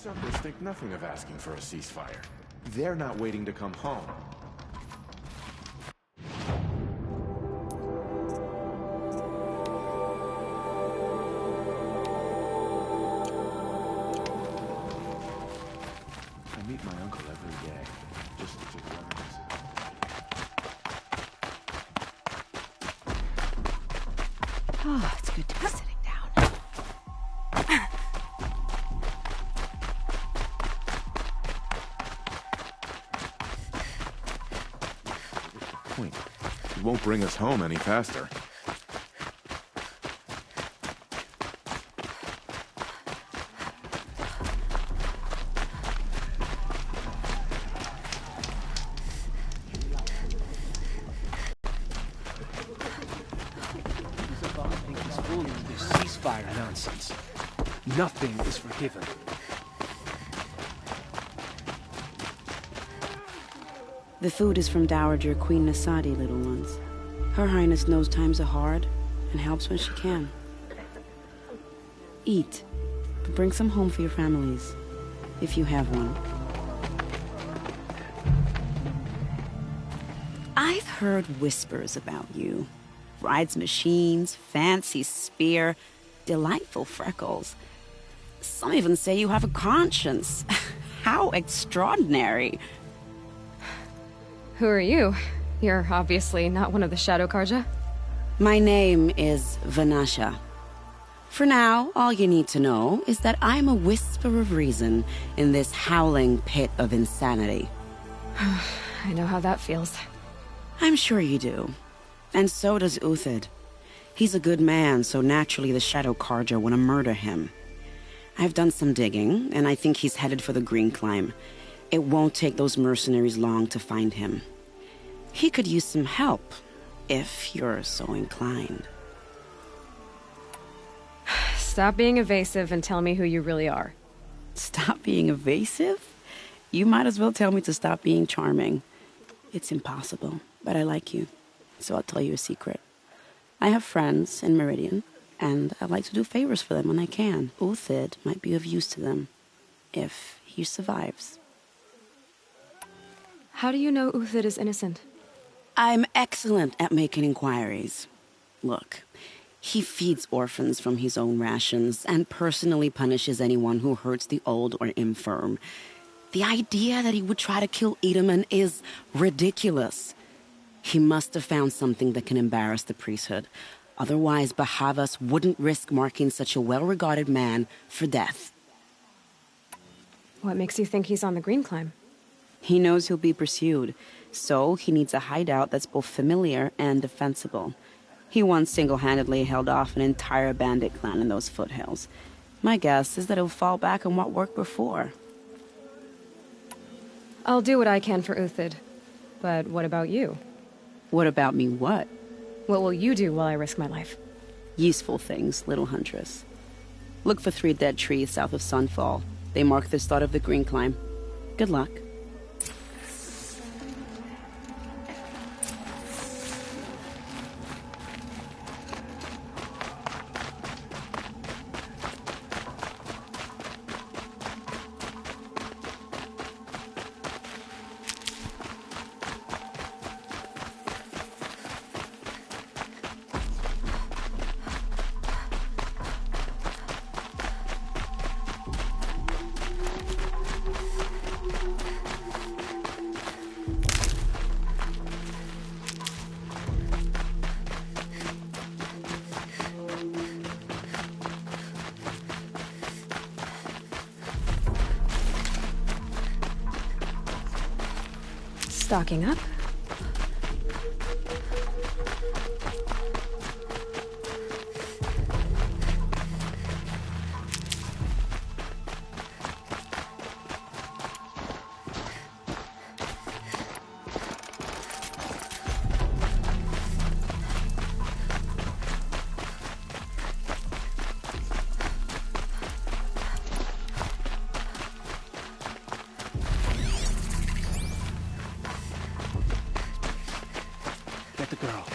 Suckers think nothing of asking for a ceasefire. They're not waiting to come home. I meet my uncle every day, just to learn his... Oh, it's good to be sitting down. Point. It won't bring us home any faster. Ceasefire nonsense. Nothing is forgiven. The food is from Dowager Queen Nasadi, little ones. Her Highness knows times are hard and helps when she can. Eat, but bring some home for your families, if you have one. I've heard whispers about you. Rides machines, fancy spear, delightful freckles. Some even say you have a conscience. How extraordinary. Who are you? You're obviously not one of the Shadow Karja. My name is Vanasha. For now, all you need to know is that I'm a whisper of reason in this howling pit of insanity. I know how that feels. I'm sure you do. And so does Uthid. He's a good man, so naturally the Shadow Karja want to murder him. I've done some digging, and I think he's headed for the Green Climb. It won't take those mercenaries long to find him. He could use some help, if you're so inclined. Stop being evasive and tell me who you really are. Stop being evasive? You might as well tell me to stop being charming. It's impossible, but I like you. So I'll tell you a secret. I have friends in Meridian, and I like to do favors for them when I can. Uthid might be of use to them, if he survives. How do you know Uthid is innocent? I'm excellent at making inquiries. Look, he feeds orphans from his own rations and personally punishes anyone who hurts the old or infirm. The idea that he would try to kill Edaman is ridiculous. He must have found something that can embarrass the priesthood. Otherwise, Bahavas wouldn't risk marking such a well-regarded man for death. What makes you think he's on the Green Climb? He knows he'll be pursued, so he needs a hideout that's both familiar and defensible. He once single-handedly held off an entire bandit clan in those foothills. My guess is that he'll fall back on what worked before. I'll do what I can for Uthid. But what about you? What about me what? What will you do while I risk my life? Useful things, little huntress. Look for 3 dead trees south of Sunfall. They mark the start of the Green Climb. Good luck. Stocking up? Get the girl.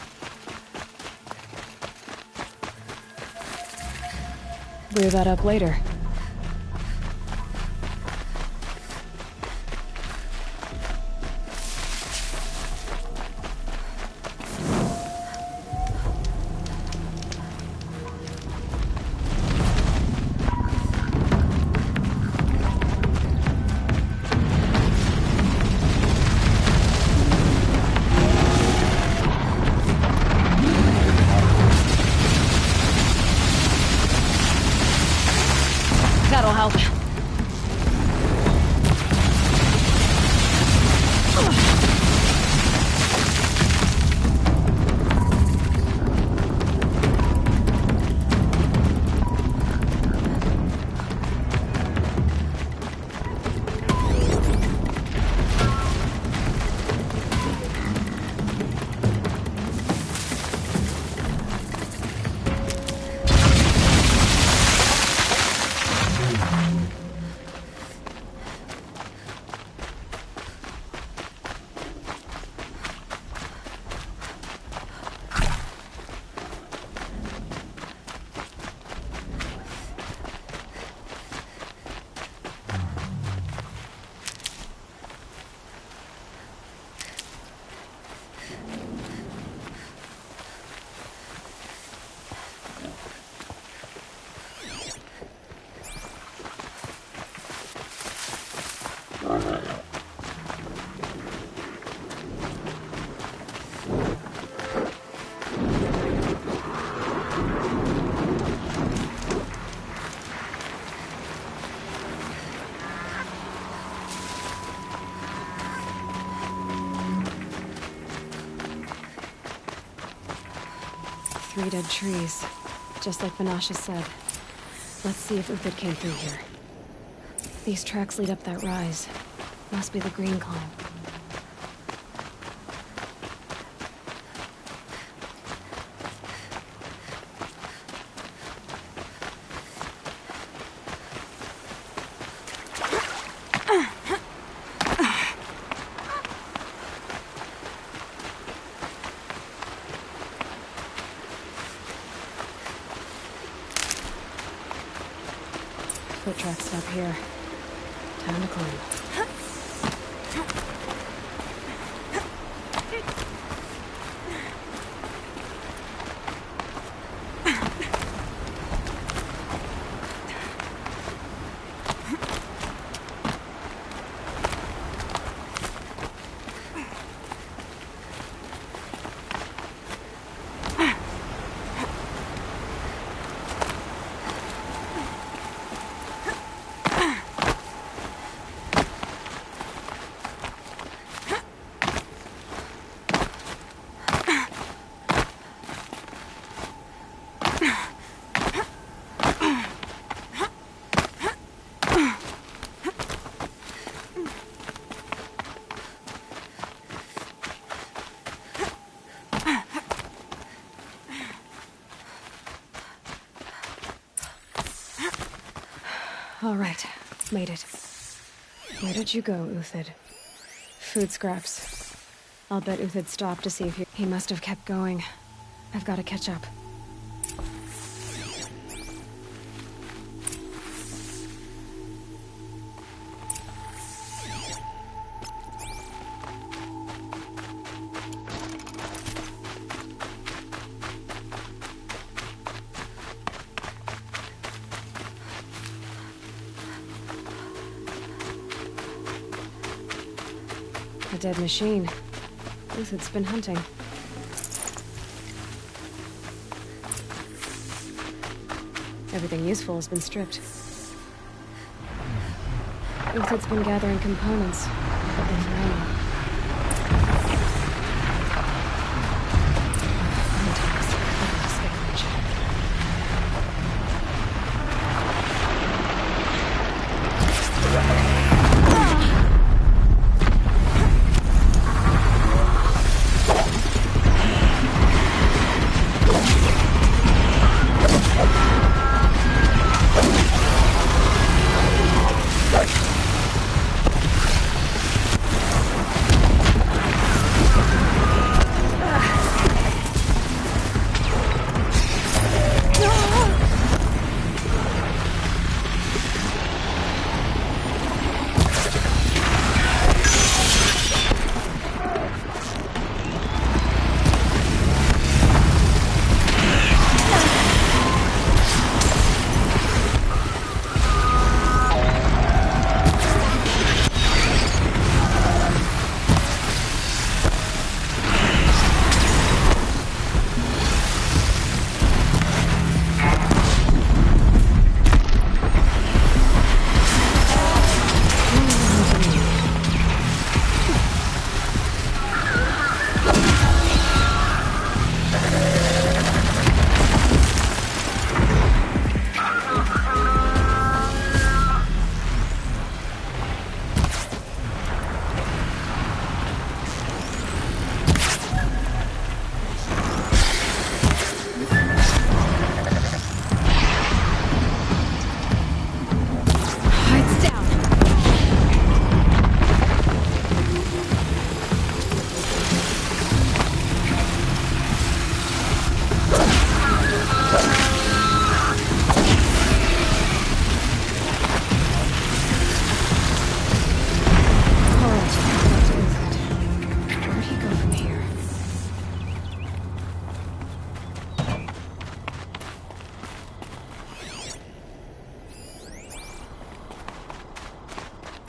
Blew that up later. 3 dead trees, just like Vanasha said. Let's see if Uthid came through here. These tracks lead up that rise. Must be the green climb. Foot tracks stop here. Time to climb. All right, made it. Where did you go, Uthid? Food scraps. I'll bet Uthid stopped to see if he must have kept going. I've got to catch up. A dead machine. Uthid's been hunting. Everything useful has been stripped. Uthid's been gathering components, but they've run.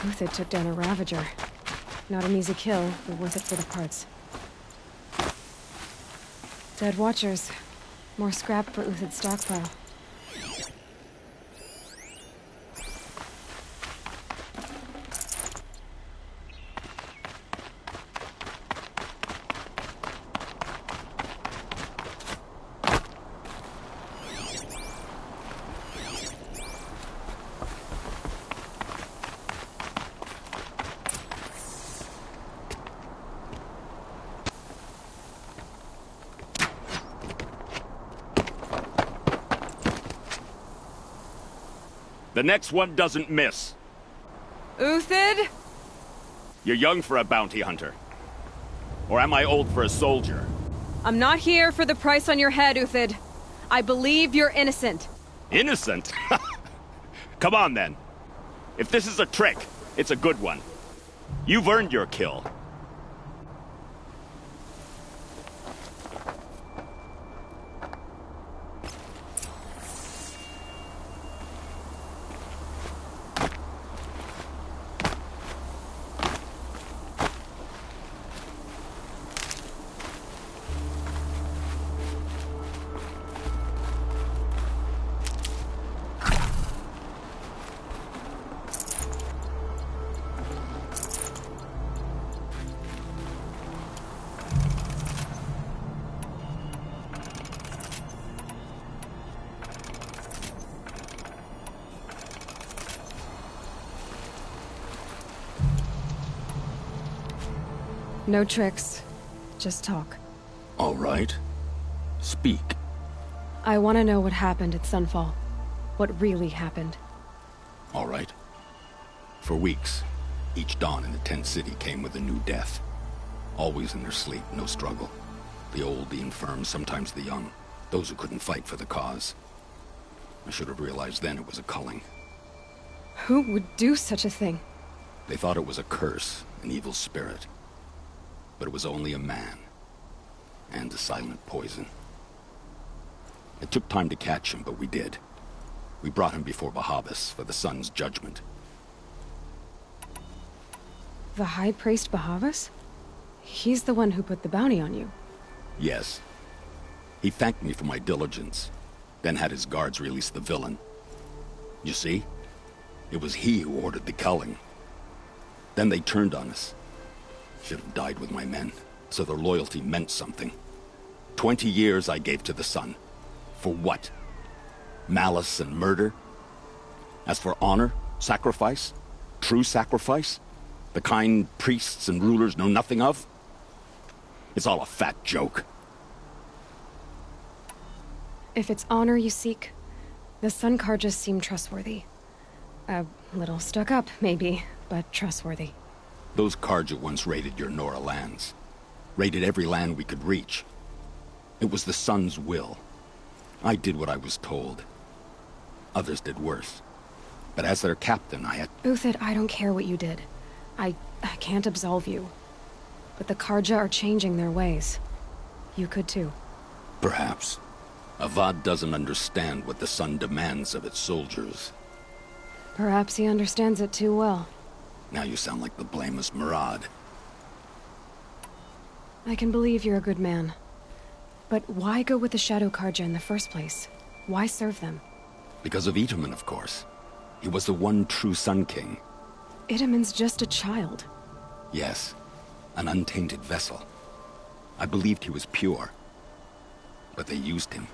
Uthid took down a Ravager. Not an easy kill, but worth it for the parts. Dead Watchers. More scrap for Uthid's stockpile. The next one doesn't miss. Uthid? You're young for a bounty hunter. Or am I old for a soldier? I'm not here for the price on your head, Uthid. I believe you're innocent. Innocent? Come on, then. If this is a trick, it's a good one. You've earned your kill. No tricks. Just talk. All right. Speak. I want to know what happened at Sunfall. What really happened. All right. For weeks, each dawn in the tent city came with a new death. Always in their sleep, no struggle. The old, the infirm, sometimes the young. Those who couldn't fight for the cause. I should have realized then it was a culling. Who would do such a thing? They thought it was a curse, an evil spirit. But it was only a man. And a silent poison. It took time to catch him, but we did. We brought him before Bahavas for the sun's judgment. The High Priest Bahavas? He's the one who put the bounty on you. Yes. He thanked me for my diligence, then had his guards release the villain. You see? It was he who ordered the culling. Then they turned on us. Should have died with my men, so their loyalty meant something. 20 years I gave to the sun. For what? Malice and murder? As for honor, sacrifice, true sacrifice, the kind priests and rulers know nothing of? It's all a fat joke. If it's honor you seek, the Sun Karjas seem trustworthy. A little stuck up, maybe, but trustworthy. Those Karja once raided your Nora lands. Raided every land we could reach. It was the Sun's will. I did what I was told. Others did worse. But as their captain, I had... Uthid, I don't care what you did. I can't absolve you. But the Karja are changing their ways. You could too. Perhaps. Avad doesn't understand what the Sun demands of its soldiers. Perhaps he understands it too well. Now you sound like the blameless Murad. I can believe you're a good man. But why go with the Shadow Karja in the first place? Why serve them? Because of Itaman, of course. He was the one true Sun King. Itaman's just a child. Yes, an untainted vessel. I believed he was pure. But they used him.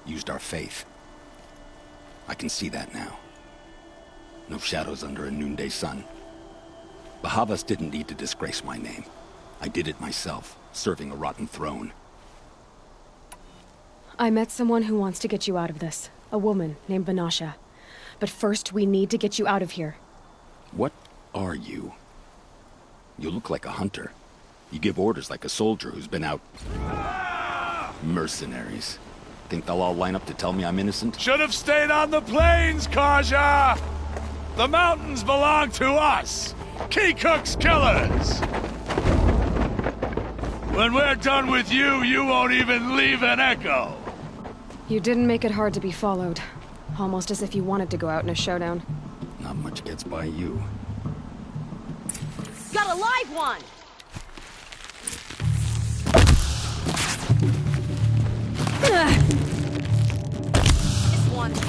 Used our faith. I can see that now. No shadows under a noonday sun. Bahavas didn't need to disgrace my name. I did it myself, serving a rotten throne. I met someone who wants to get you out of this. A woman named Vanasha. But first, we need to get you out of here. What are you? You look like a hunter. You give orders like a soldier who's been out... Mercenaries. Think they'll all line up to tell me I'm innocent? Should have stayed on the plains, Karja! The mountains belong to us! Keycook's killers! When we're done with you, you won't even leave an echo! You didn't make it hard to be followed. Almost as if you wanted to go out in a showdown. Not much gets by you. Got a live one! This one's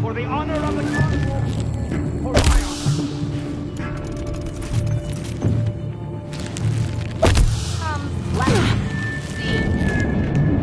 For the honor of the Conqueror, for my honor. let's see.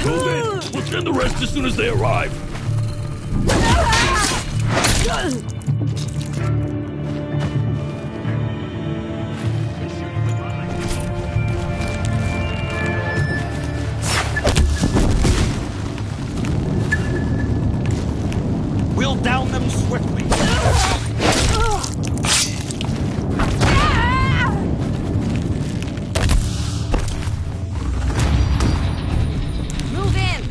Move in! We'll send the rest as soon as they arrive! We'll down them swiftly. Move in!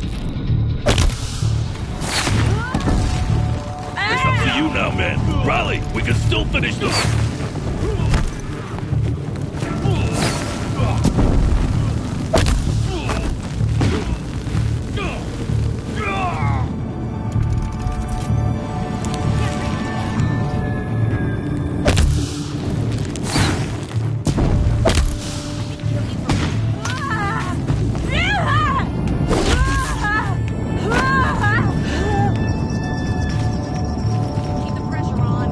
It's up to you now, man. Rally! We can still finish this! Keep the pressure on.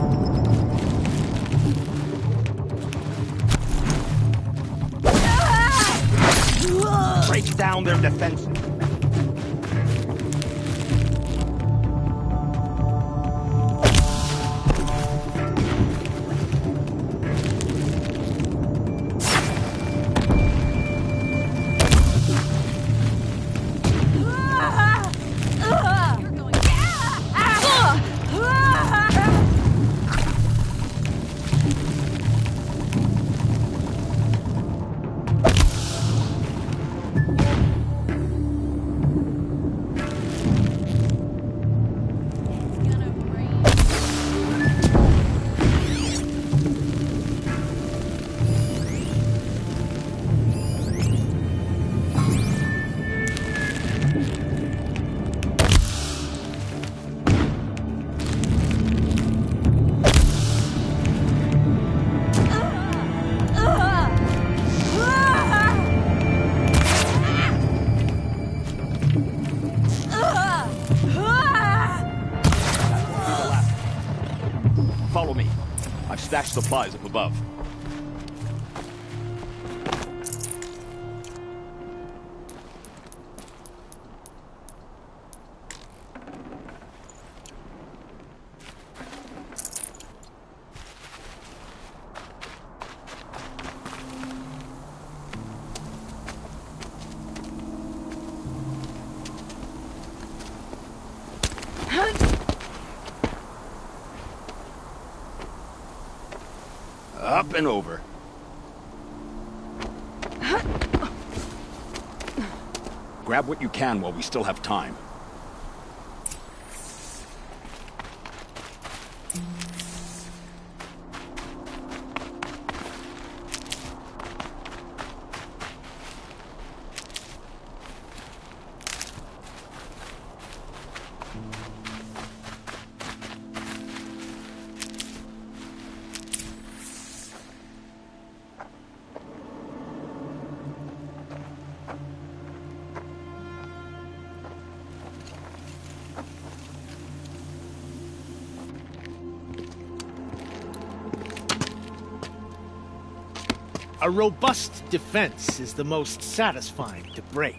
Break down their defenses. You're going. Follow me. I've stashed supplies up above. Up and over. Grab what you can while we still have time. A robust defense is the most satisfying to break.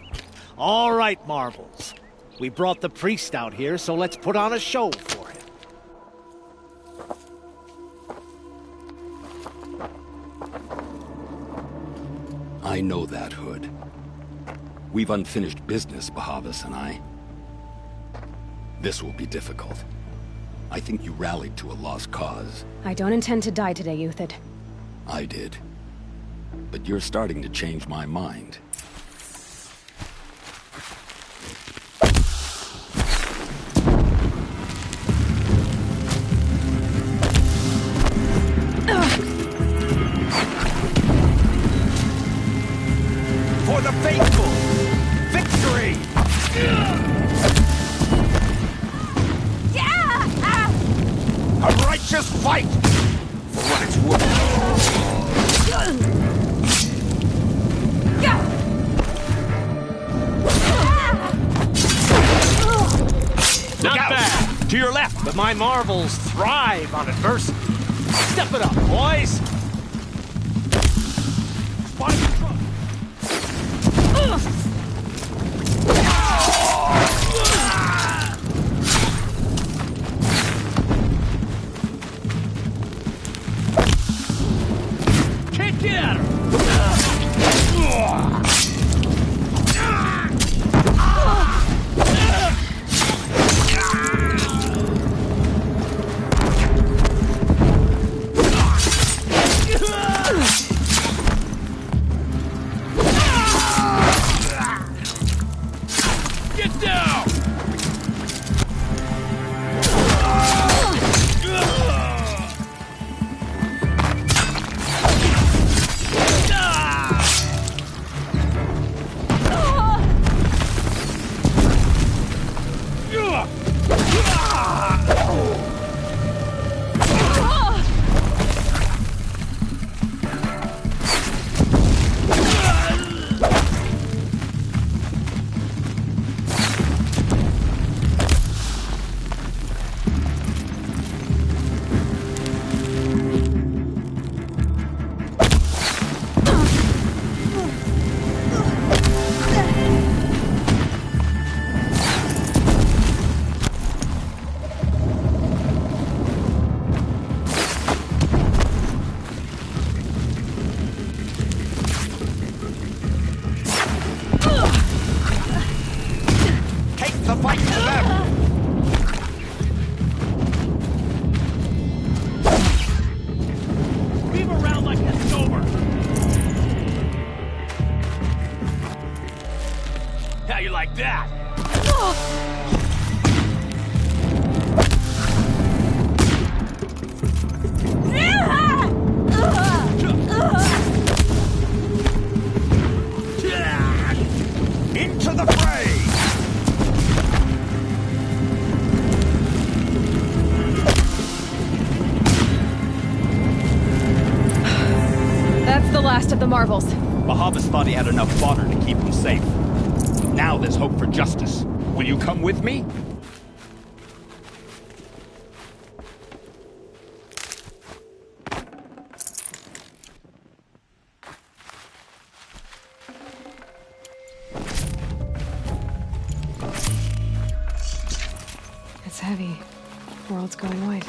All right, Marbles. We brought the priest out here, so let's put on a show for him. I know that, Hood. We've unfinished business, Bahavas and I. This will be difficult. I think you rallied to a lost cause. I don't intend to die today, Uthid. I did. But you're starting to change my mind. For the faithful! Victory! A righteous fight! For what it's worth! To your left! But my marbles thrive on adversity. Step it up, boys! Spotted the truck! Can't get at her! Get down! The fight to them! Weave around like it's over! How you like that? Into the fray! That's the last of the marvels. Bahavas thought he had enough fodder to keep him safe. Now there's hope for justice. Will you come with me? It's heavy. World's going white.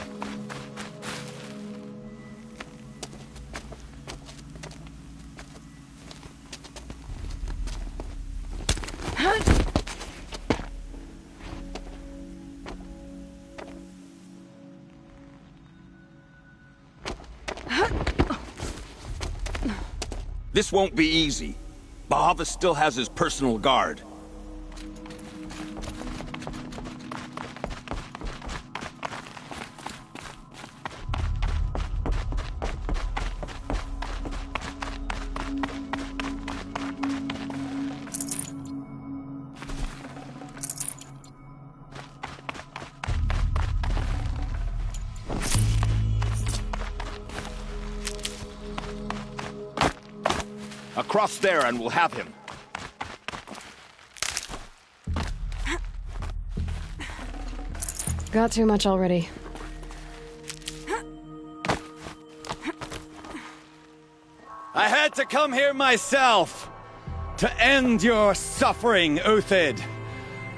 This won't be easy. Bahavas still has his personal guard. Across there and we'll have him. Got too much already. I had to come here myself to end your suffering, Uthid,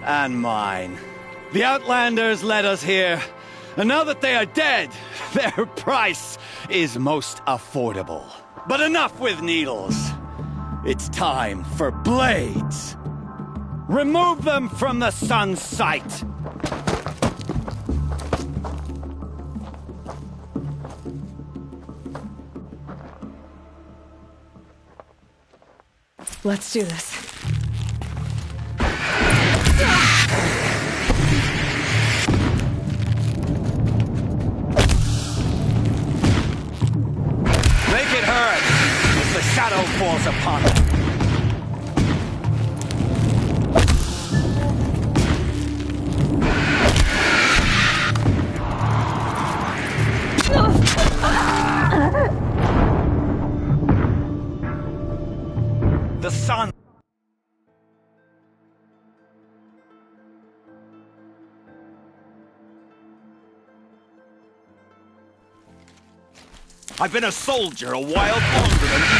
and mine. The Outlanders led us here, and now that they are dead, their price is most affordable. But enough with needles. It's time for blades. Remove them from the sun's sight. Let's do this. Make it hurt as the shadow falls upon them. The sun I've been a soldier a while longer than you.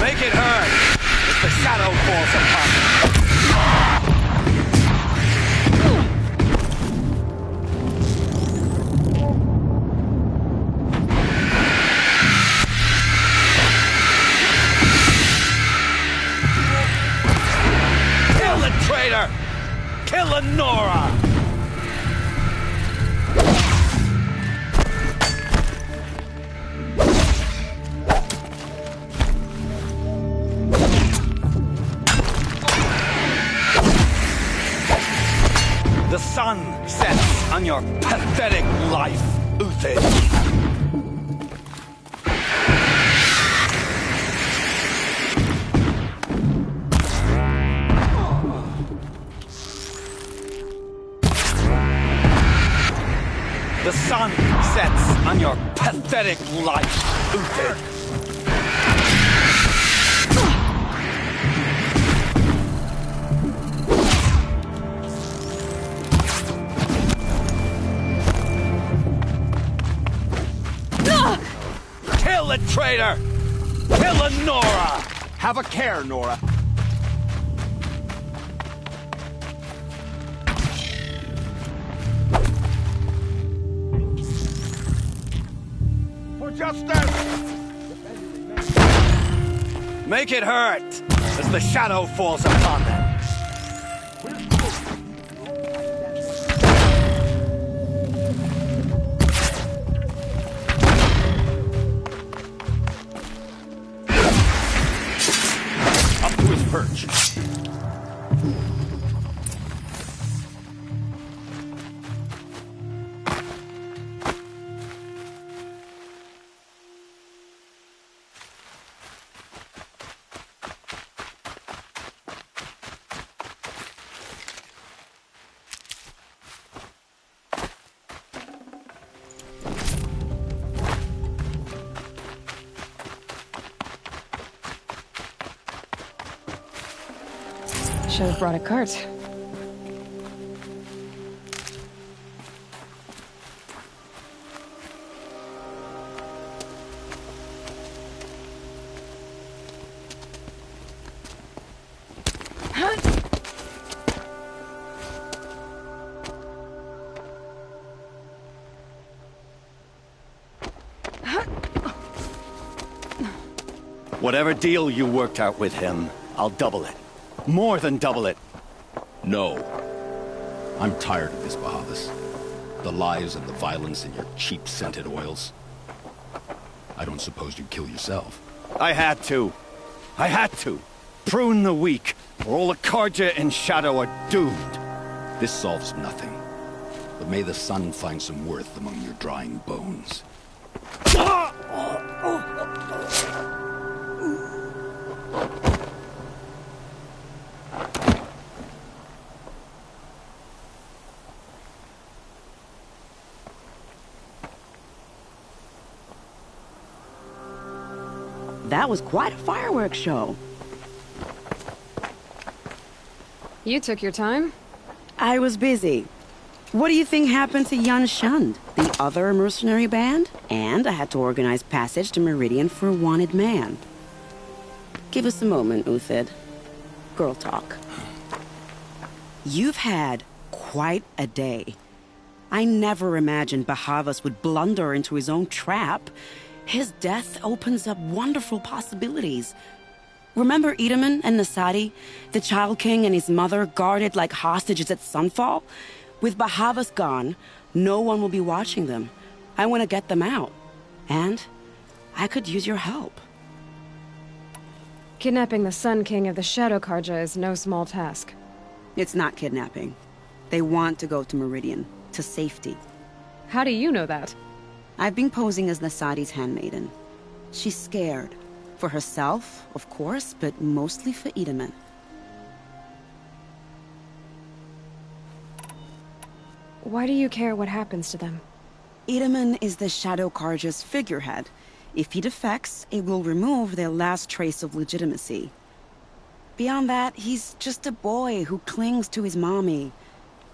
Make it hurt as the shadow falls upon me. Kill the traitor! Kill Lenora! The sun sets on your pathetic life, Uthid. The sun sets on your pathetic life, Uthid. Kill the traitor! Kill Nora! Have a care, Nora. For justice! Make it hurt as the shadow falls upon them. Up to his perch. Should have brought a cart. Whatever deal you worked out with him, I'll double it. More than double it. No. I'm tired of this, Bahavas. The lies and the violence and your cheap scented oils. I don't suppose you'd kill yourself. I had to. I had to. Prune the weak, or all the Karja in Shadow are doomed. This solves nothing. But may the sun find some worth among your drying bones. That was quite a fireworks show. You took your time. I was busy. What do you think happened to Yan Shund, the other mercenary band? And I had to organize passage to Meridian for a wanted man. Give us a moment, Uthid. Girl talk. You've had quite a day. I never imagined Bahavas would blunder into his own trap. His death opens up wonderful possibilities. Remember Edaman and Nasadi, the Child King and his mother guarded like hostages at sunfall? With Bahavas gone, no one will be watching them. I want to get them out. And I could use your help. Kidnapping the Sun King of the Shadow Karja is no small task. It's not kidnapping. They want to go to Meridian, to safety. How do you know that? I've been posing as Nasadi's handmaiden. She's scared. For herself, of course, but mostly for Edaman. Why do you care what happens to them? Edaman is the Shadow Karja's figurehead. If he defects, it will remove their last trace of legitimacy. Beyond that, he's just a boy who clings to his mommy.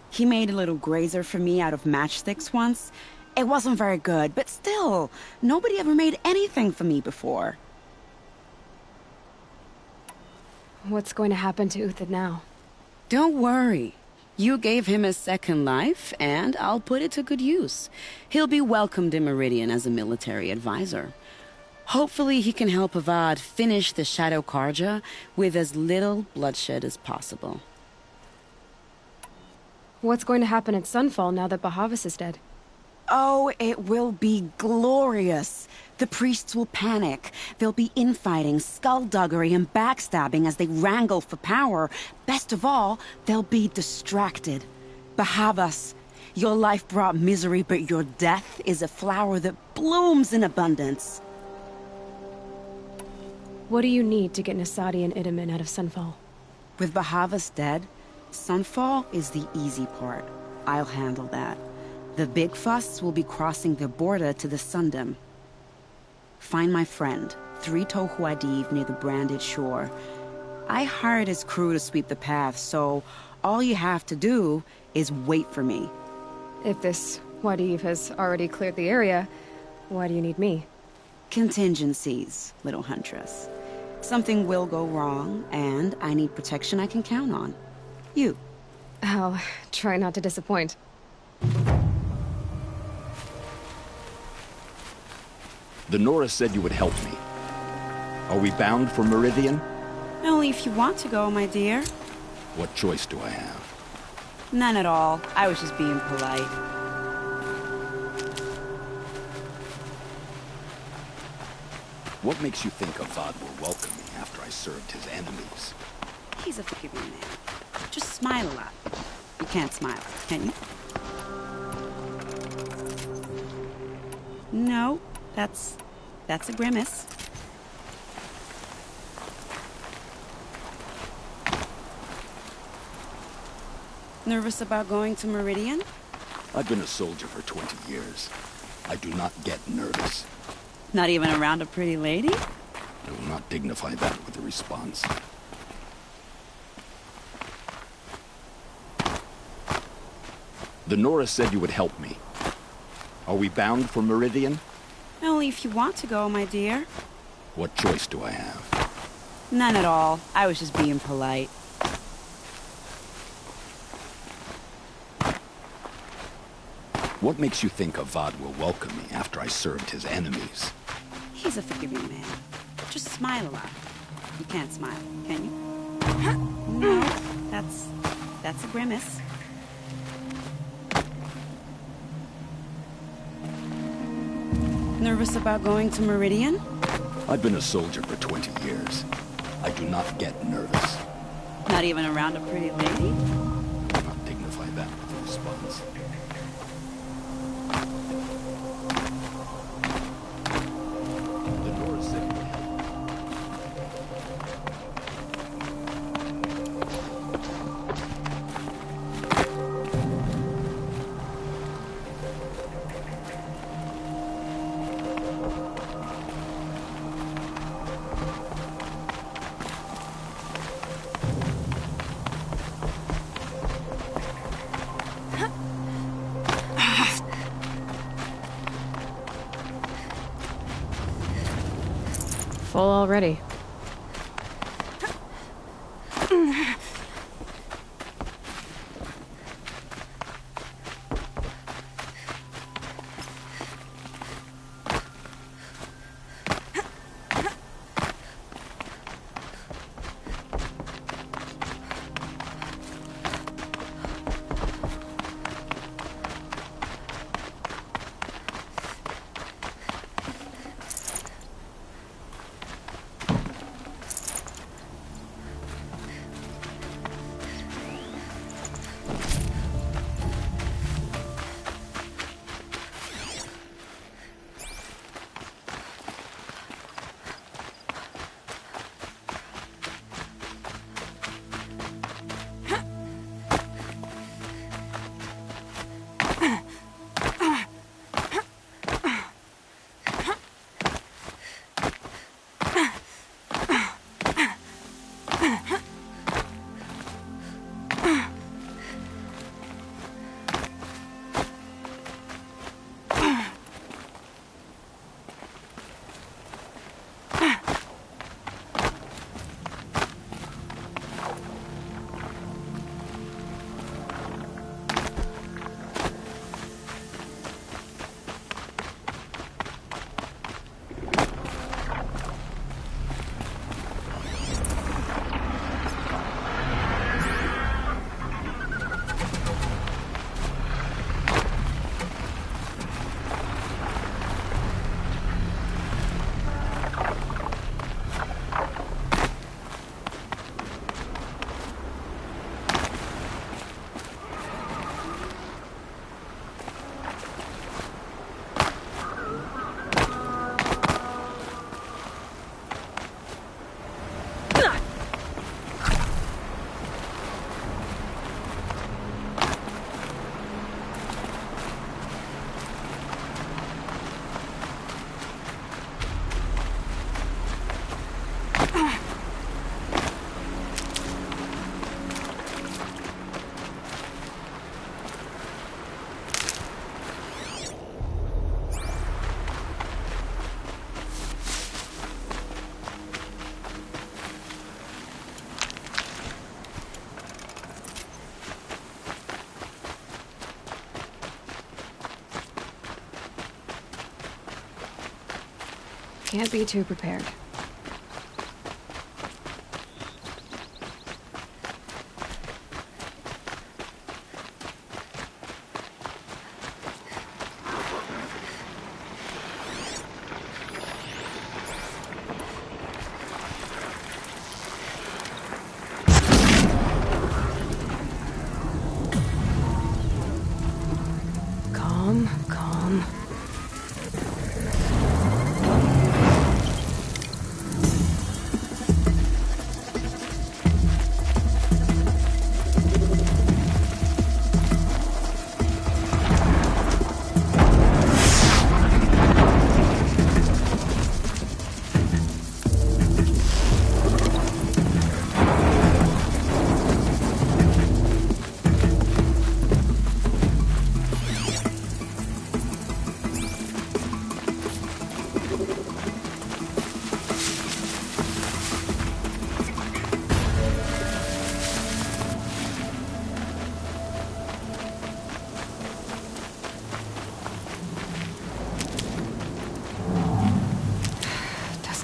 He made a little grazer for me out of matchsticks once. It wasn't very good, but still, nobody ever made anything for me before. What's going to happen to Uthid now? Don't worry. You gave him a second life, and I'll put it to good use. He'll be welcomed in Meridian as a military advisor. Hopefully he can help Avad finish the Shadow Karja with as little bloodshed as possible. What's going to happen at Sunfall now that Bahavas is dead? Oh, it will be glorious. The priests will panic. There'll be infighting, skullduggery, and backstabbing as they wrangle for power. Best of all, they'll be distracted. Bahavas, your life brought misery, but your death is a flower that blooms in abundance. What do you need to get Nasadi and Idaman out of Sunfall? With Bahavas dead, Sunfall is the easy part. I'll handle that. The big fuss will be crossing the border to the Sundom. Find my friend, 3 Tohuadiv near the branded shore. I hired his crew to sweep the path, so all you have to do is wait for me. If this Wadiv has already cleared the area, why do you need me? Contingencies, little huntress. Something will go wrong, and I need protection I can count on. You. I'll try not to disappoint. The Nora said you would help me. Are we bound for Meridian? Only if you want to go, my dear. What choice do I have? None at all. I was just being polite. What makes you think Avad will welcome me after I served his enemies? He's a forgiving man. Just smile a lot. You can't smile, can you? No, that's a grimace. Nervous about going to Meridian? I've been a soldier for 20 years. I do not get nervous. Not even around a pretty lady? I will not dignify that with a response. The Nora said you would help me. Are we bound for Meridian? Only if you want to go, my dear. What choice do I have? None at all. I was just being polite. What makes you think Avad will welcome me after I served his enemies? He's a forgiving man. Just smile a lot. You can't smile, can you? No, that's a grimace. Nervous about going to Meridian? I've been a soldier for 20 years. I do not get nervous. Not even around a pretty lady? I will not dignify that with a response. The Nora said you would help me. Full already. Can't be too prepared. Calm, calm.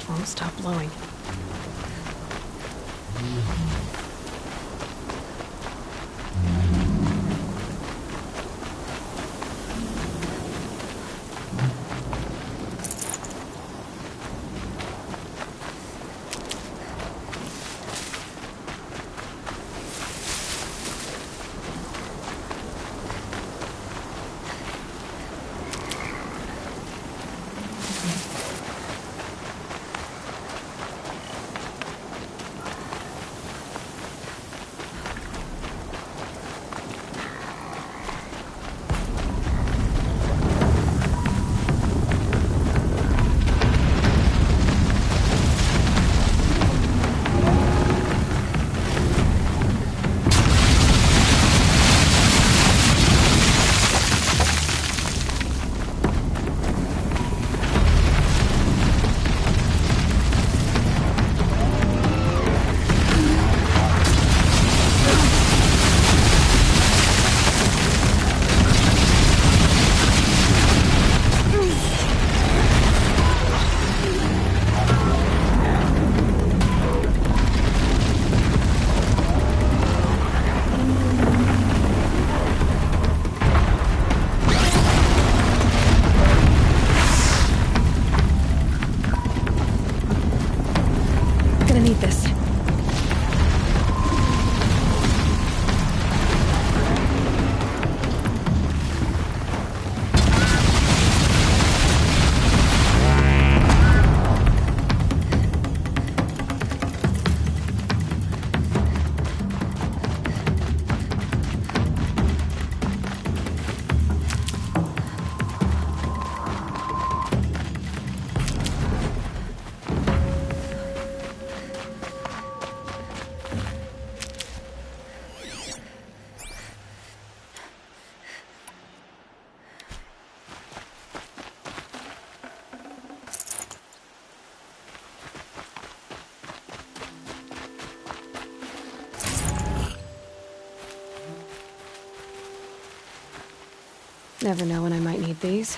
Won't stop blowing. Gonna need this. Never know when I might need these.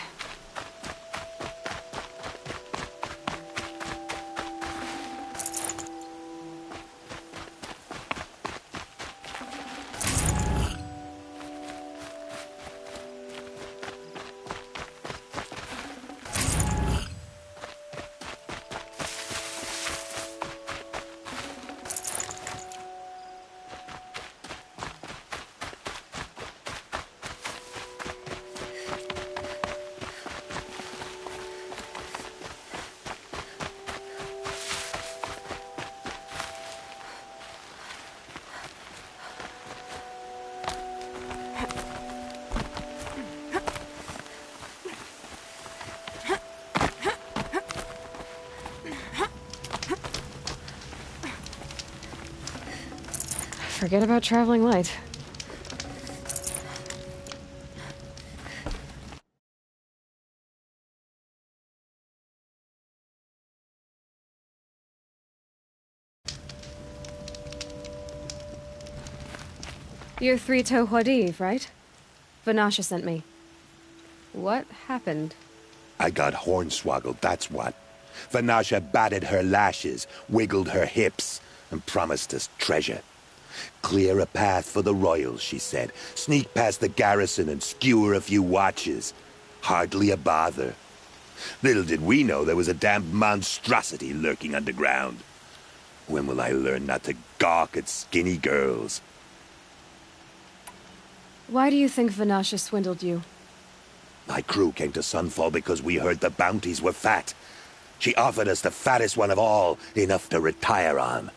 Forget about traveling light. You're Three-Toe Huadiv, right? Vanasha sent me. What happened? I got hornswoggled, that's what. Vanasha batted her lashes, wiggled her hips, and promised us treasure. Clear a path for the royals, she said. Sneak past the garrison and skewer a few watches. Hardly a bother. Little did we know there was a damned monstrosity lurking underground. When will I learn not to gawk at skinny girls? Why do you think Vanasha swindled you? My crew came to Sunfall because we heard the bounties were fat. She offered us the fattest one of all, enough to retire on.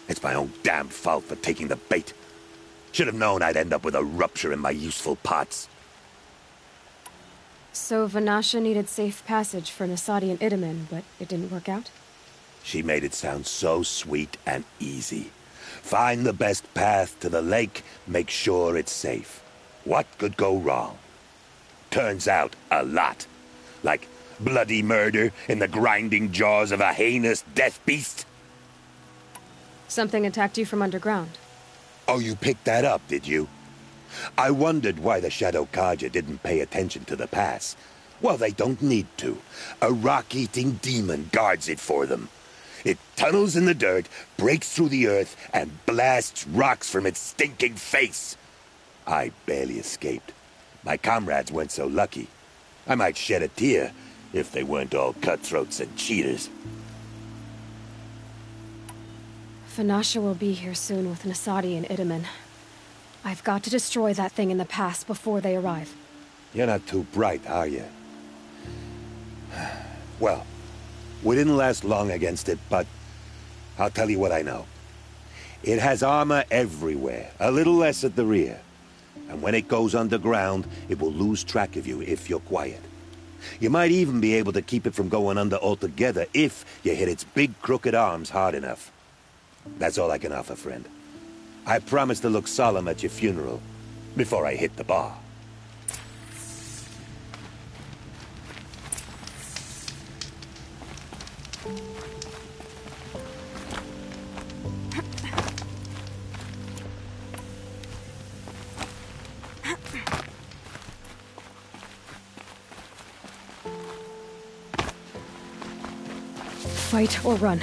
It's my own damned fault for taking the bait. Should have known I'd end up with a rupture in my useful parts. So Vanasha needed safe passage for Nasadi and Itamen, but it didn't work out? She made it sound so sweet and easy. Find the best path to the lake, make sure it's safe. What could go wrong? Turns out, a lot. Like bloody murder in the grinding jaws of a heinous death beast. Something attacked you from underground. Oh, you picked that up, did you? I wondered why the Shadow Kaja didn't pay attention to the pass. Well, they don't need to. A rock-eating demon guards it for them. It tunnels in the dirt, breaks through the earth, and blasts rocks from its stinking face. I barely escaped. My comrades weren't so lucky. I might shed a tear if they weren't all cutthroats and cheaters. Vanasha will be here soon with Nasadi and Itamen. I've got to destroy that thing in the pass before they arrive. You're not too bright, are you? Well, we didn't last long against it, but I'll tell you what I know. It has armor everywhere, a little less at the rear. And when it goes underground, it will lose track of you if you're quiet. You might even be able to keep it from going under altogether if you hit its big crooked arms hard enough. That's all I can offer, friend. I promise to look solemn at your funeral before I hit the bar. Fight or run.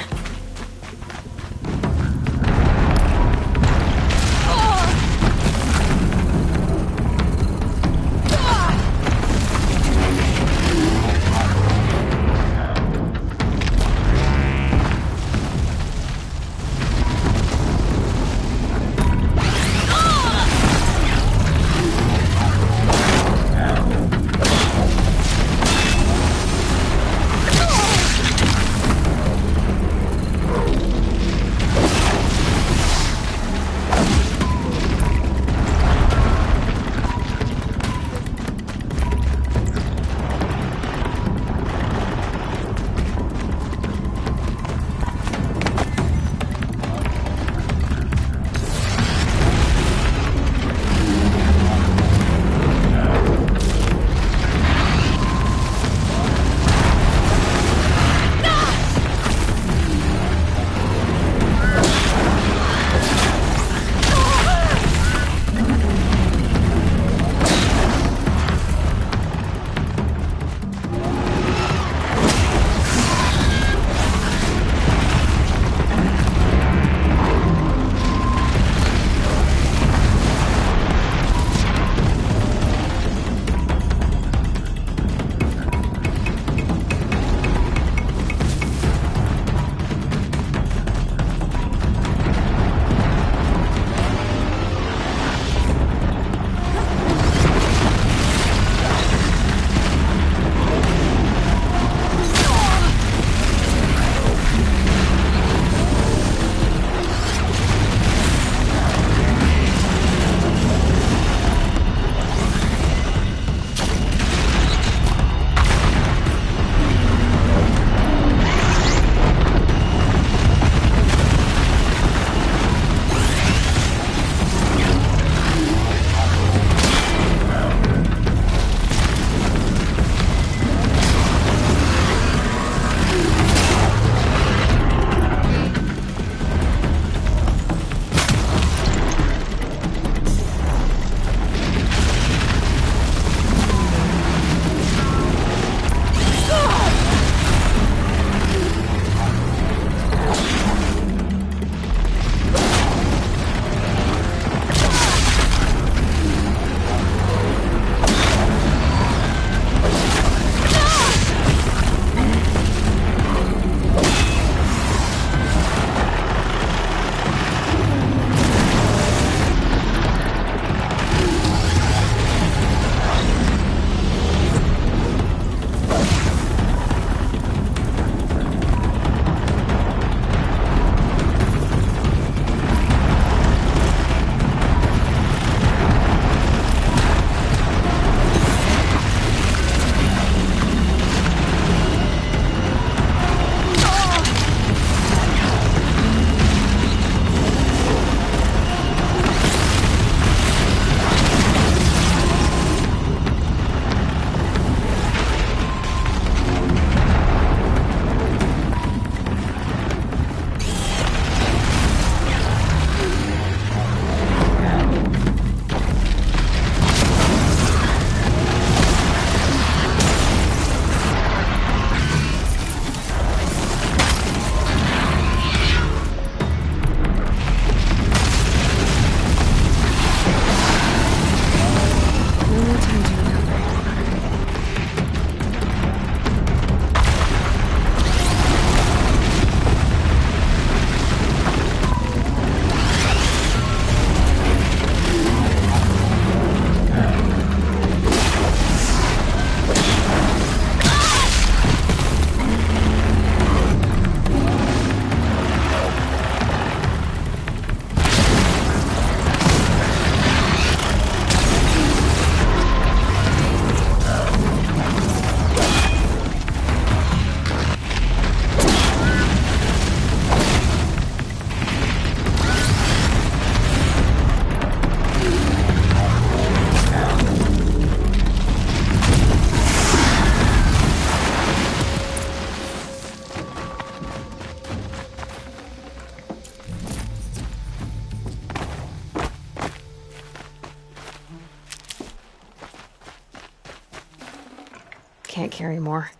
can't carry more.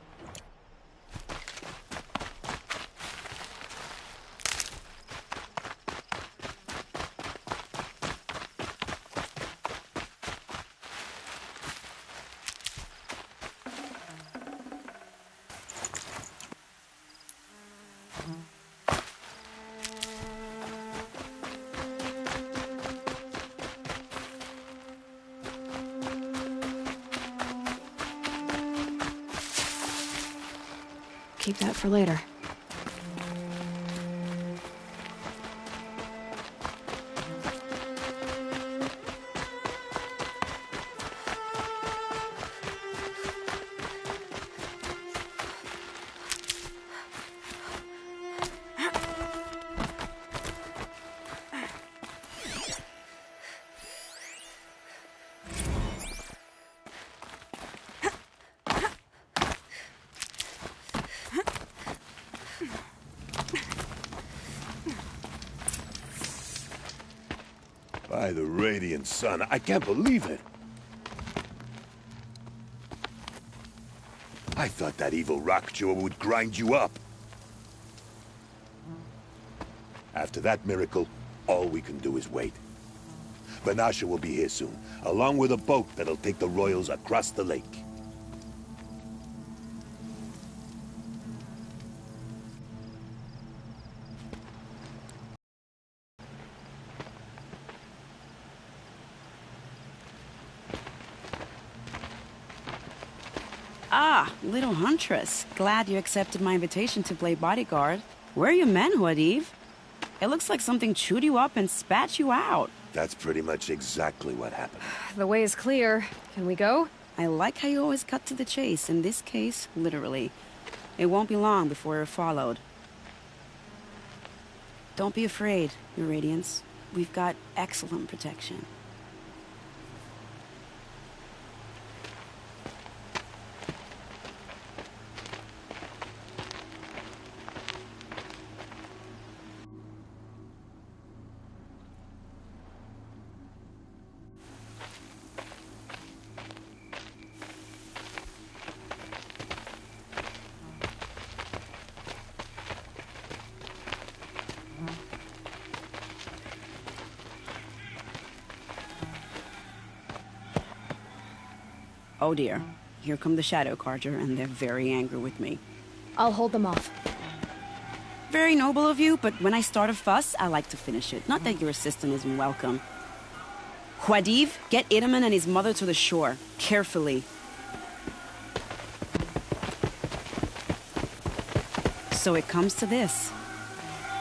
Keep that for later. By the radiant sun, I can't believe it. I thought that evil rock jaw would grind you up. After that miracle, all we can do is wait. Vanasha will be here soon, along with a boat that'll take the royals across the lake. Ah, little huntress. Glad you accepted my invitation to play bodyguard. Where are your men, Huadiv? It looks like something chewed you up and spat you out. That's pretty much exactly what happened. The way is clear. Can we go? I like how you always cut to the chase. In this case, literally. It won't be long before you're followed. Don't be afraid, Your Radiance. We've got excellent protection. Oh dear. Here come the Shadow Carja, and they're very angry with me. I'll hold them off. Very noble of you, but when I start a fuss, I like to finish it. Not that your assistant isn't welcome. Huadiv, get Itaman and his mother to the shore. Carefully. So it comes to this.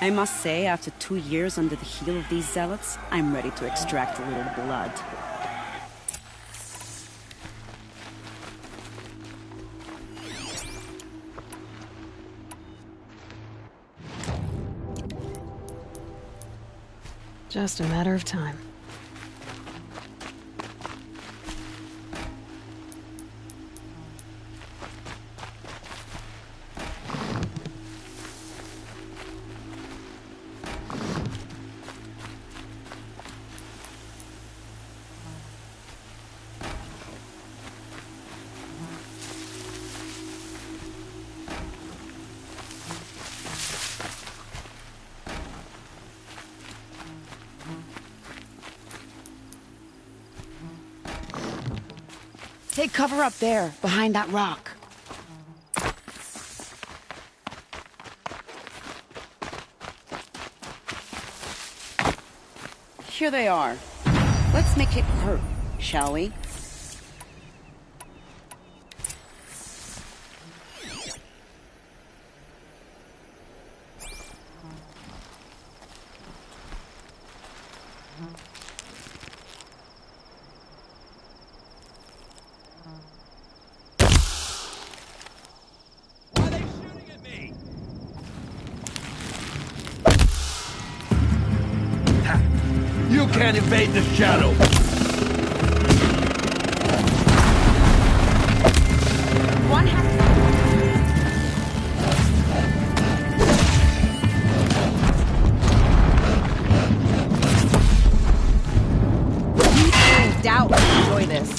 I must say, after 2 years under the heel of these zealots, I'm ready to extract a little blood. Just a matter of time. Take cover up there, behind that rock. Here they are. Let's make it hurt, shall we? You can't evade the shadow! One has doubt enjoy this.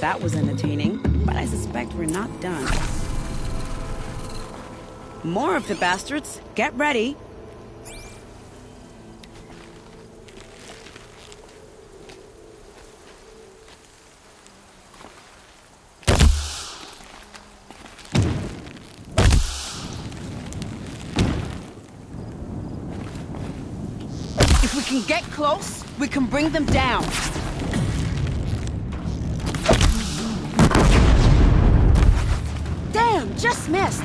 That was entertaining, but I suspect we're not done. More of the bastards. Get ready. If we can get close, we can bring them down. Damn, just missed.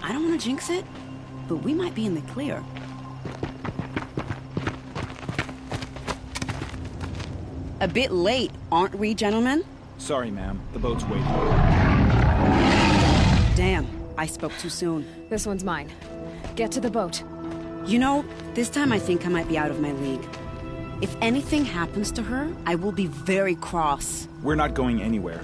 I don't want to jinx it, but we might be in the clear. A bit late, aren't we, gentlemen? Sorry, ma'am. The boat's waiting. Damn, I spoke too soon. This one's mine. Get to the boat. You know, this time I think I might be out of my league. If anything happens to her, I will be very cross. We're not going anywhere.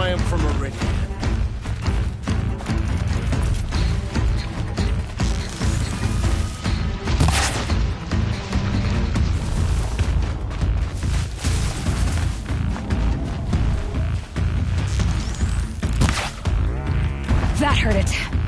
I am from Meridian. That hurt it.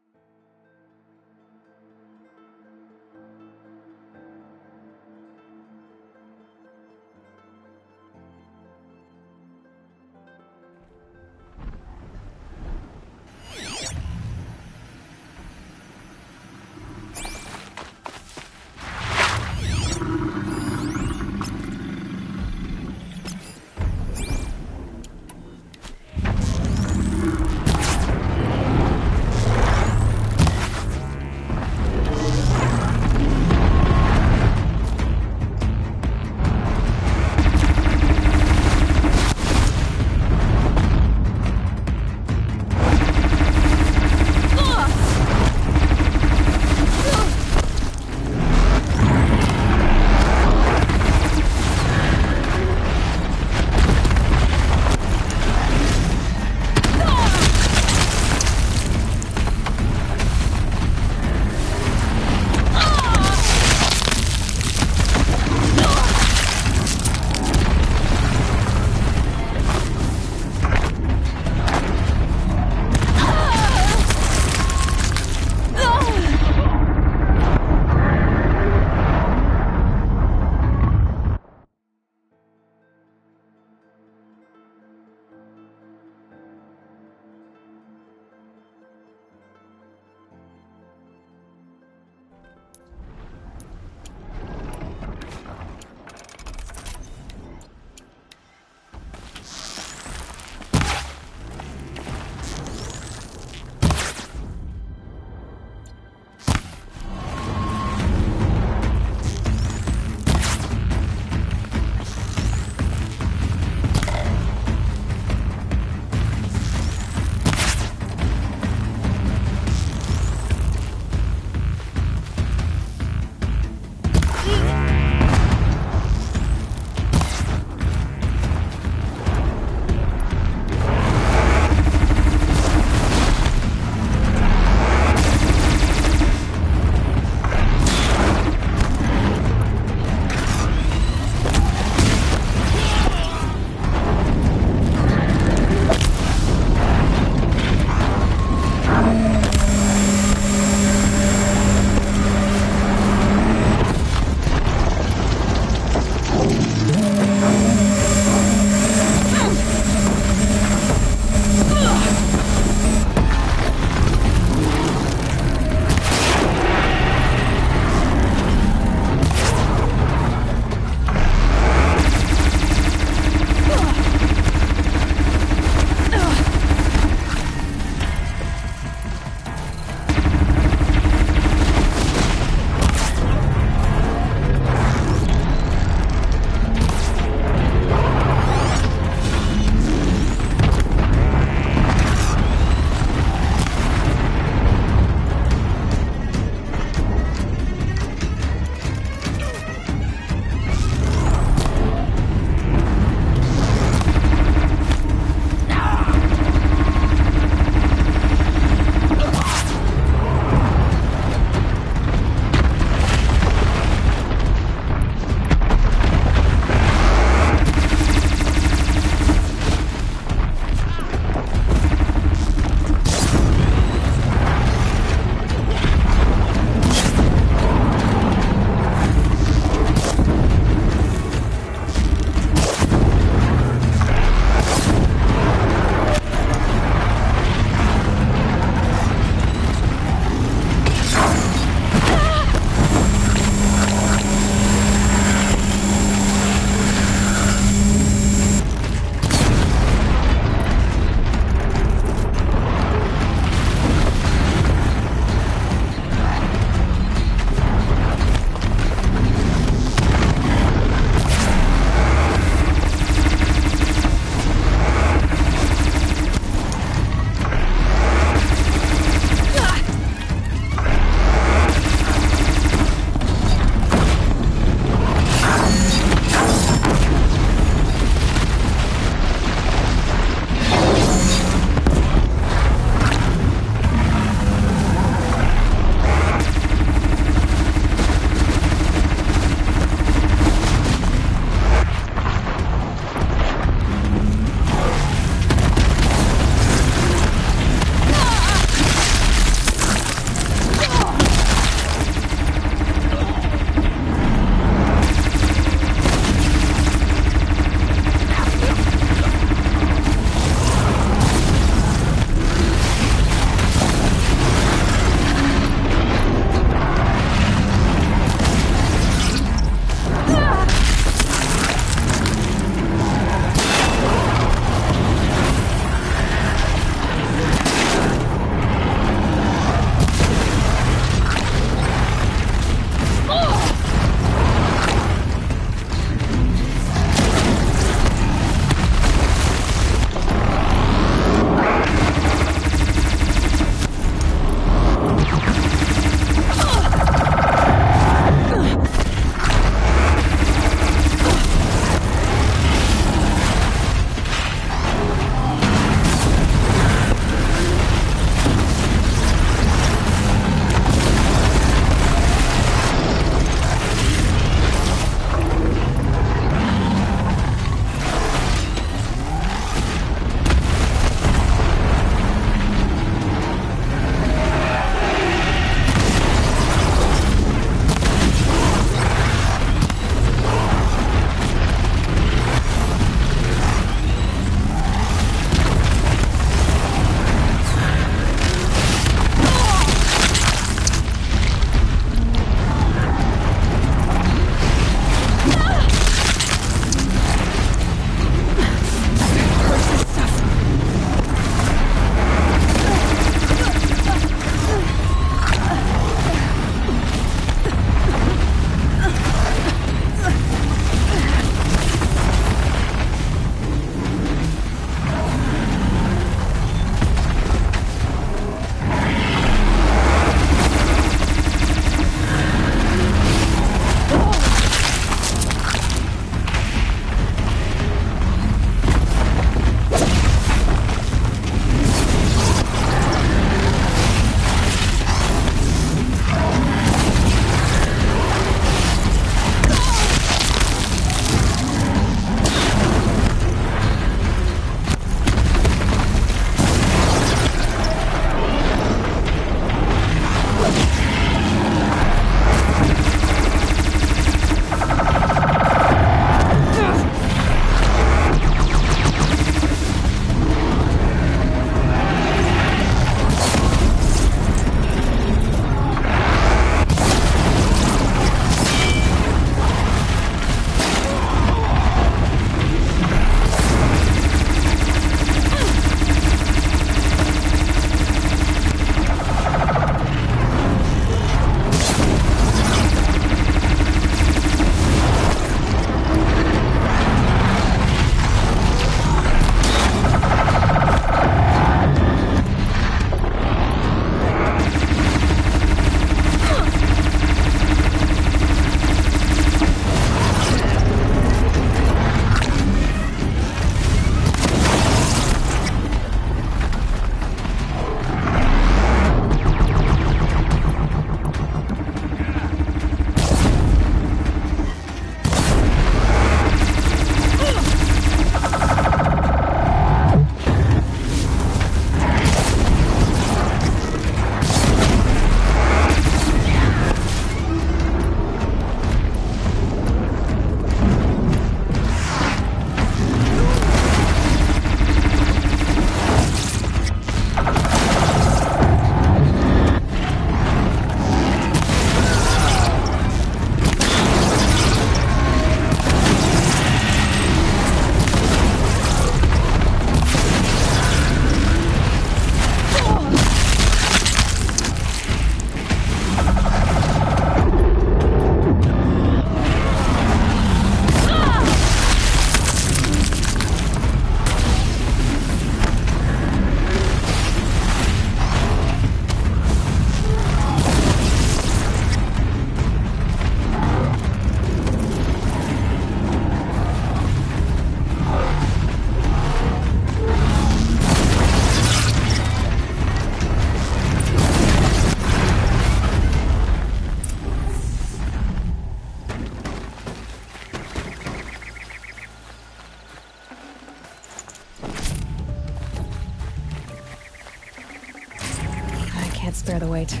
Bear the weight.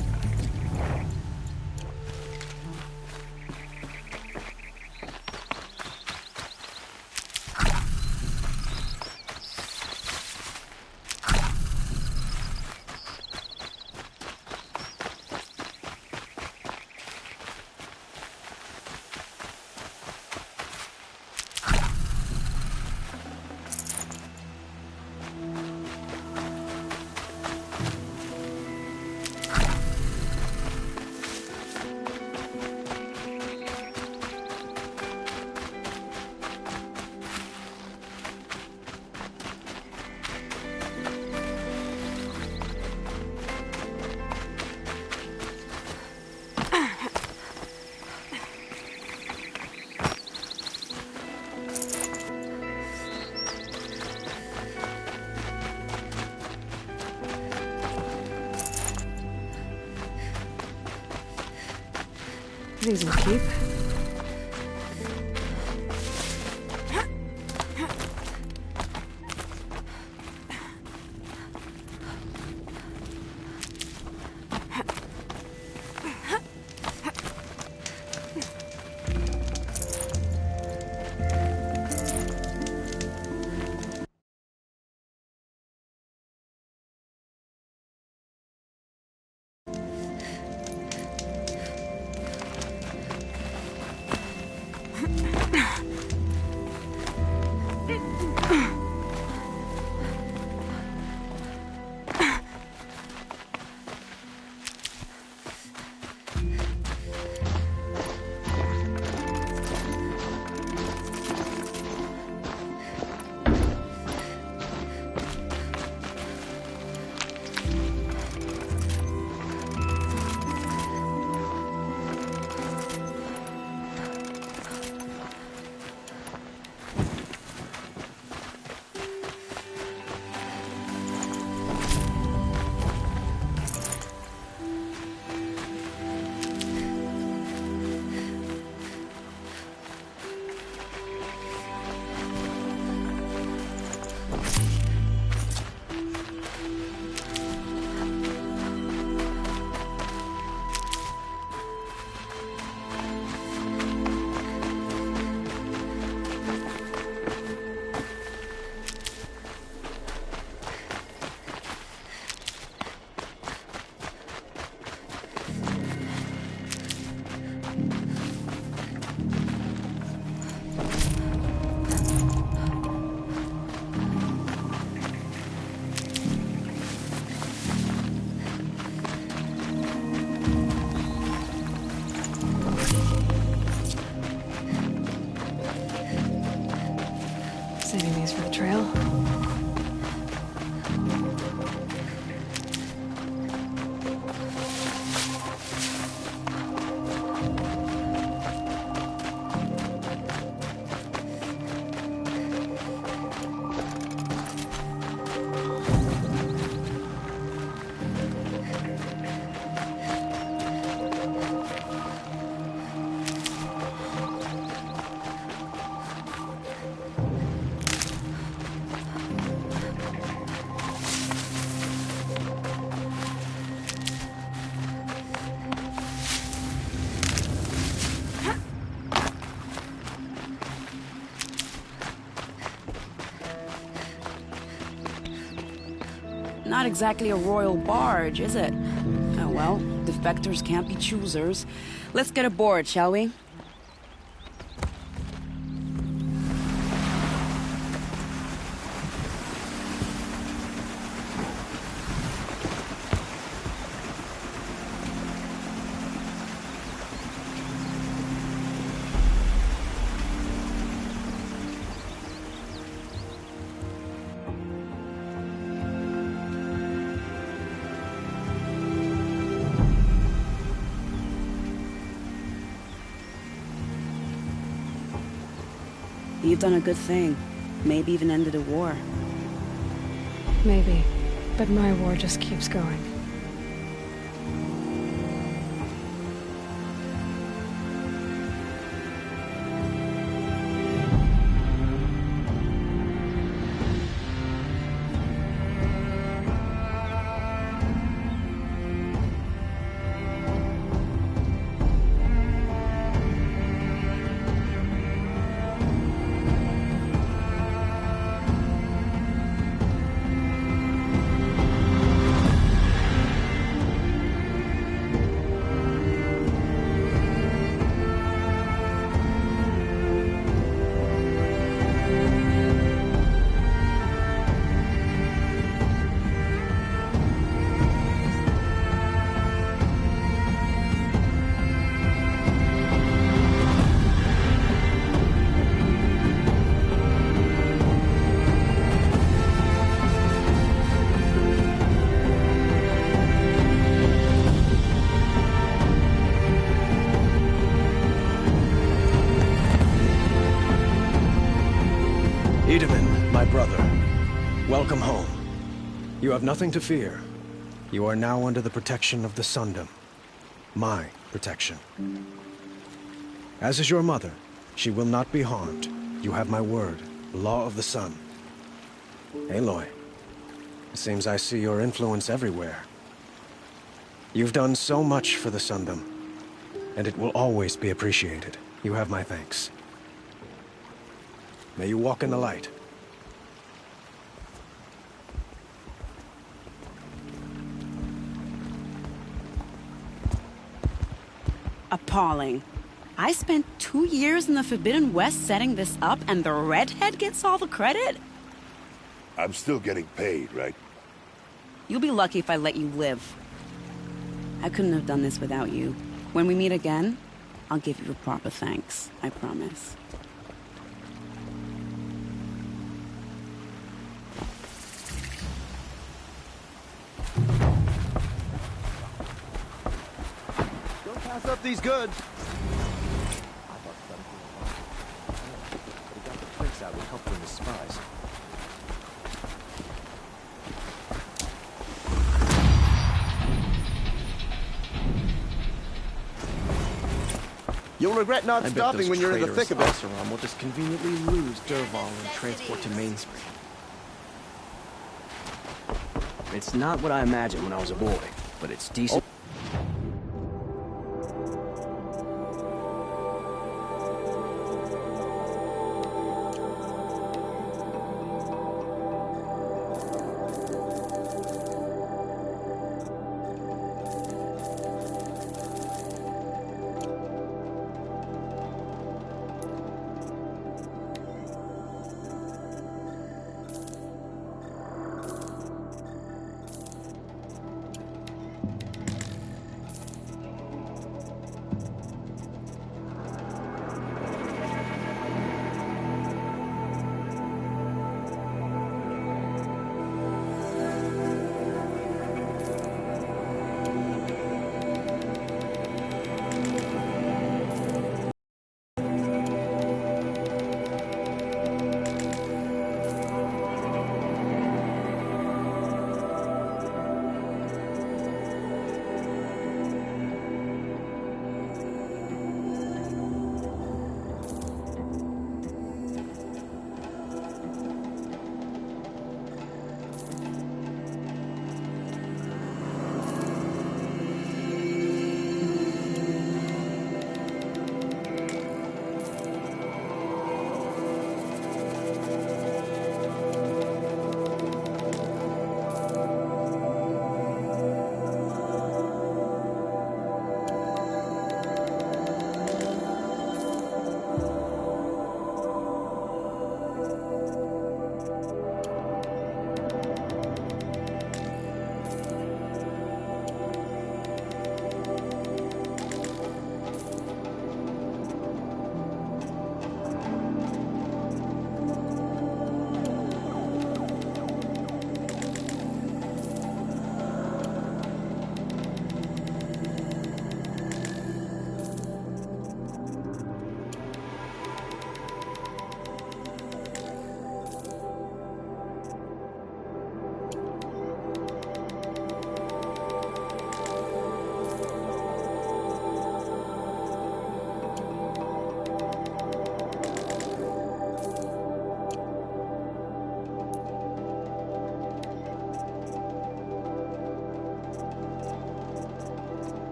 These will keep. Saving these for the trail. Not exactly a royal barge, is it? Oh well, defectors can't be choosers. Let's get aboard, shall we? You've done a good thing. Maybe even ended a war. Maybe. But my war just keeps going. Edaman, my brother, welcome home. You have nothing to fear. You are now under the protection of the Sundom. My protection. As is your mother, she will not be harmed. You have my word, the law of the sun. Aloy, it seems I see your influence everywhere. You've done so much for the Sundom, and it will always be appreciated. You have my thanks. May you walk in the light. Appalling. I spent 2 years in the Forbidden West setting this up, and the redhead gets all the credit? I'm still getting paid, right? You'll be lucky if I let you live. I couldn't have done this without you. When we meet again, I'll give you a proper thanks. I promise. Don't pass up these goods. But he got the prince out with help from his spies. You'll regret not stopping when you're in the thick of it. Oseram will just conveniently lose Dervahl and transport to Mainspring. It's not what I imagined when I was a boy, but it's decent.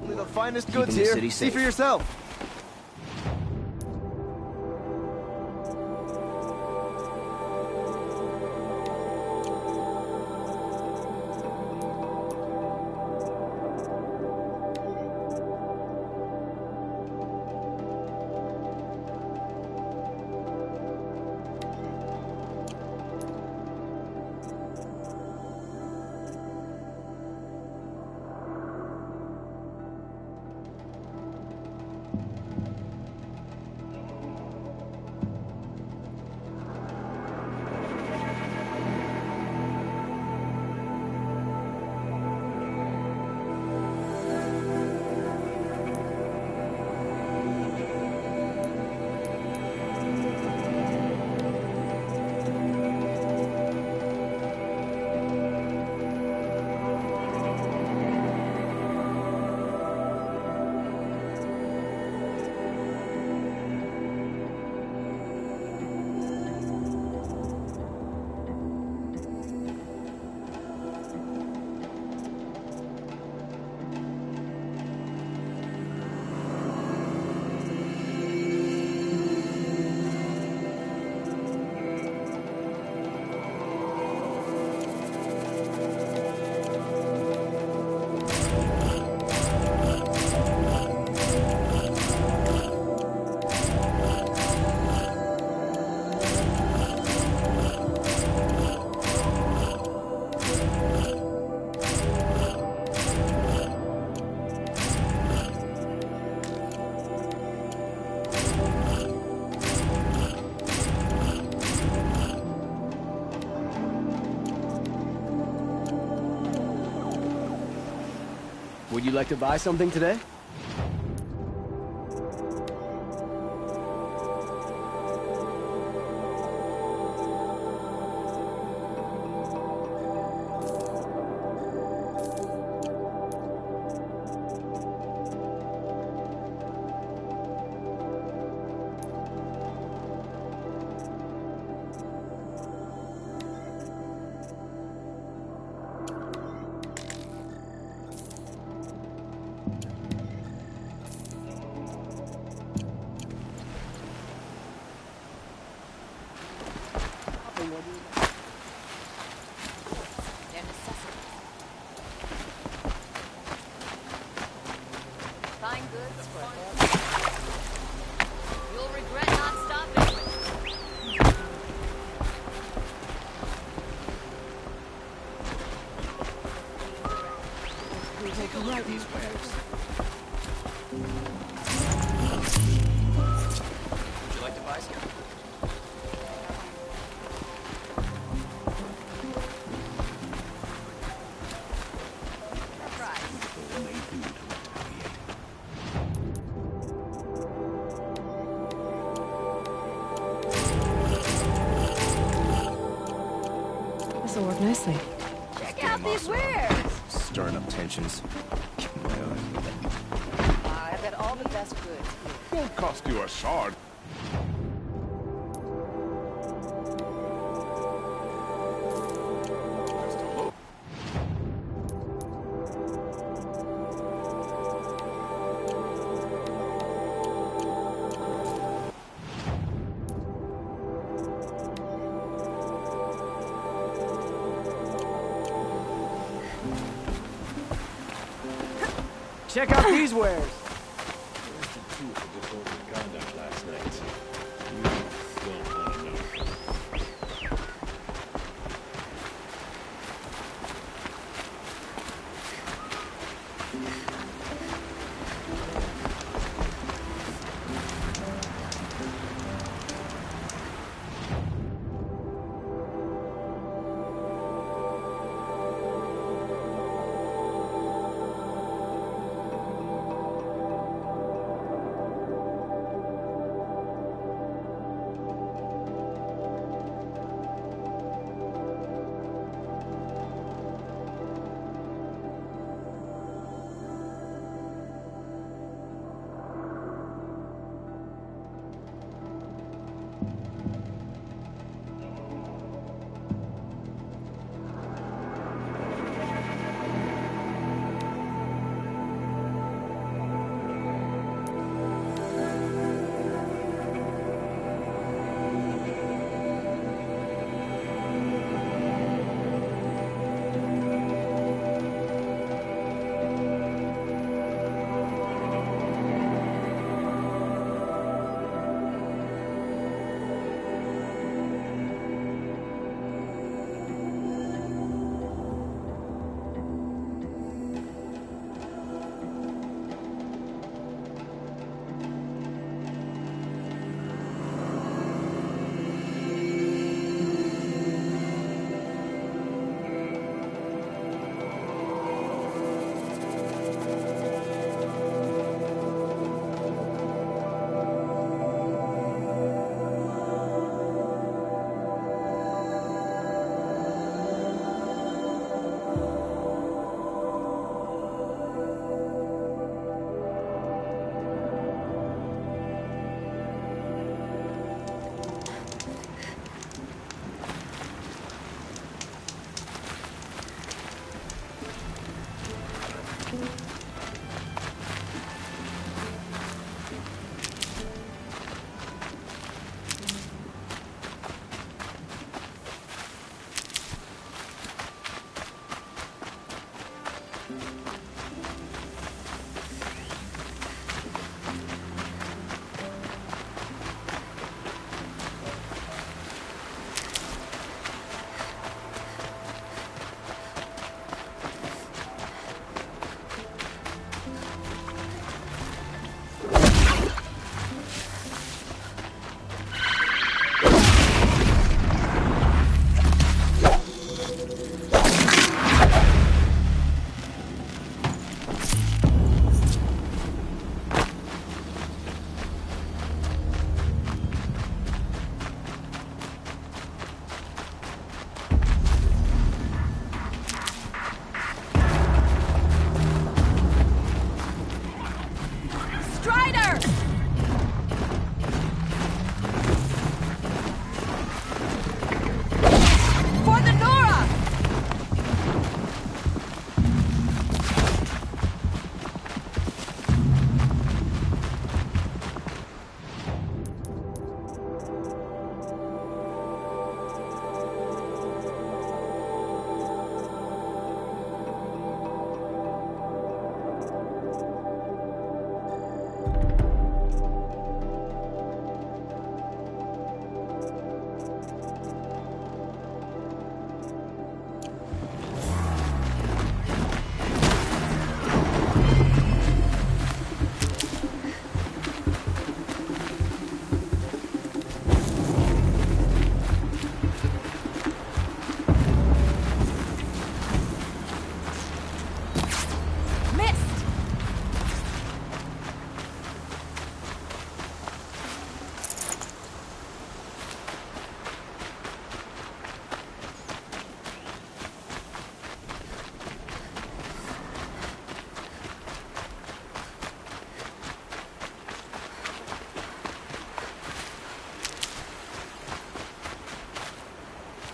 The finest goods here. See for yourself. Would you like to buy something today? Fine goods for you'll regret not stopping. Take a look at these wares. Would you like to buy some? This'll work nicely. Check out these wares. Stirring up tensions. I've got all the best goods here. Won't cost you a shard. Check out these wares.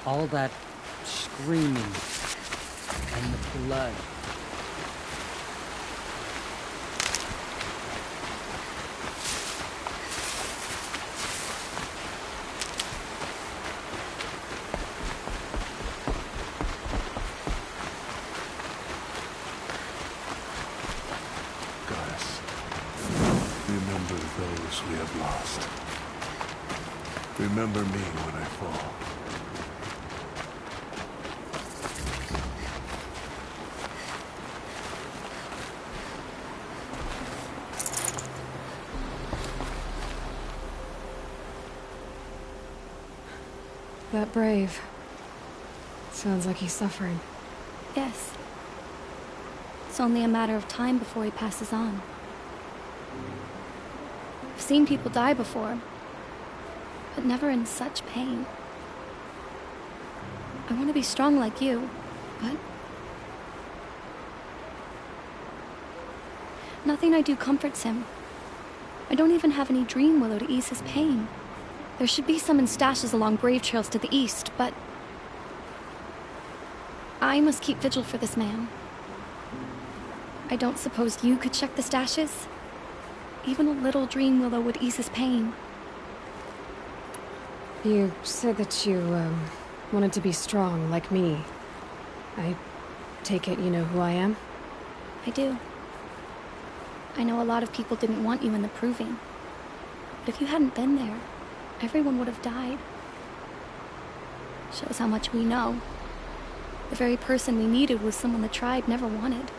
All that screaming and the blood. Goddess, remember those we have lost. Remember me when I fall. That brave. Sounds like he's suffering. Yes. It's only a matter of time before he passes on. I've seen people die before, but never in such pain. I want to be strong like you, but nothing I do comforts him. I don't even have any dream willow to ease his pain. There should be some in stashes along brave trails to the east, but I must keep vigil for this man. I don't suppose you could check the stashes? Even a little dream willow would ease his pain. You said that you, wanted to be strong, like me. I take it you know who I am? I do. I know a lot of people didn't want you in the Proving. But if you hadn't been there, everyone would have died. Shows how much we know. The very person we needed was someone the tribe never wanted.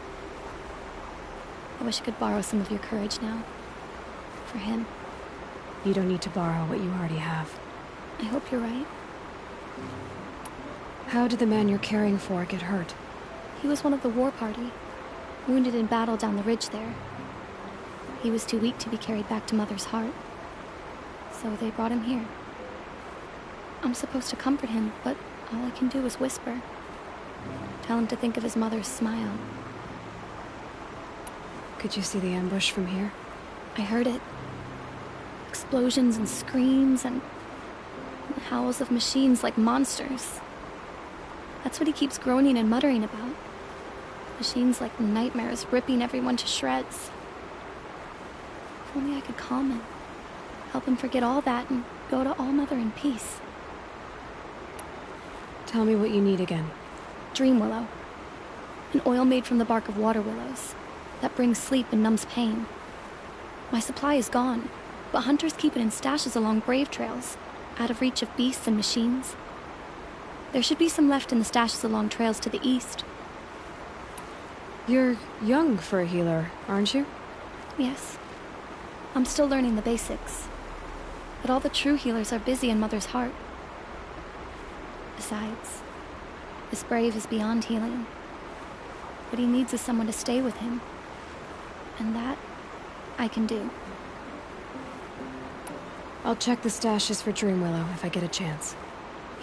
I wish I could borrow some of your courage now. For him. You don't need to borrow what you already have. I hope you're right. How did the man you're caring for get hurt? He was one of the war party. Wounded in battle down the ridge there. He was too weak to be carried back to Mother's heart. So they brought him here. I'm supposed to comfort him, but all I can do is whisper. Tell him to think of his mother's smile. Could you see the ambush from here? I heard it. Explosions and screams and howls of machines like monsters. That's what he keeps groaning and muttering about. Machines like nightmares ripping everyone to shreds. If only I could calm him. Help him forget all that and go to All Mother in peace. Tell me what you need again. Dream willow. An oil made from the bark of water willows that brings sleep and numbs pain. My supply is gone, but hunters keep it in stashes along brave trails, out of reach of beasts and machines. There should be some left in the stashes along trails to the east. You're young for a healer, aren't you? Yes. I'm still learning the basics. But all the true healers are busy in Mother's heart. Besides, this brave is beyond healing. What he needs is someone to stay with him. And that, I can do. I'll check the stashes for Dream Willow if I get a chance.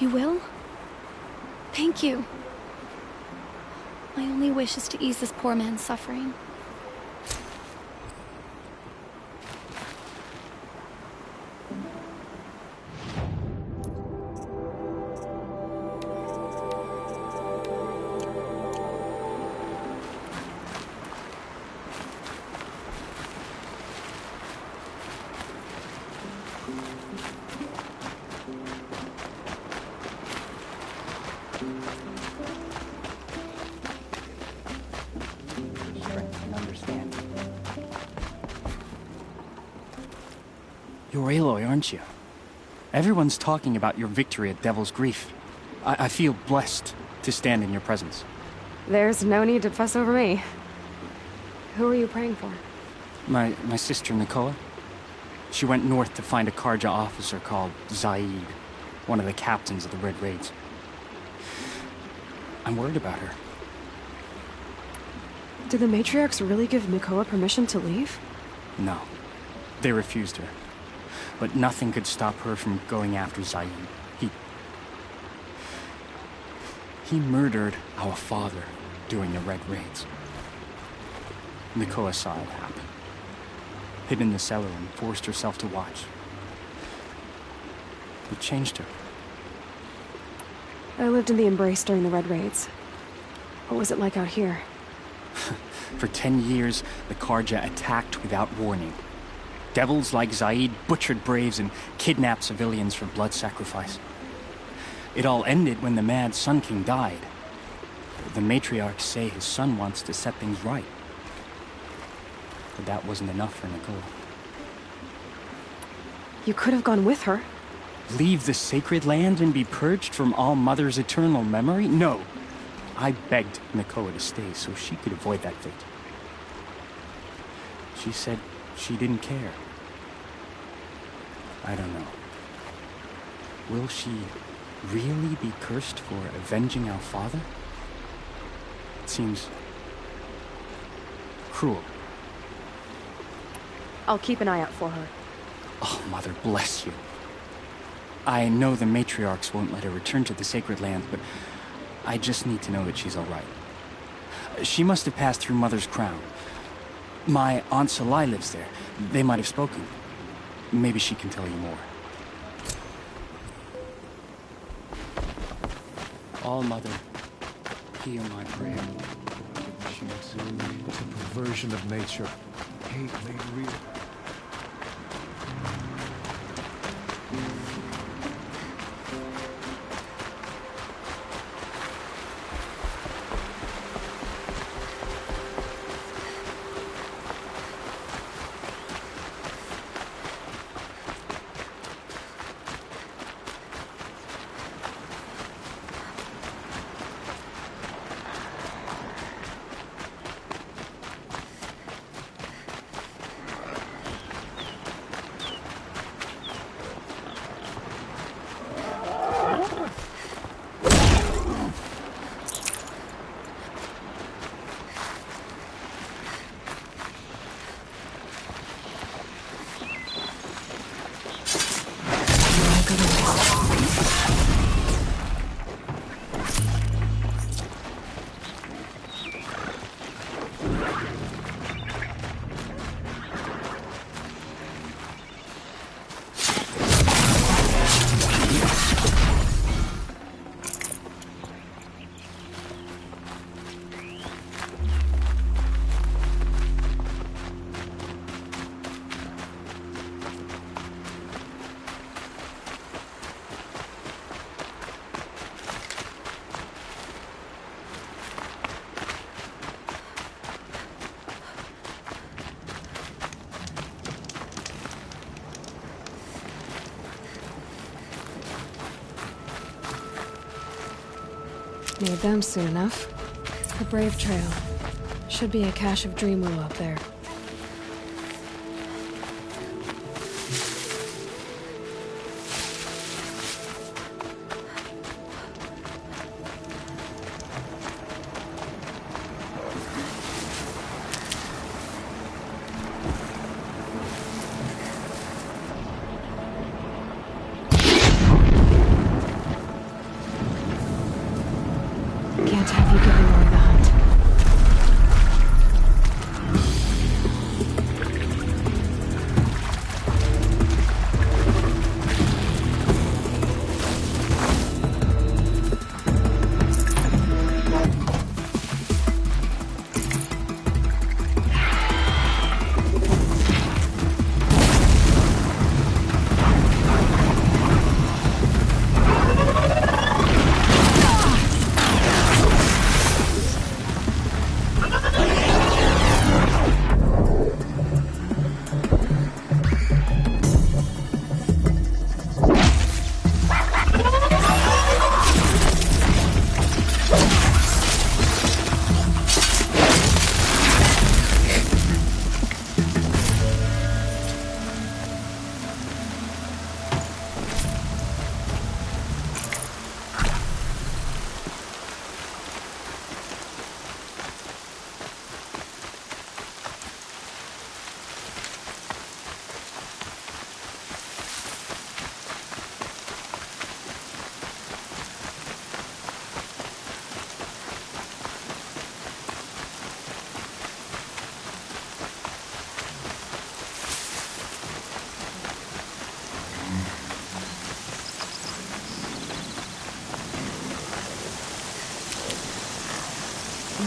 You will? Thank you. My only wish is to ease this poor man's suffering. You're Aloy, aren't you? Everyone's talking about your victory at Devil's Grief. I feel blessed to stand in your presence. There's no need to fuss over me. Who are you praying for? My sister Nakoa. She went north to find a Karja officer called Zaid, one of the captains of the Red Raids. I'm worried about her. Did the matriarchs really give Nakoa permission to leave? No. They refused her. But nothing could stop her from going after Zaid. He murdered our father during the Red Raids. Nakoa saw it happen. Hid in the cellar and forced herself to watch. It changed her. I lived in the Embrace during the Red Raids. What was it like out here? For 10 years, the Karja attacked without warning. Devils like Zaid butchered braves and kidnapped civilians for blood sacrifice. It all ended when the mad Sun King died. The matriarchs say his son wants to set things right. But that wasn't enough for Nicole. You could have gone with her. Leave the sacred land and be purged from All Mother's eternal memory? No. I begged Nakoa to stay so she could avoid that fate. She said she didn't care. I don't know. Will she really be cursed for avenging our father? It seems cruel. I'll keep an eye out for her. Oh, Mother bless you. I know the matriarchs won't let her return to the sacred land, but I just need to know that she's all right. She must have passed through Mother's crown. My Aunt Salai lives there. They might have spoken. Maybe she can tell you more. All Mother, hear my prayer. It's a perversion of nature. Hate made real. Need them soon enough. The Brave Trail. Should be a cache of dream wool up there. Can't have you giving away the hunt.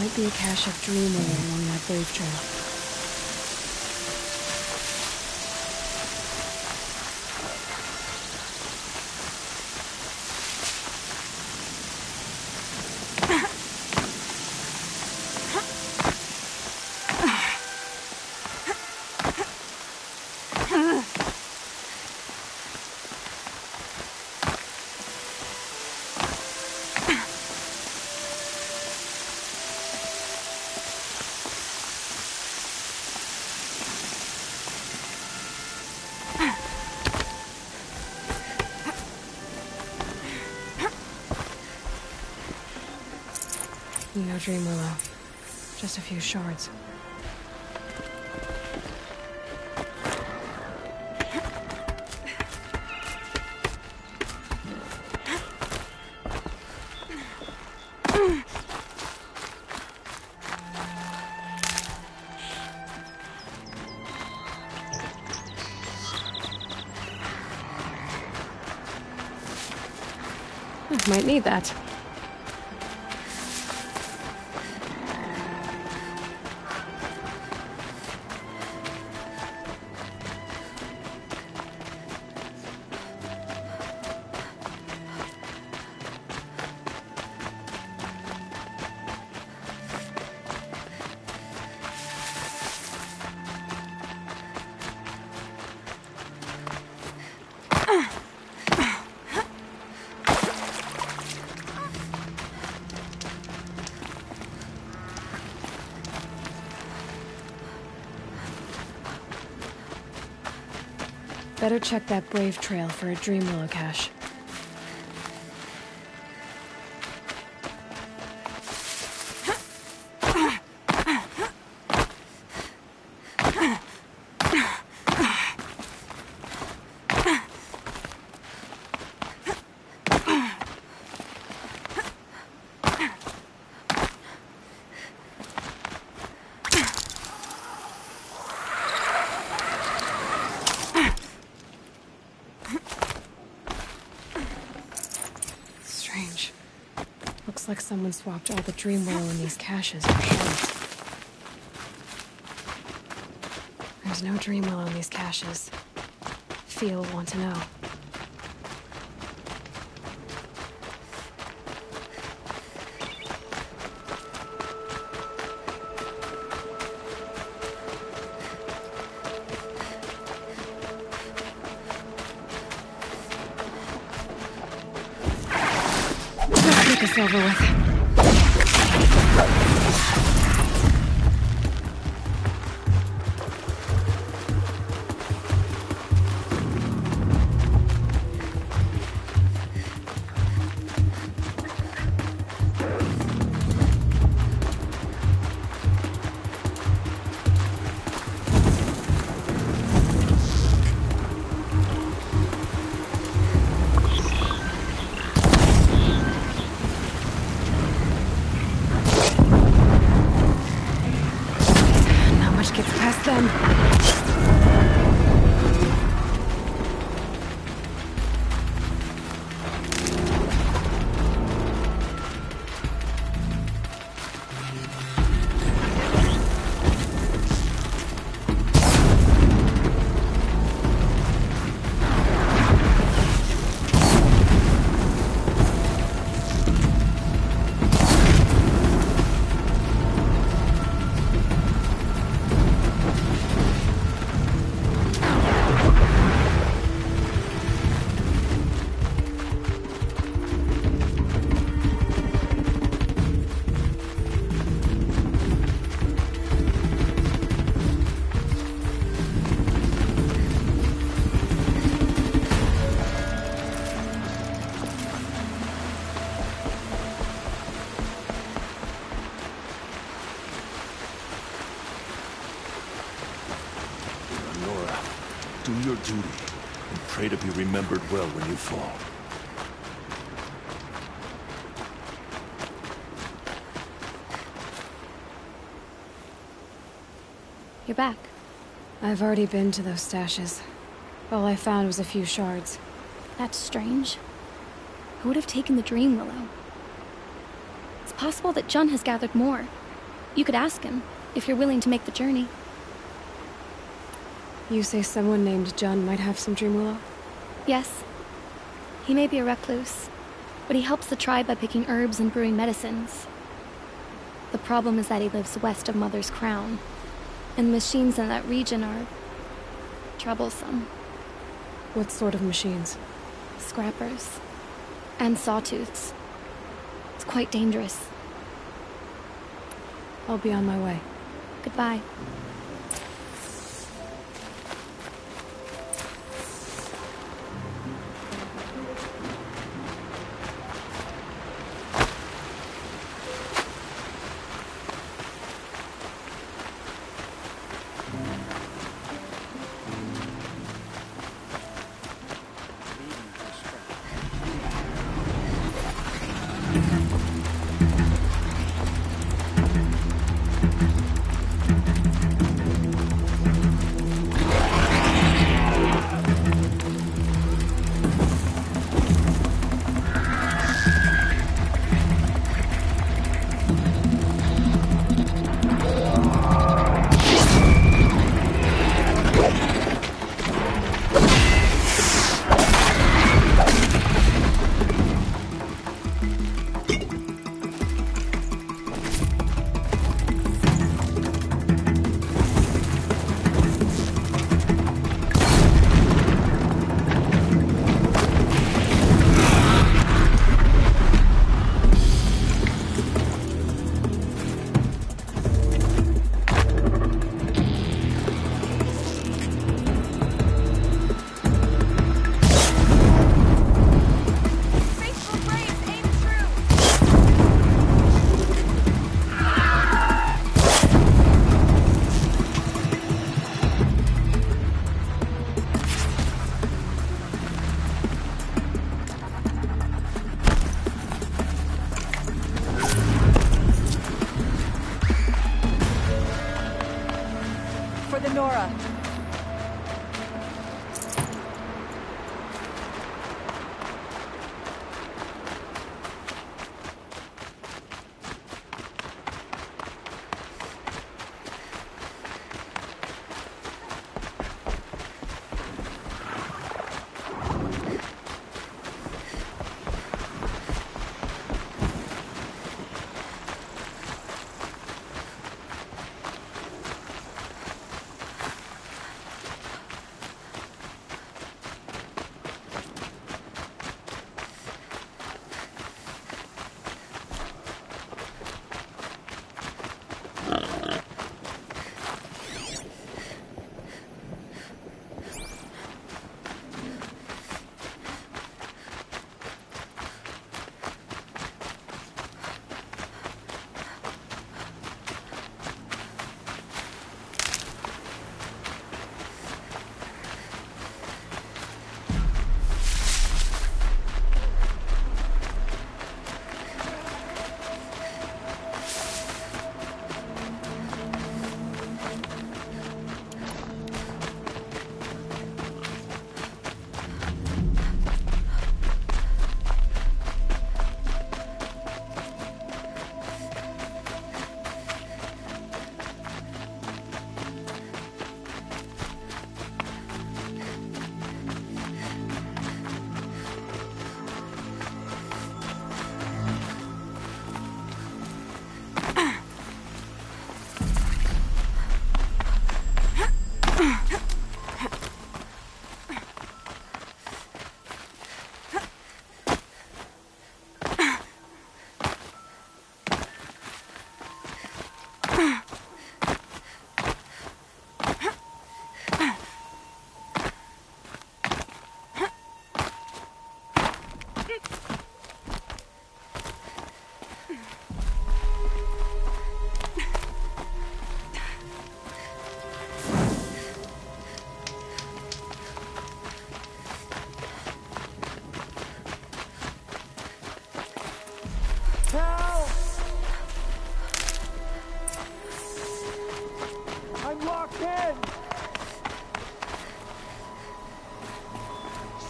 might be a cache of dream willow along that brave trail. No dream willow. Just a few shards. Might need that. Better check that brave trail for a dream willow cache. Looks like someone swapped all the dream willow in these caches for shards. There's no dream willow in these caches. Feel want to know. Get this over with. Do your duty, and pray to be remembered well when you fall. You're back. I've already been to those stashes. All I found was a few shards. That's strange. Who would have taken the dream willow? It's possible that Jun has gathered more. You could ask him, if you're willing to make the journey. You say someone named John might have some dream willow? Yes. He may be a recluse, but he helps the tribe by picking herbs and brewing medicines. The problem is that he lives west of Mother's Crown, and the machines in that region are troublesome. What sort of machines? Scrappers. And sawtooths. It's quite dangerous. I'll be on my way. Goodbye.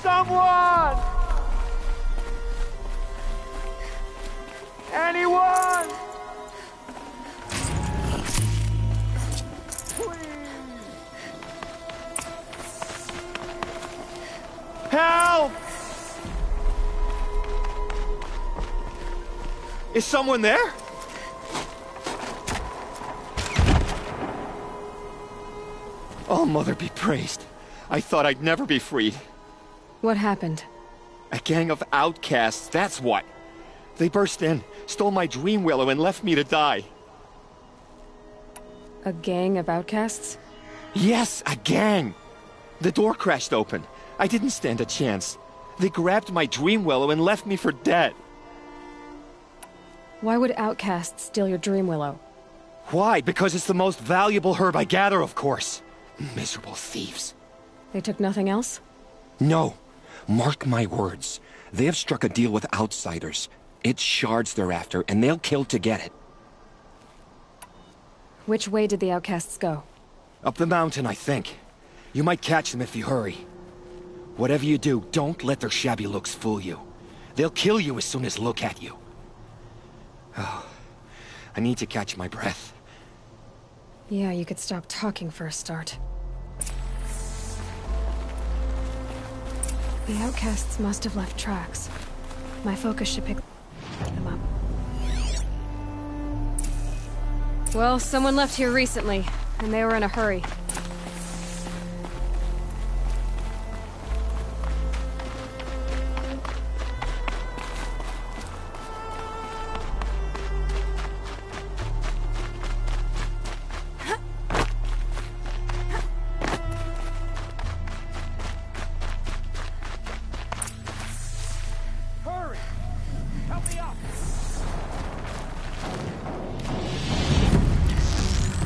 Someone! Anyone! Is someone there? Oh, Mother be praised. I thought I'd never be freed. What happened? A gang of outcasts, that's what. They burst in, stole my dream willow, and left me to die. A gang of outcasts? Yes, a gang. The door crashed open. I didn't stand a chance. They grabbed my dream willow and left me for dead. Why would outcasts steal your dream willow? Why? Because it's the most valuable herb I gather, of course. Miserable thieves. They took nothing else? No. Mark my words. They have struck a deal with outsiders. It's shards they're after, and they'll kill to get it. Which way did the outcasts go? Up the mountain, I think. You might catch them if you hurry. Whatever you do, don't let their shabby looks fool you. They'll kill you as soon as look at you. Oh, I need to catch my breath. Yeah, you could stop talking for a start. The outcasts must have left tracks. My focus should pick them up. Well, someone left here recently, and they were in a hurry.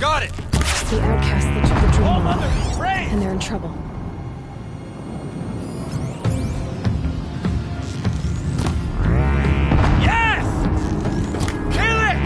Got it! The outcasts that took the dream willow, and they're in trouble. Yes! Kill it!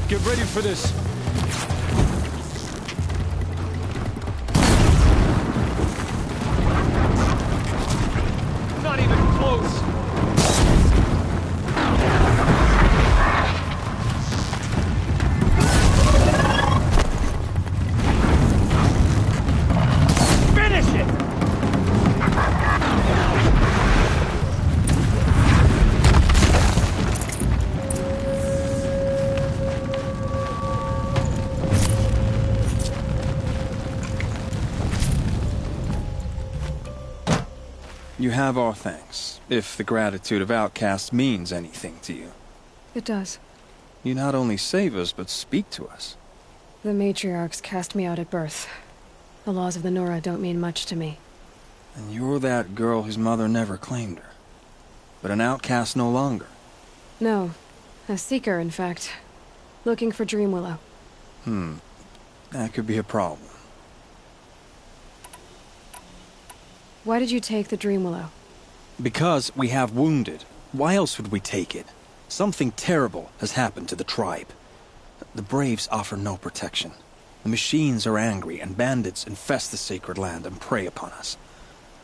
Get ready for this. Not even close. Finish it! You have our thanks, if the gratitude of outcasts means anything to you. It does. You not only save us, but speak to us. The matriarchs cast me out at birth. The laws of the Nora don't mean much to me. And you're that girl whose mother never claimed her. But an outcast no longer. No. A seeker, in fact. Looking for Dream Willow. That could be a problem. Why did you take the Dream Willow? Because we have wounded. Why else would we take it? Something terrible has happened to the tribe. The Braves offer no protection. The machines are angry, and bandits infest the sacred land and prey upon us.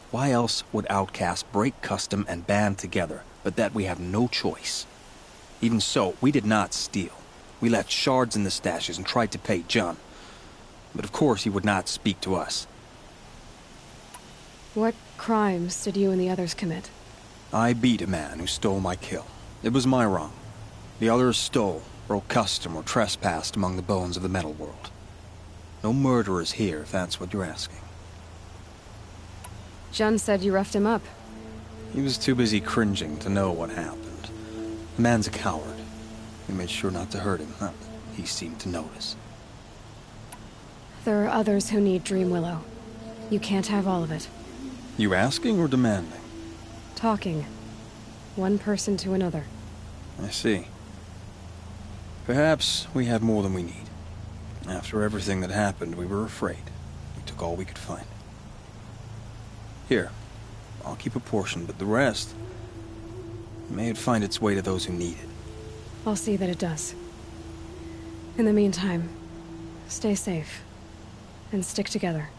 Why else would outcasts break custom and band together, but that we have no choice? Even so, we did not steal. We left shards in the stashes and tried to pay John. But of course he would not speak to us. What crimes did you and the others commit? I beat a man who stole my kill. It was my wrong. The others stole, broke custom, or trespassed among the bones of the metal world. No murderers here, if that's what you're asking. Jun said you roughed him up. He was too busy cringing to know what happened. The man's a coward. We made sure not to hurt him. He seemed to notice. There are others who need Dream Willow. You can't have all of it. You asking or demanding? Talking. One person to another. I see. Perhaps we have more than we need. After everything that happened, we were afraid. We took all we could find. Here, I'll keep a portion, but the rest... may it find its way to those who need it. I'll see that it does. In the meantime, stay safe. And stick together.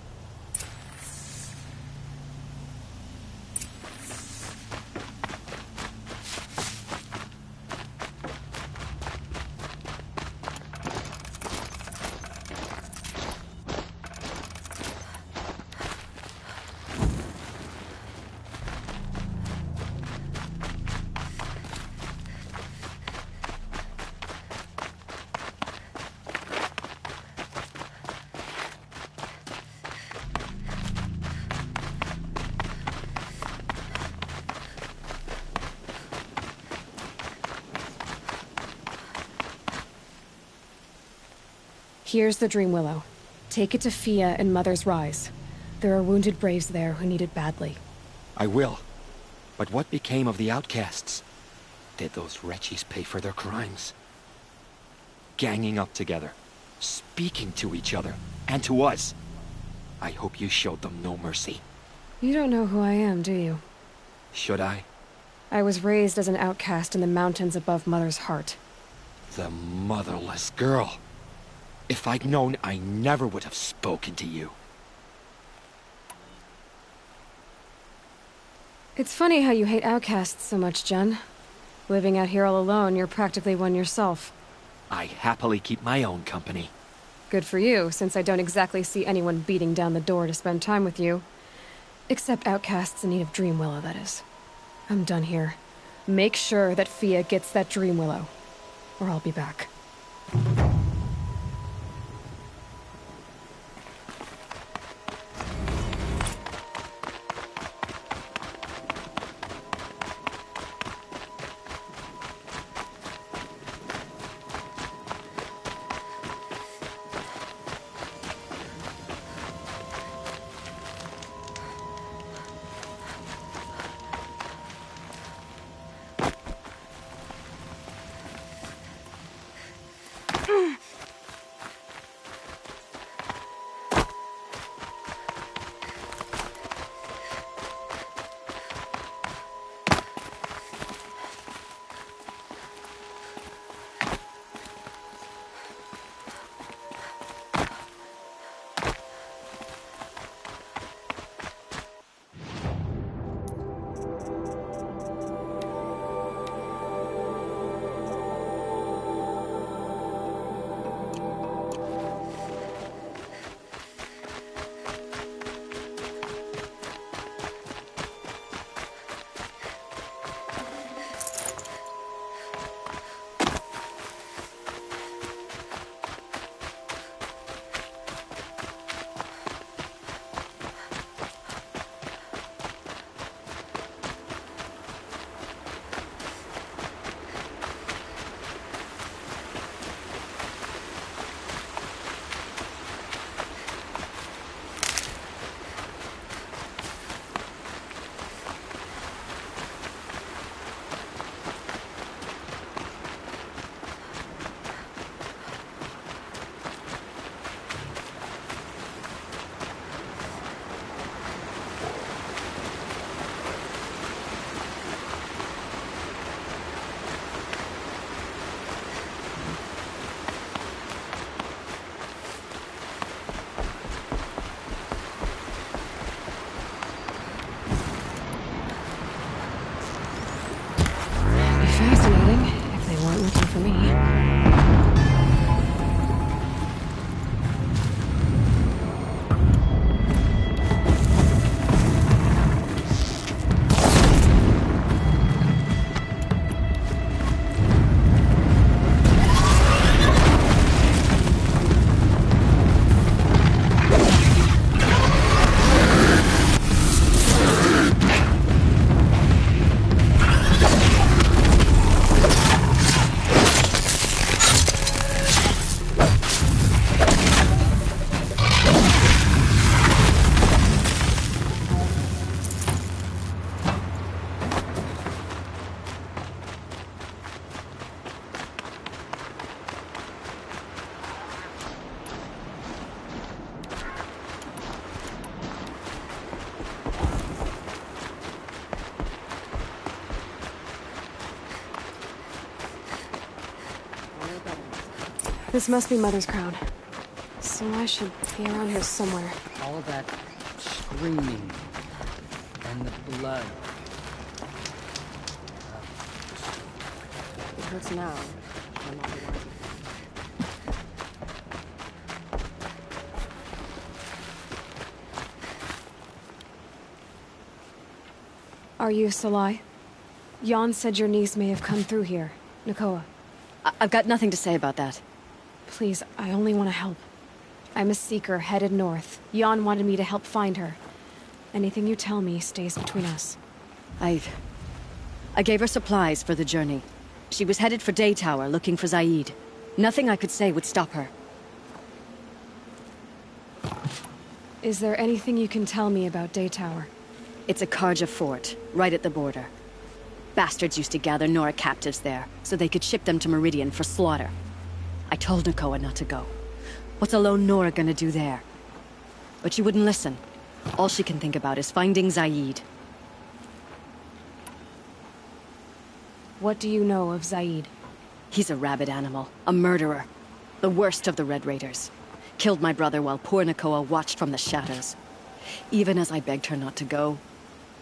Here's the Dream Willow. Take it to Fia and Mother's Rise. There are wounded braves there who need it badly. I will. But what became of the outcasts? Did those wretches pay for their crimes? Ganging up together, speaking to each other, and to us. I hope you showed them no mercy. You don't know who I am, do you? Should I? I was raised as an outcast in the mountains above Mother's heart. The motherless girl. If I'd known, I never would have spoken to you. It's funny how you hate outcasts so much, Jen. Living out here all alone, you're practically one yourself. I happily keep my own company. Good for you, since I don't exactly see anyone beating down the door to spend time with you. Except outcasts in need of Dream Willow, that is. I'm done here. Make sure that Fia gets that Dream Willow, or I'll be back. This must be Mother's crown. So I should be around here somewhere. All that screaming and the blood. It hurts now. I'm not alive. Are you Salai? Jan said your niece may have come through here. Nakoa. I've got nothing to say about that. Please, I only want to help. I'm a seeker headed north. Jan wanted me to help find her. Anything you tell me stays between us. I gave her supplies for the journey. She was headed for Day Tower, looking for Zaid. Nothing I could say would stop her. Is there anything you can tell me about Day Tower? It's a Karja fort, right at the border. Bastards used to gather Nora captives there, so they could ship them to Meridian for slaughter. I told Nakoa not to go. What's a lone Nora gonna do there? But she wouldn't listen. All she can think about is finding Zaid. What do you know of Zaid? He's a rabid animal, a murderer. The worst of the Red Raiders. Killed my brother while poor Nakoa watched from the shadows. Even as I begged her not to go,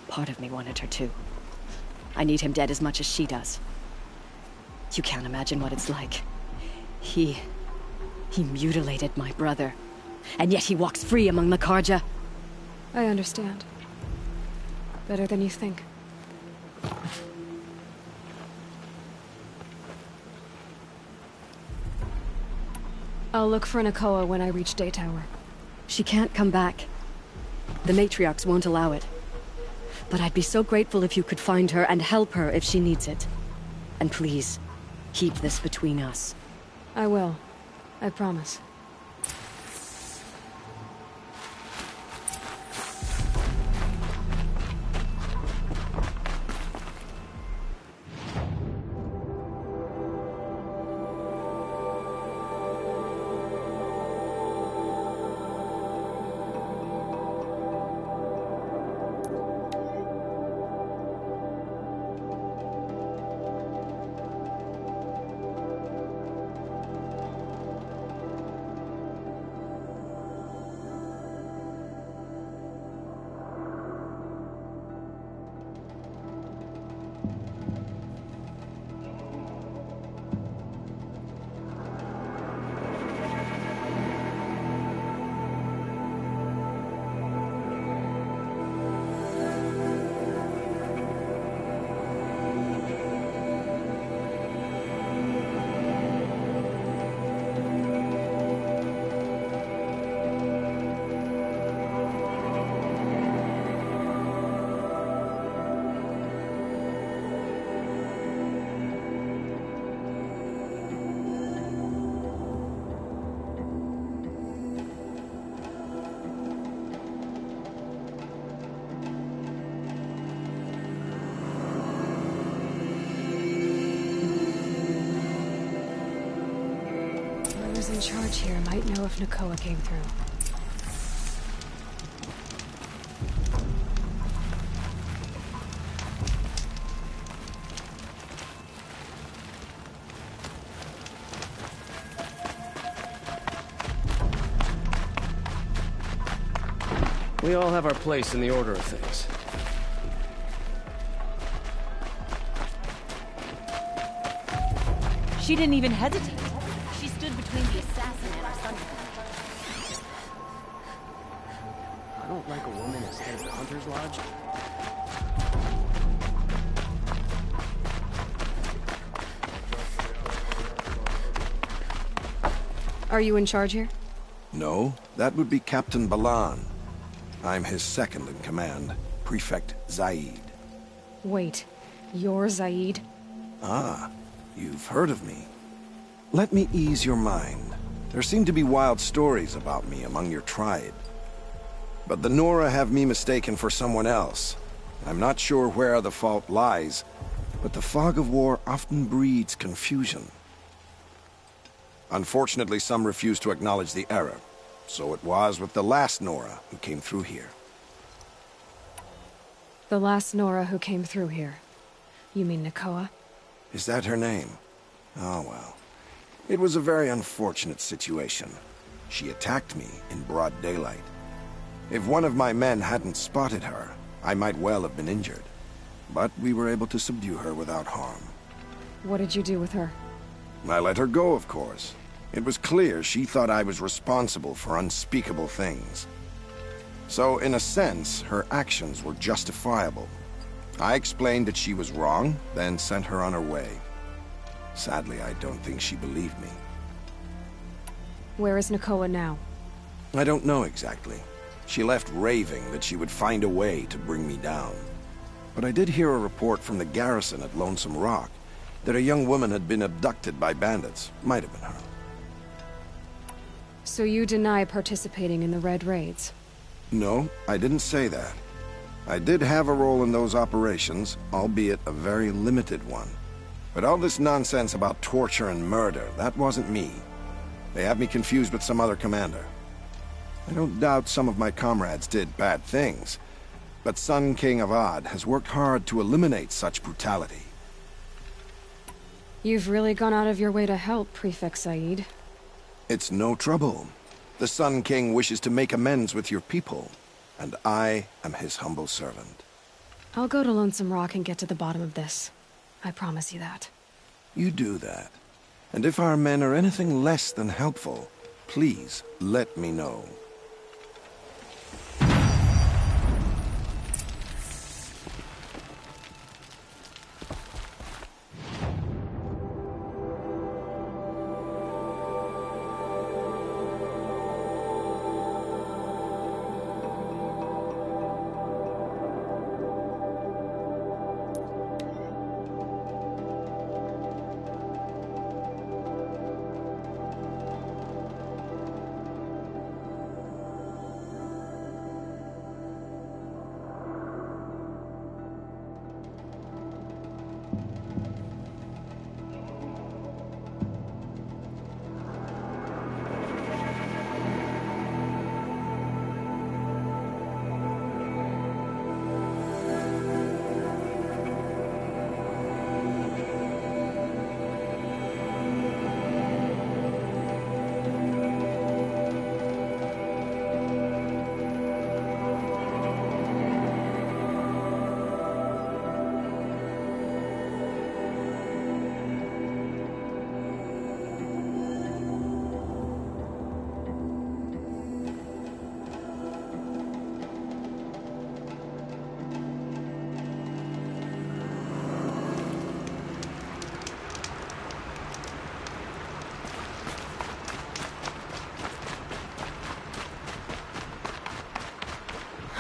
part of me wanted her to. I need him dead as much as she does. You can't imagine what it's like. He mutilated my brother. And yet he walks free among the Karja. I understand. Better than you think. I'll look for Nakoa when I reach Day Tower. She can't come back. The matriarchs won't allow it. But I'd be so grateful if you could find her and help her if she needs it. And please, keep this between us. I will. I promise. Whoever's in charge here might know if Nakoa came through. We all have our place in the order of things. She didn't even hesitate. She stood between the assassin and our son. I don't like a woman as head of the Hunter's Lodge. Are you in charge here? No, that would be Captain Balan. I'm his second in command, Prefect Zaid. Wait, you're Zaid? Ah, you've heard of me. Let me ease your mind. There seem to be wild stories about me among your tribe. But the Nora have me mistaken for someone else. I'm not sure where the fault lies, but the fog of war often breeds confusion. Unfortunately, some refuse to acknowledge the error. So it was with the last Nora who came through here. The last Nora who came through here. You mean Nakoa? Is that her name? Oh well. It was a very unfortunate situation. She attacked me in broad daylight. If one of my men hadn't spotted her, I might well have been injured. But we were able to subdue her without harm. What did you do with her? I let her go, of course. It was clear she thought I was responsible for unspeakable things. So, in a sense, her actions were justifiable. I explained that she was wrong, then sent her on her way. Sadly, I don't think she believed me. Where is Nakoa now? I don't know exactly. She left raving that she would find a way to bring me down. But I did hear a report from the garrison at Lonesome Rock that a young woman had been abducted by bandits. Might have been her. So you deny participating in the Red Raids? No, I didn't say that. I did have a role in those operations, albeit a very limited one. But all this nonsense about torture and murder, that wasn't me. They have me confused with some other commander. I don't doubt some of my comrades did bad things, but Sun King Avad has worked hard to eliminate such brutality. You've really gone out of your way to help, Prefect Said. It's no trouble. The Sun King wishes to make amends with your people, and I am his humble servant. I'll go to Lonesome Rock and get to the bottom of this. I promise you that. You do that. And if our men are anything less than helpful, please let me know.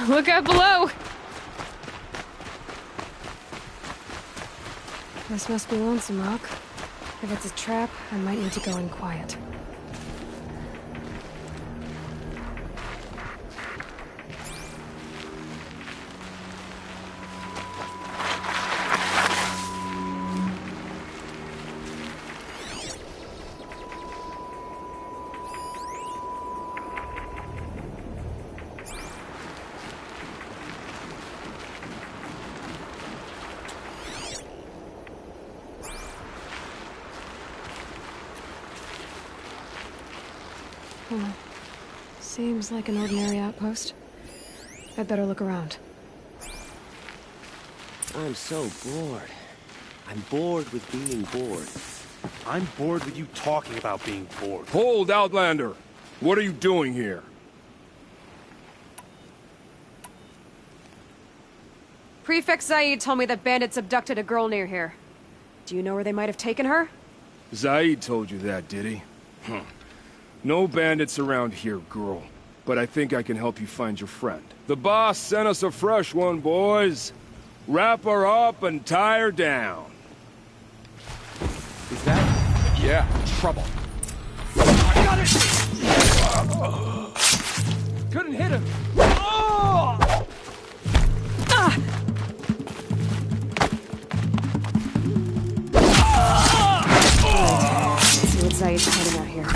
Look out below! This must be Lonesome Rock. If it's a trap, I might need to go in quiet. Seems like an ordinary outpost. I'd better look around. I'm so bored. I'm bored with being bored. I'm bored with you talking about being bored. Hold, Outlander! What are you doing here? Prefect Said told me that bandits abducted a girl near here. Do you know where they might have taken her? Zaid told you that, did he? No bandits around here, girl. But I think I can help you find your friend. The boss sent us a fresh one, boys. Wrap her up and tie her down. Is that... Yeah, trouble. I got it! Couldn't hit him. Oh! Ah! Let's see what Zaid's hiding out here.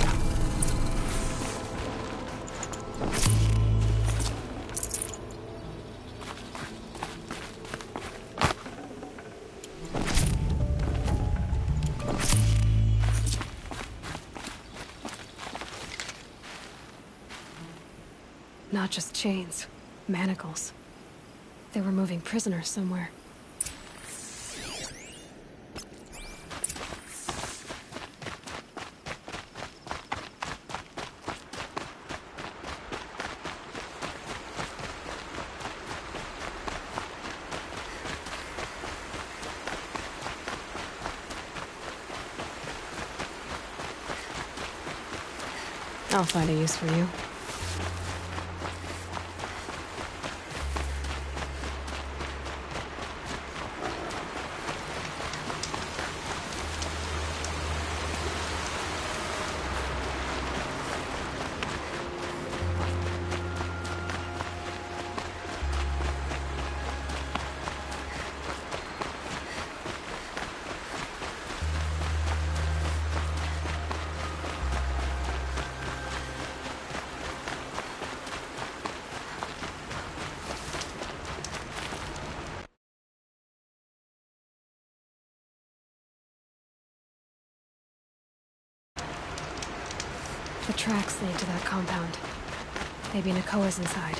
Not just chains, manacles. They were moving prisoners somewhere. I'll find a use for you. The tracks lead to that compound. Maybe Nakoa's inside.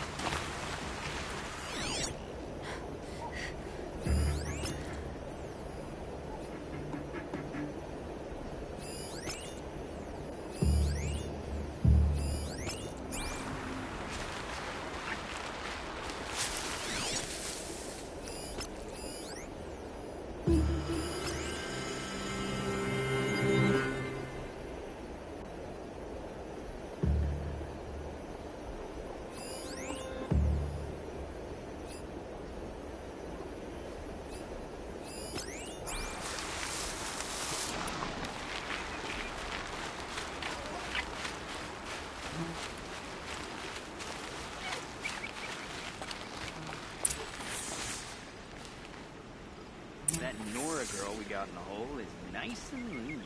That Nora girl we got in the hole is nice and lean.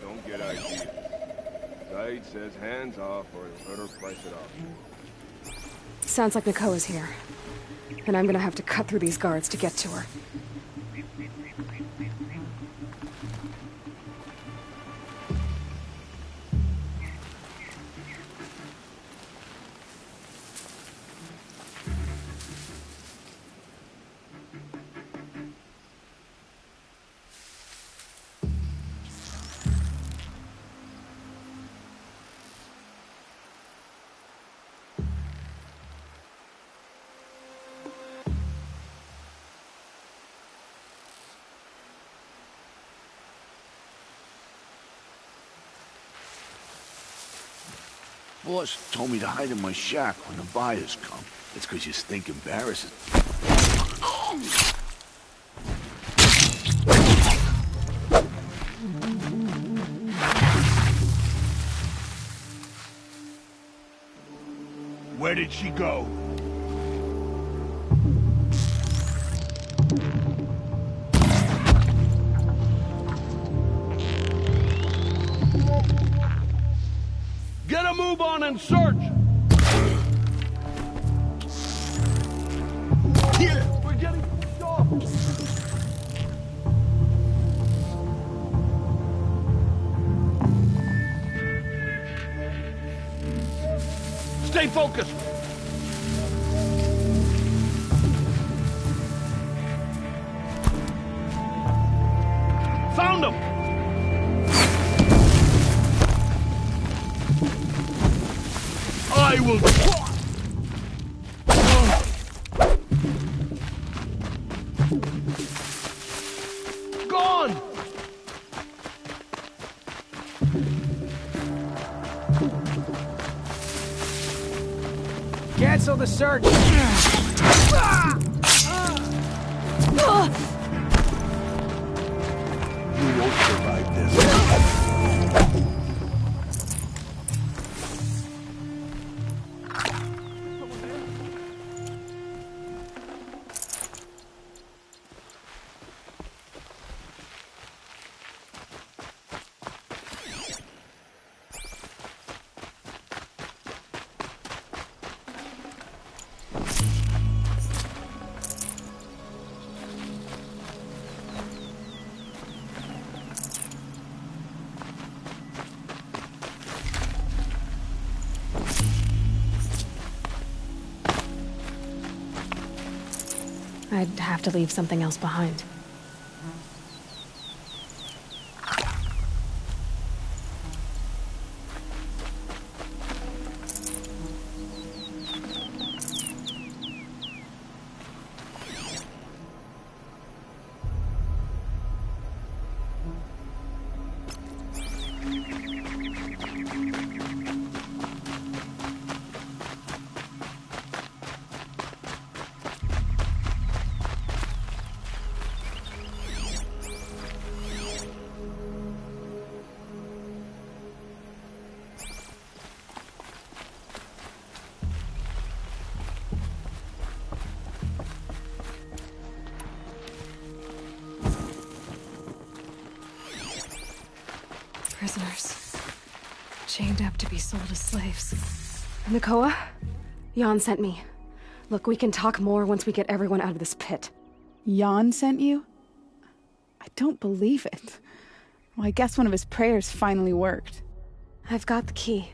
Don't get ideas. Said says hands off or he'll let her price it off. Sounds like Nakoa's here. And I'm gonna have to cut through these guards to get to her. Boss told me to hide in my shack when the buyers come. It's 'cause you stink embarrassing. Where did she go? Get a move on and search! Here! We're getting pushed off! Stay focused! Found him! I will... Gone! Cancel the search! You won't survive this. I'd have to leave something else behind. Prisoners. Chained up to be sold as slaves. Nakoa? Jan sent me. Look, we can talk more once we get everyone out of this pit. Jan sent you? I don't believe it. Well, I guess one of his prayers finally worked. I've got the key.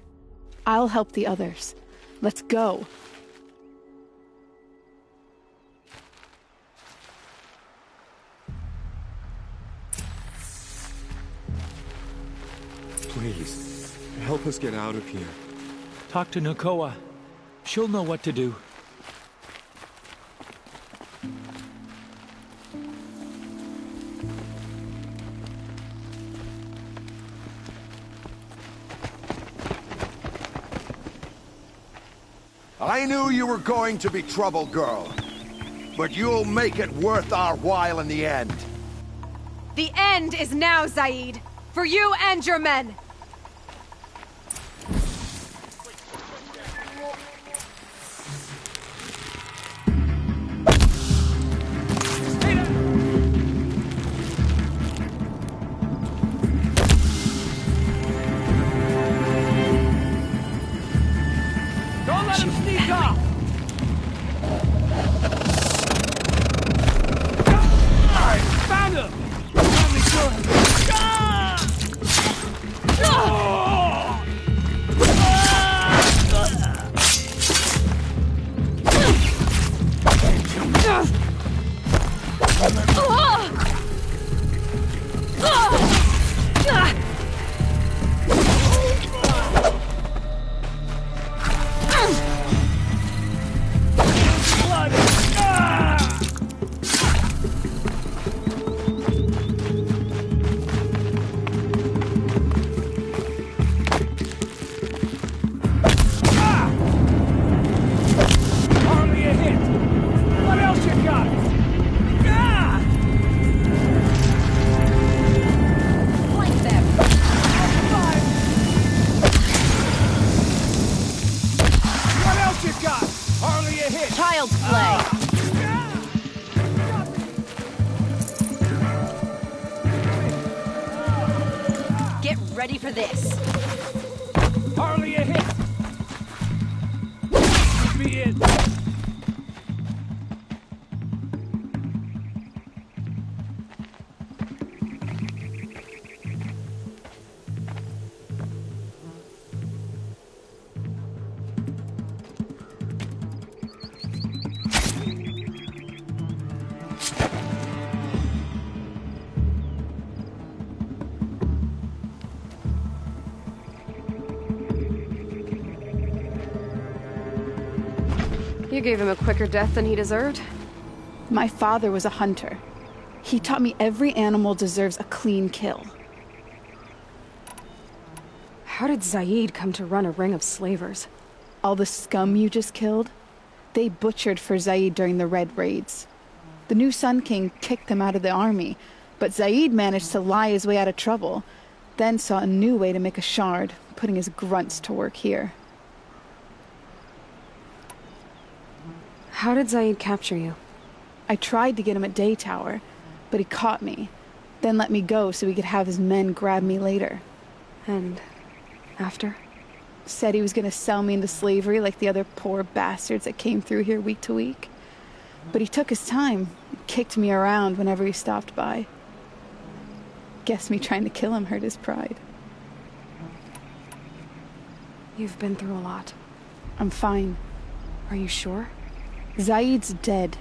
I'll help the others. Let's go. Please, help us get out of here. Talk to Nakoa. She'll know what to do. I knew you were going to be trouble, girl. But you'll make it worth our while in the end. The end is now, Zaid! For you and your men! Don't let him sneak off! Found him! Finally Child's play. Get ready for this. Hardly a hit. Be it. You gave him a quicker death than he deserved. My father was a hunter. He taught me every animal deserves a clean kill. How did Zaid come to run a ring of slavers? All the scum you just killed? They butchered for Zaid during the Red Raids. The new Sun King kicked them out of the army, but Zaid managed to lie his way out of trouble, then saw a new way to make a shard, putting his grunts to work here. How did Zaid capture you? I tried to get him at Day Tower, but he caught me, then let me go so he could have his men grab me later. And after? Said he was going to sell me into slavery like the other poor bastards that came through here week to week. But he took his time, kicked me around whenever he stopped by. Guess me trying to kill him hurt his pride. You've been through a lot. I'm fine. Are you sure? Zaid's dead.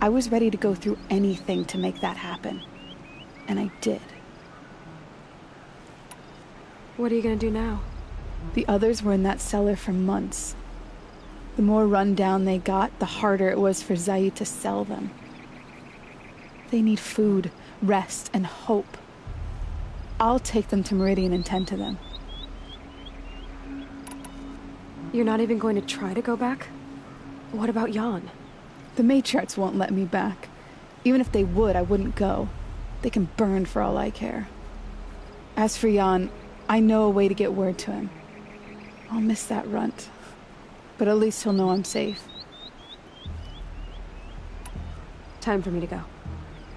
I was ready to go through anything to make that happen. And I did. What are you gonna do now? The others were in that cellar for months. The more run down they got, the harder it was for Zaid to sell them. They need food, rest, and hope. I'll take them to Meridian and tend to them. You're not even going to try to go back? What about Jan? The matriarchs won't let me back. Even if they would, I wouldn't go. They can burn for all I care. As for Jan, I know a way to get word to him. I'll miss that runt. But at least he'll know I'm safe. Time for me to go.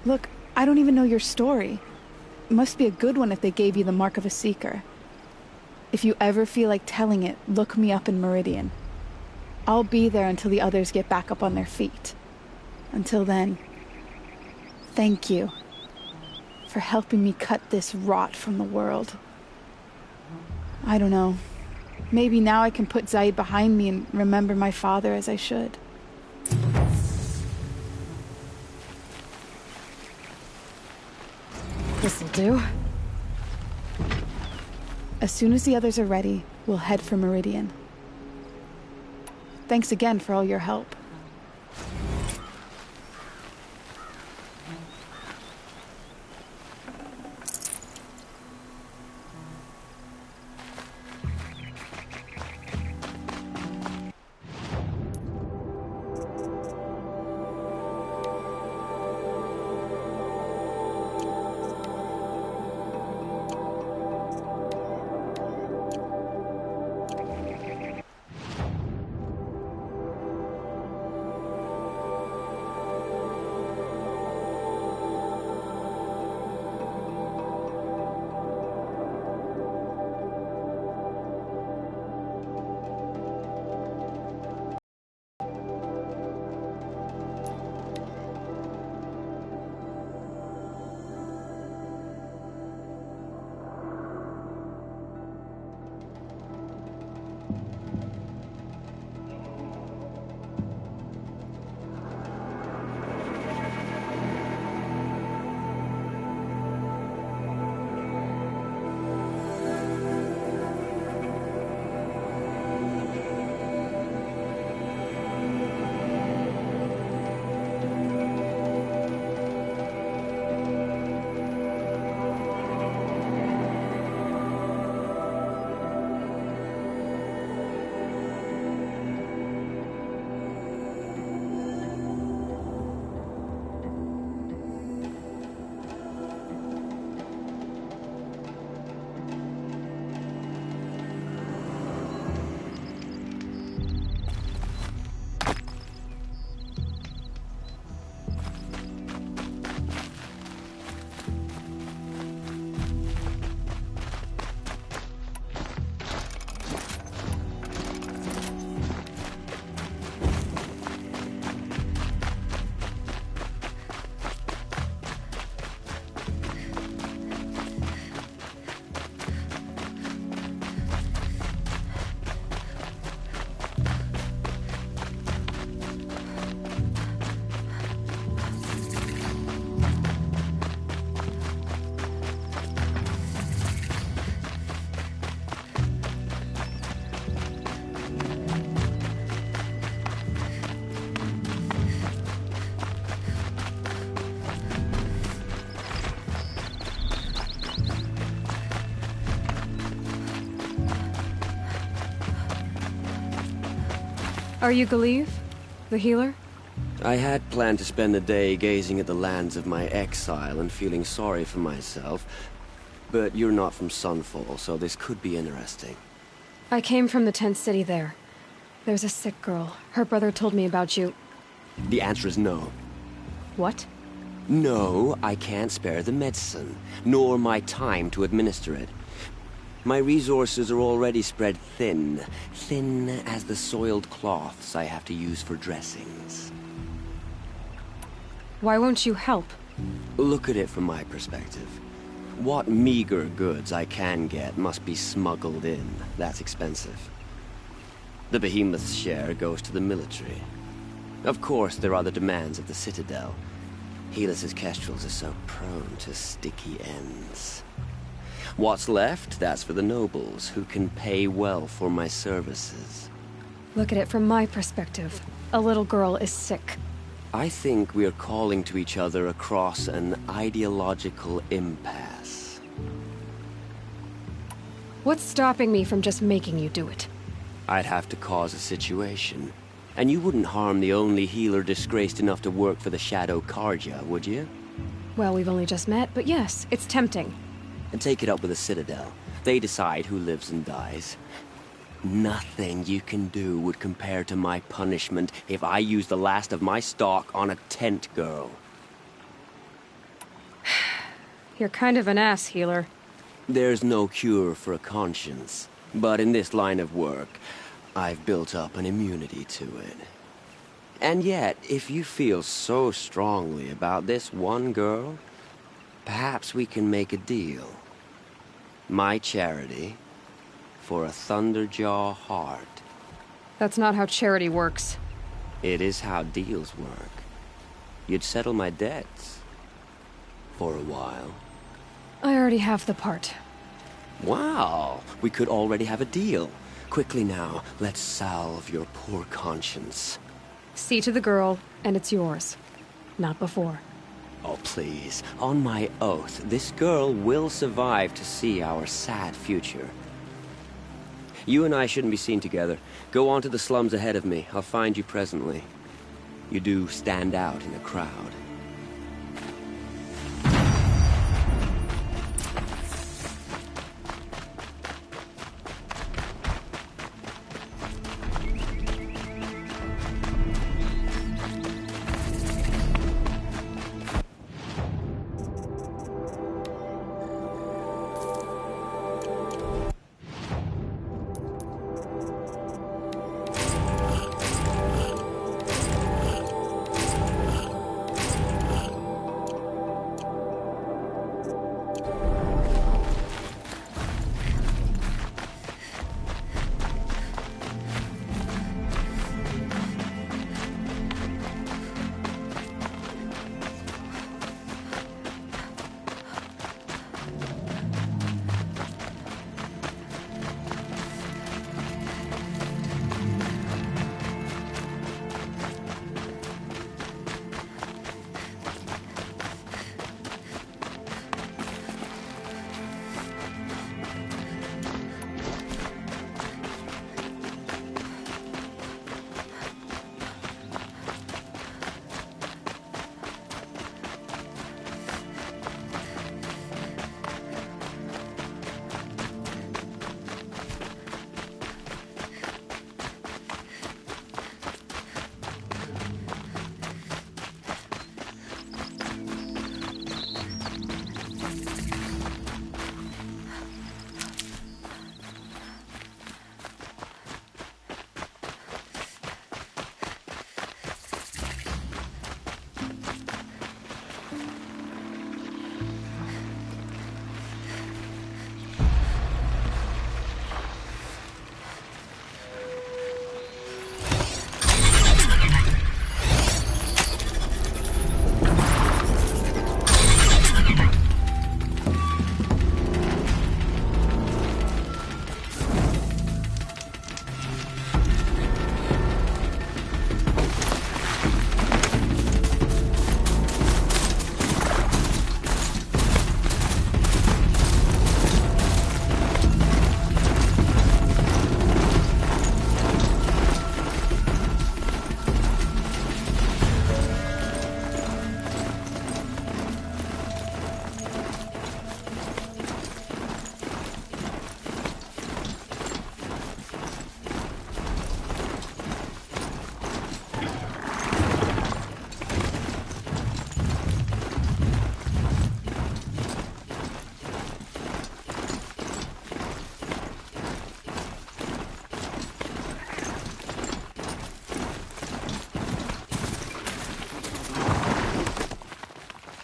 Look, I don't even know your story. It must be a good one if they gave you the mark of a seeker. If you ever feel like telling it, look me up in Meridian. I'll be there until the others get back up on their feet. Until then, thank you for helping me cut this rot from the world. I don't know. Maybe now I can put Zaid behind me and remember my father as I should. This'll do. As soon as the others are ready, we'll head for Meridian. Thanks again for all your help. Are you Galeev, the healer? I had planned to spend the day gazing at the lands of my exile and feeling sorry for myself, but you're not from Sunfall, so this could be interesting. I came from the tent city there. There's a sick girl. Her brother told me about you. The answer is no. What? No, I can't spare the medicine, nor my time to administer it. My resources are already spread thin as the soiled cloths I have to use for dressings. Why won't you help? Look at it from my perspective. What meager goods I can get must be smuggled in. That's expensive. The behemoth's share goes to the military. Of course, there are the demands of the Citadel. Helis's kestrels are so prone to sticky ends. What's left, that's for the nobles, who can pay well for my services. Look at it from my perspective. A little girl is sick. I think we are calling to each other across an ideological impasse. What's stopping me from just making you do it? I'd have to cause a situation. And you wouldn't harm the only healer disgraced enough to work for the Shadow Karja, would you? Well, we've only just met, but yes, it's tempting. And take it up with the Citadel. They decide who lives and dies. Nothing you can do would compare to my punishment if I use the last of my stock on a tent girl. You're kind of an ass, healer. There's no cure for a conscience. But in this line of work, I've built up an immunity to it. And yet, if you feel so strongly about this one girl, perhaps we can make a deal. My charity for a Thunderjaw heart. That's not how charity works. It is how deals work. You'd settle my debts. For a while. I already have the part. Wow, we could already have a deal. Quickly now, let's salve your poor conscience. See to the girl, and it's yours. Not before. Oh, please. On my oath, this girl will survive to see our sad future. You and I shouldn't be seen together. Go on to the slums ahead of me. I'll find you presently. You do stand out in a crowd.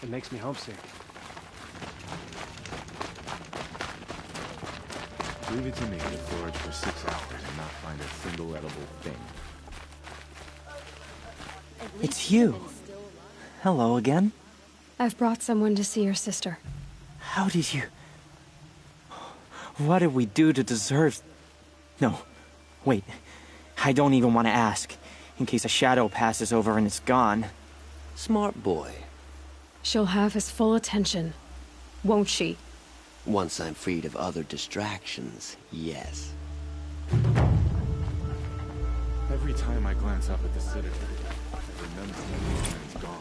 It makes me homesick. Leave it to me to forage for 6 hours and not find a single edible thing. It's you. Hello again. I've brought someone to see your sister. How did you... What did we do to deserve... No, wait. I don't even want to ask, in case a shadow passes over and it's gone. Smart boy. She'll have his full attention, won't she? Once I'm freed of other distractions, yes. Every time I glance up at the Citadel, I remember when Norman's gone.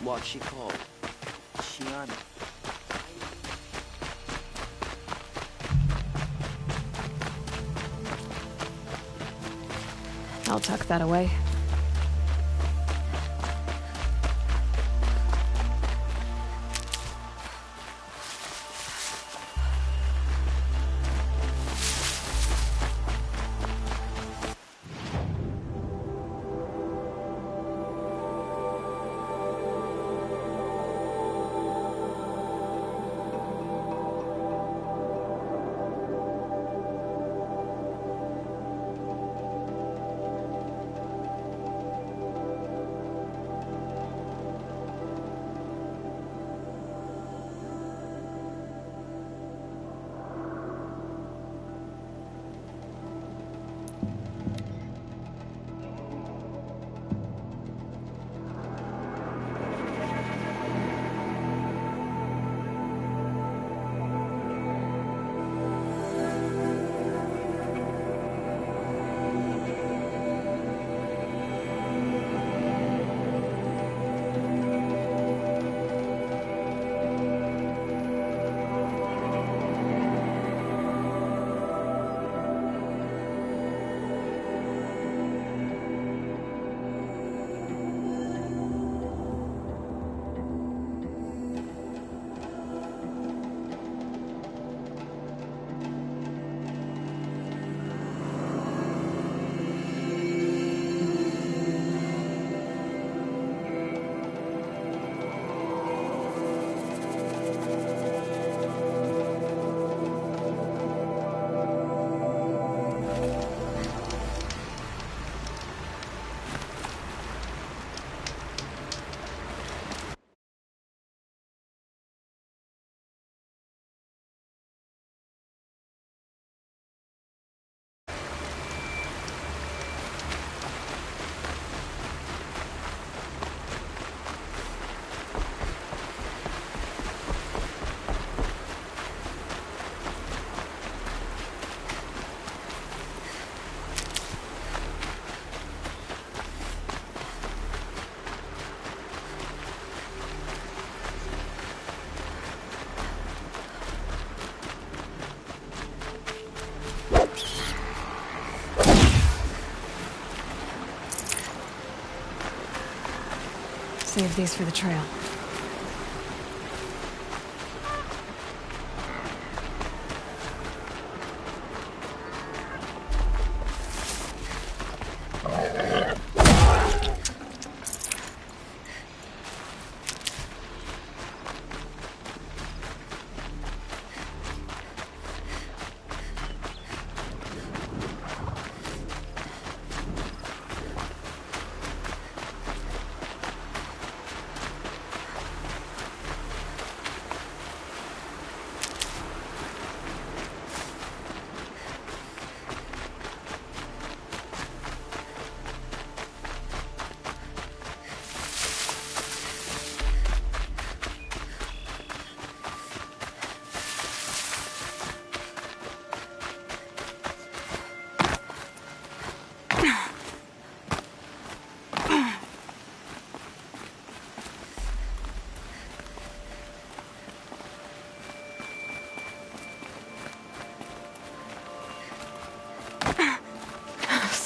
What's she called? Shiana. I'll tuck that away. Save these for the trail.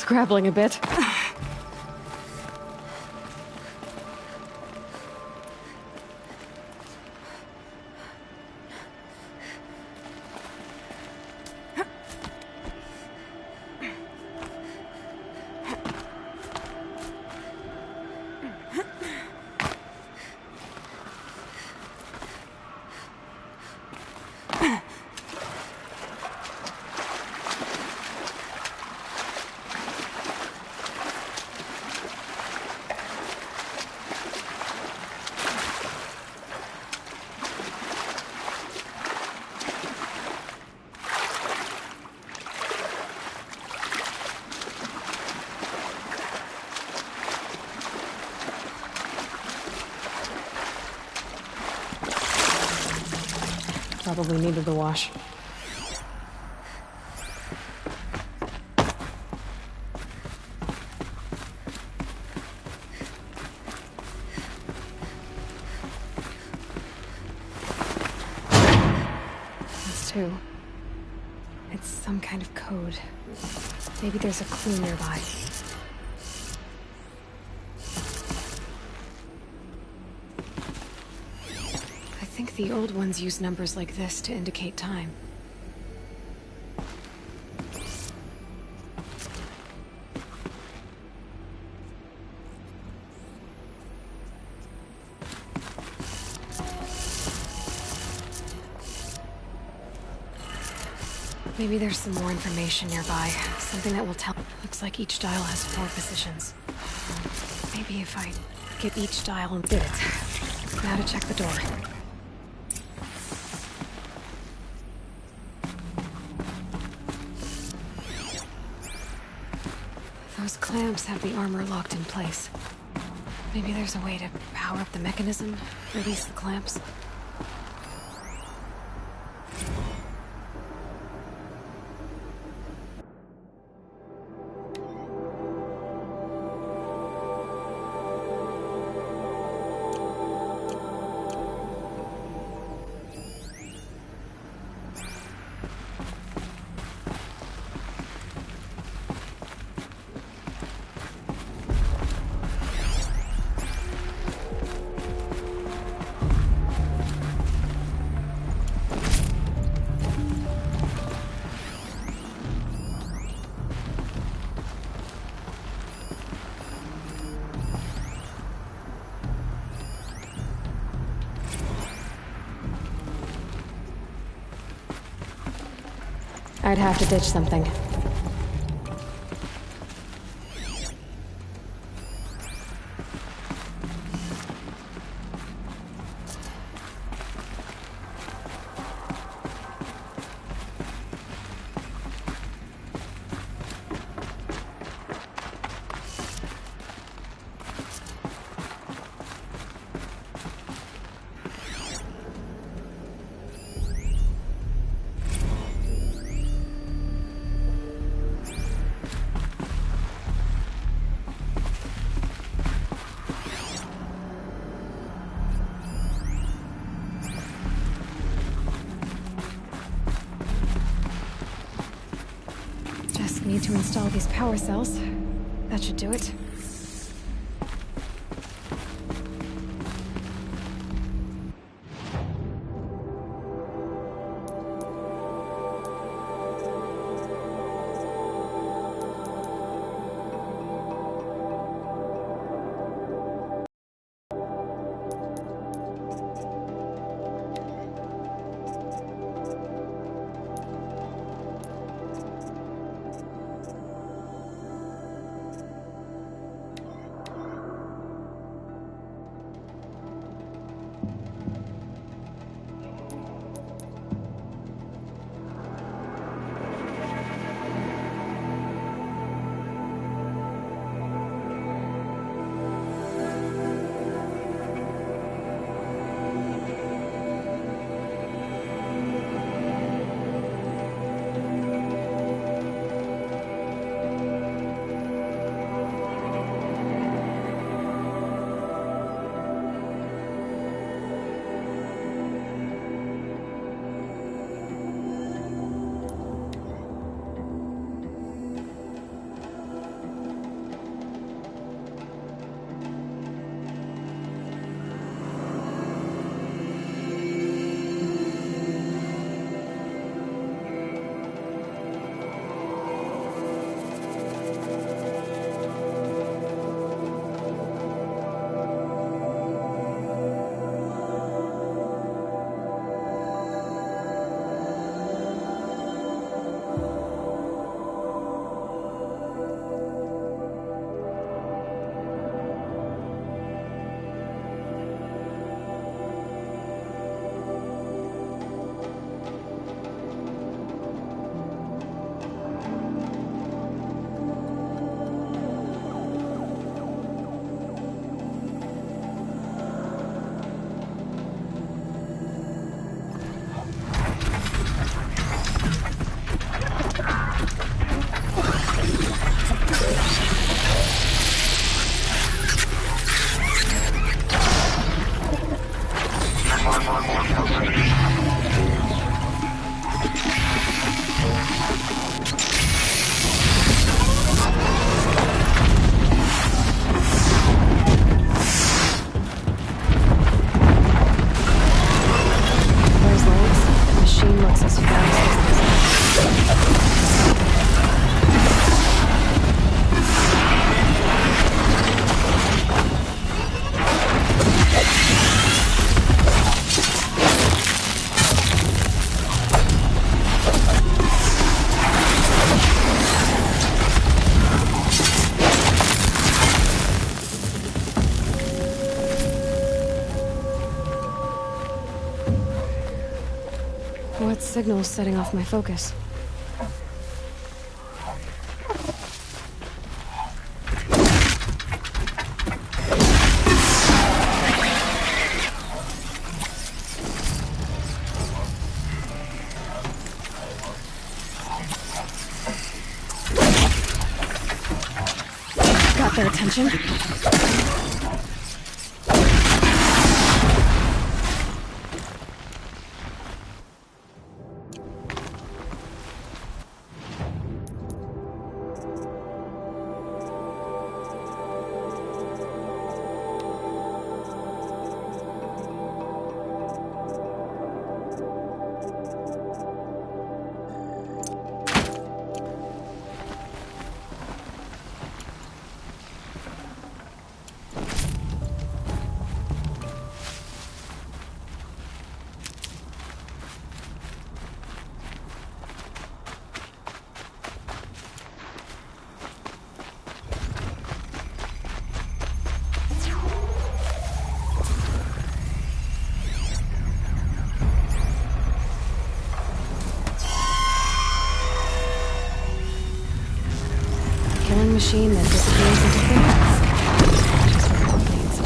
Scrabbling a bit. probably needed the wash. That's two. It's some kind of code. Maybe there's a clue nearby. I think the old ones use numbers like this to indicate time. Maybe there's some more information nearby. Something that will tell. Looks like each dial has 4 positions. Maybe if I get each dial and did it. Now to check the door. Those clamps have the armor locked in place. Maybe there's a way to power up the mechanism, release the clamps. I'd have to ditch something. Need to install these power cells. That should do it. signal's setting off my focus. Got their attention. Killing machine that disappears into thin air. Just what it needs.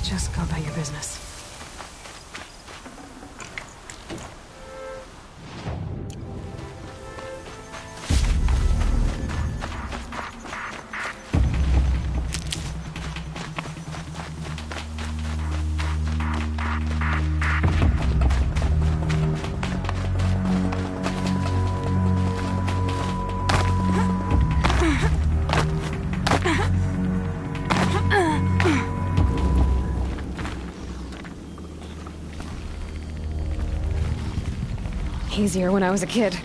Just go about your business. Easier when I was a kid.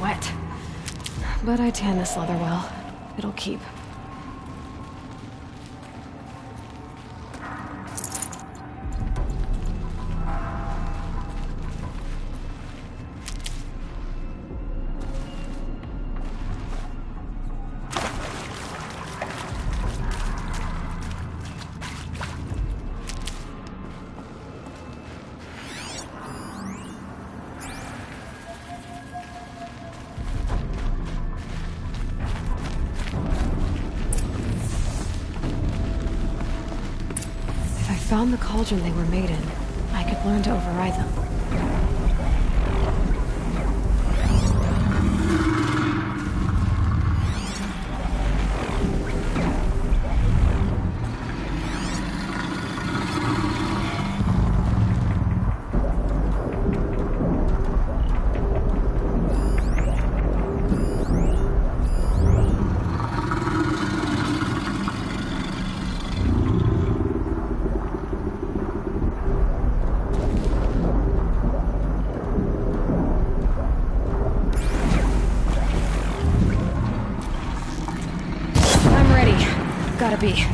wet. But I tan this leather well. It'll keep. Found the cauldron they were made in, I could learn to override them. Gotta be.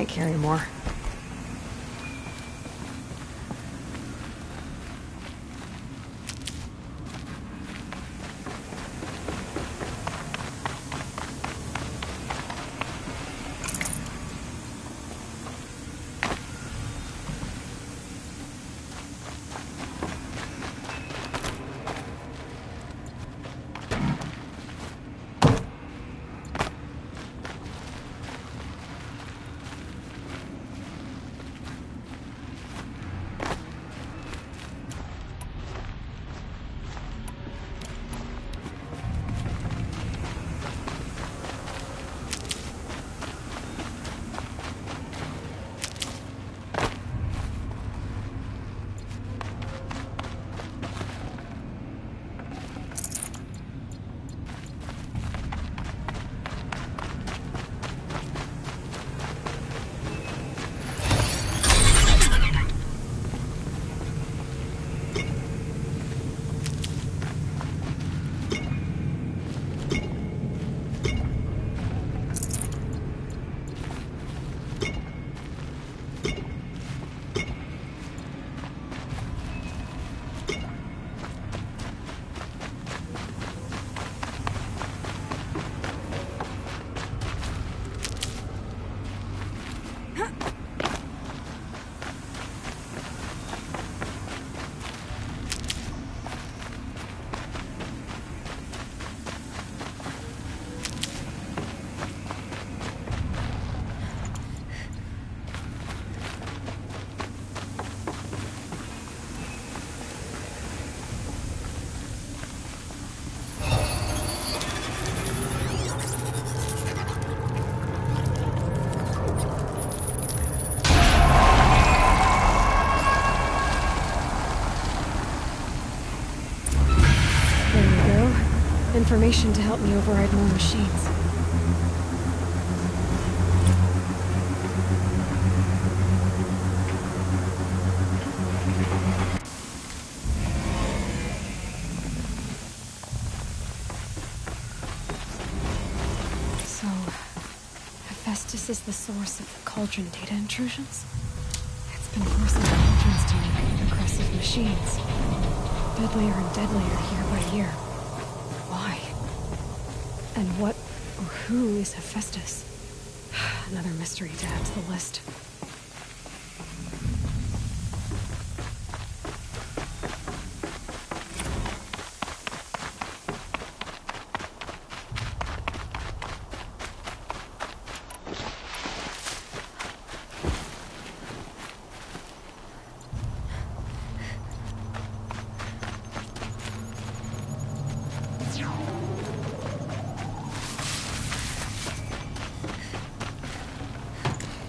can't carry more. Information to help me override more machines. So, Hephaestus is the source of the cauldron data intrusions? It's been forcing cauldrons to make aggressive machines. Deadlier and deadlier year by year. Why? And what or who is Hephaestus? Another mystery to add to the list.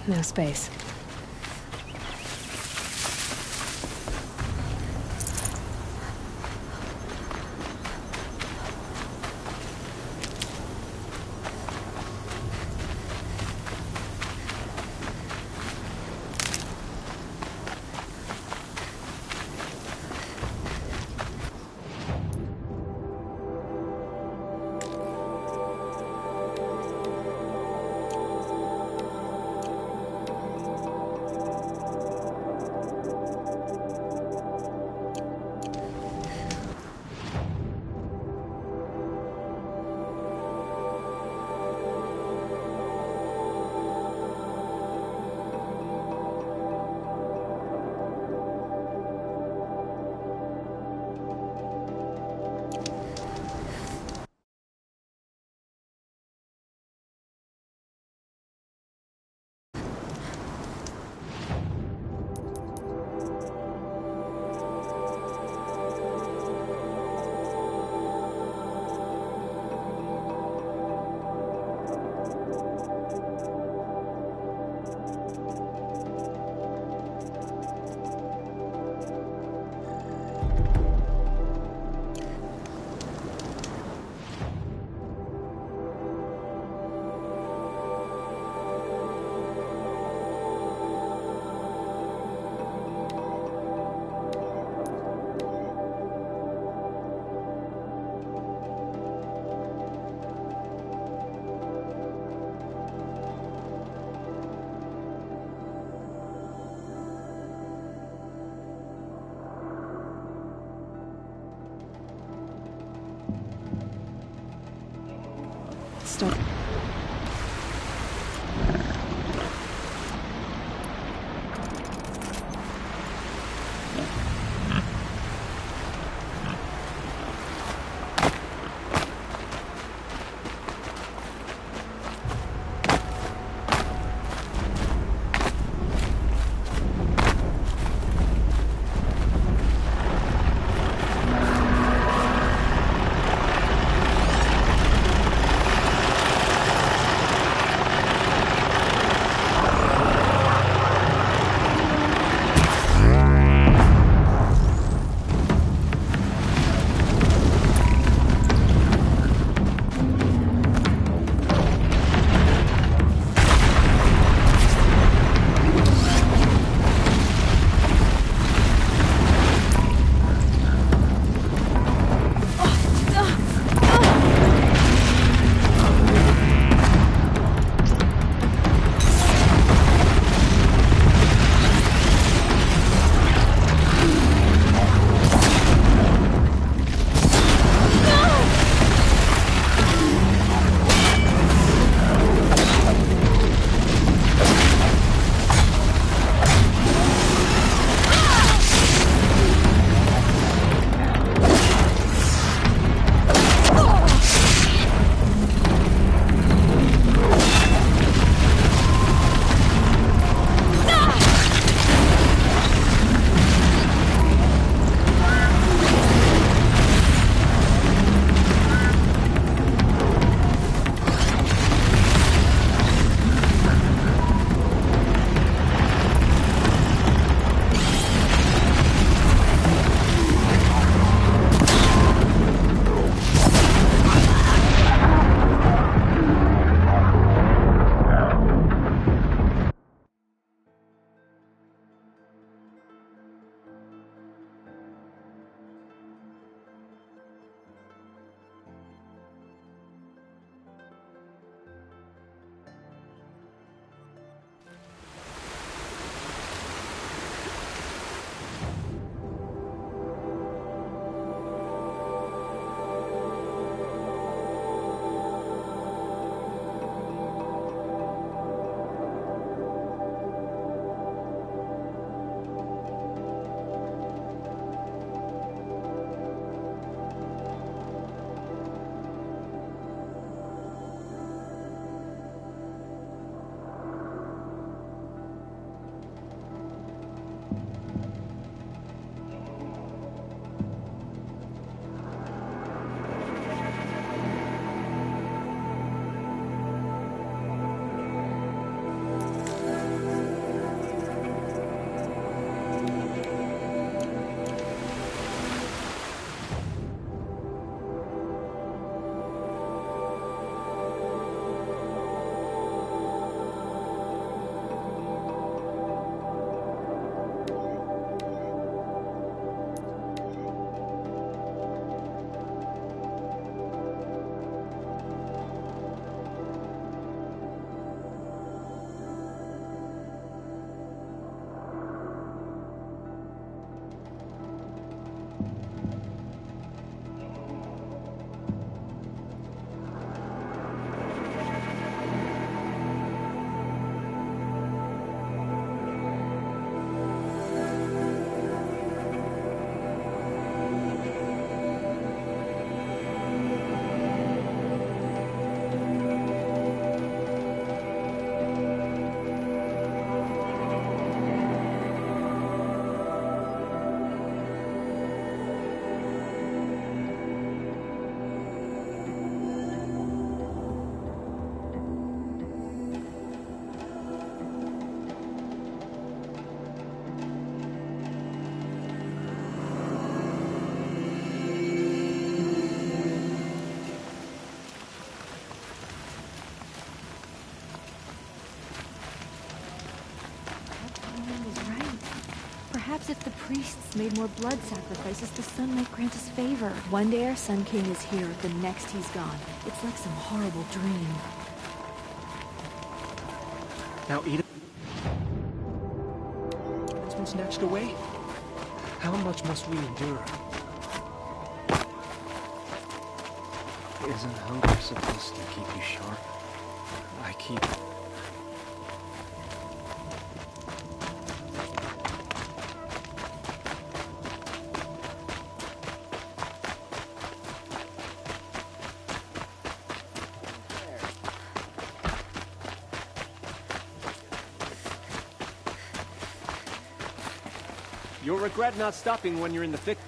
No space. still... Perhaps if the priests made more blood sacrifices, the sun might grant us favor. One day our Sun King is here, the next he's gone. It's like some horrible dream. Now, Eden... Is snatched away? How much must we endure? Isn't hunger supposed to keep you sharp? I keep... You'll regret not stopping when you're in the thick...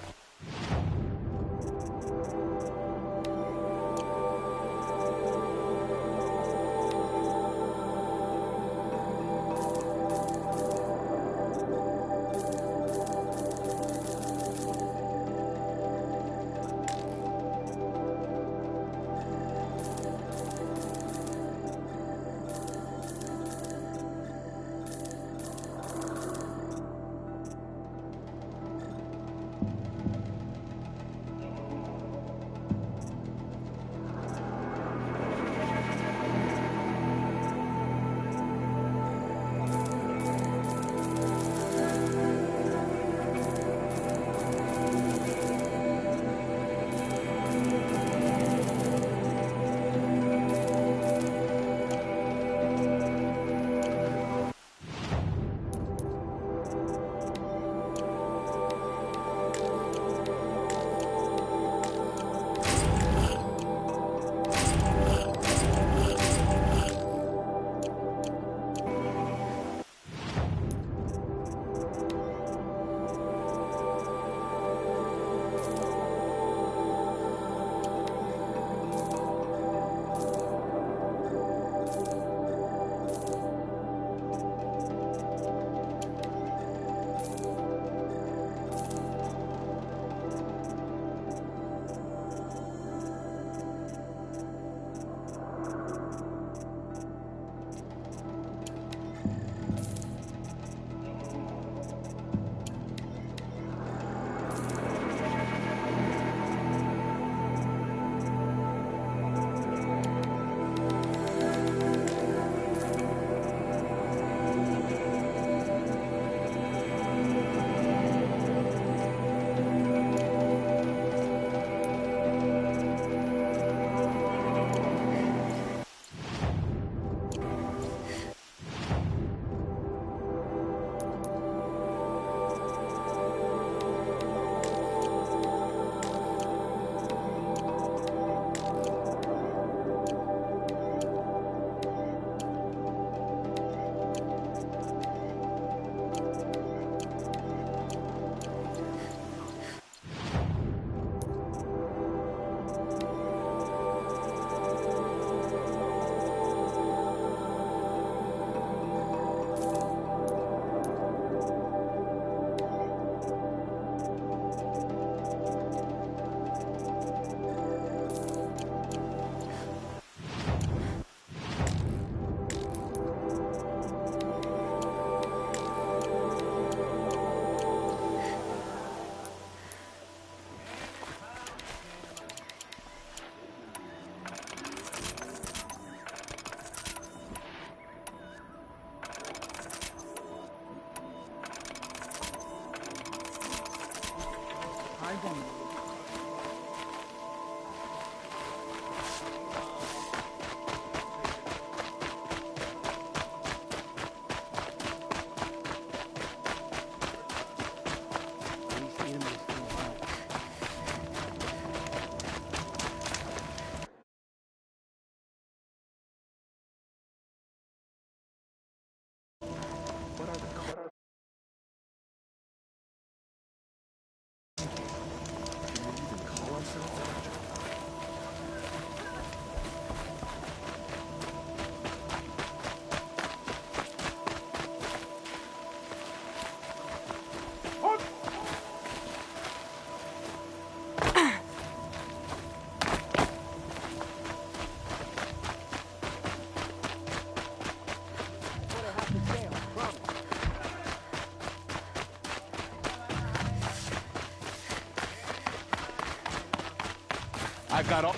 I've got all...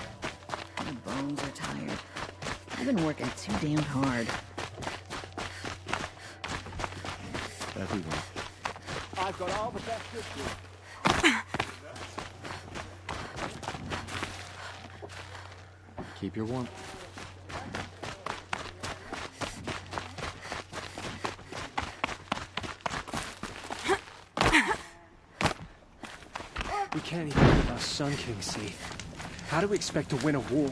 My bones are tired. I've been working too damn hard. Everyone. I've got all the best good Keep your warmth. We can't even keep our Sun King safe. How do we expect to win a war?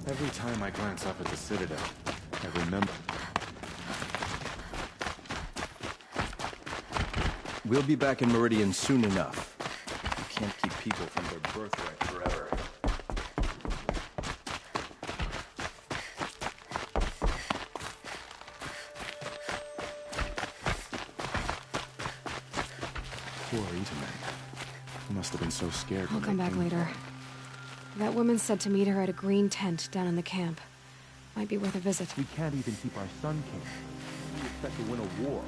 Every time I glance up at the Citadel, I remember. We'll be back in Meridian soon enough. You can't keep people from their birthright forever. Poor Itamen. He must have been so scared. I'll when come they back came. later. That woman said to meet her at a green tent down in the camp. Might be worth a visit. We can't even keep our Sun King. We expect to win a war.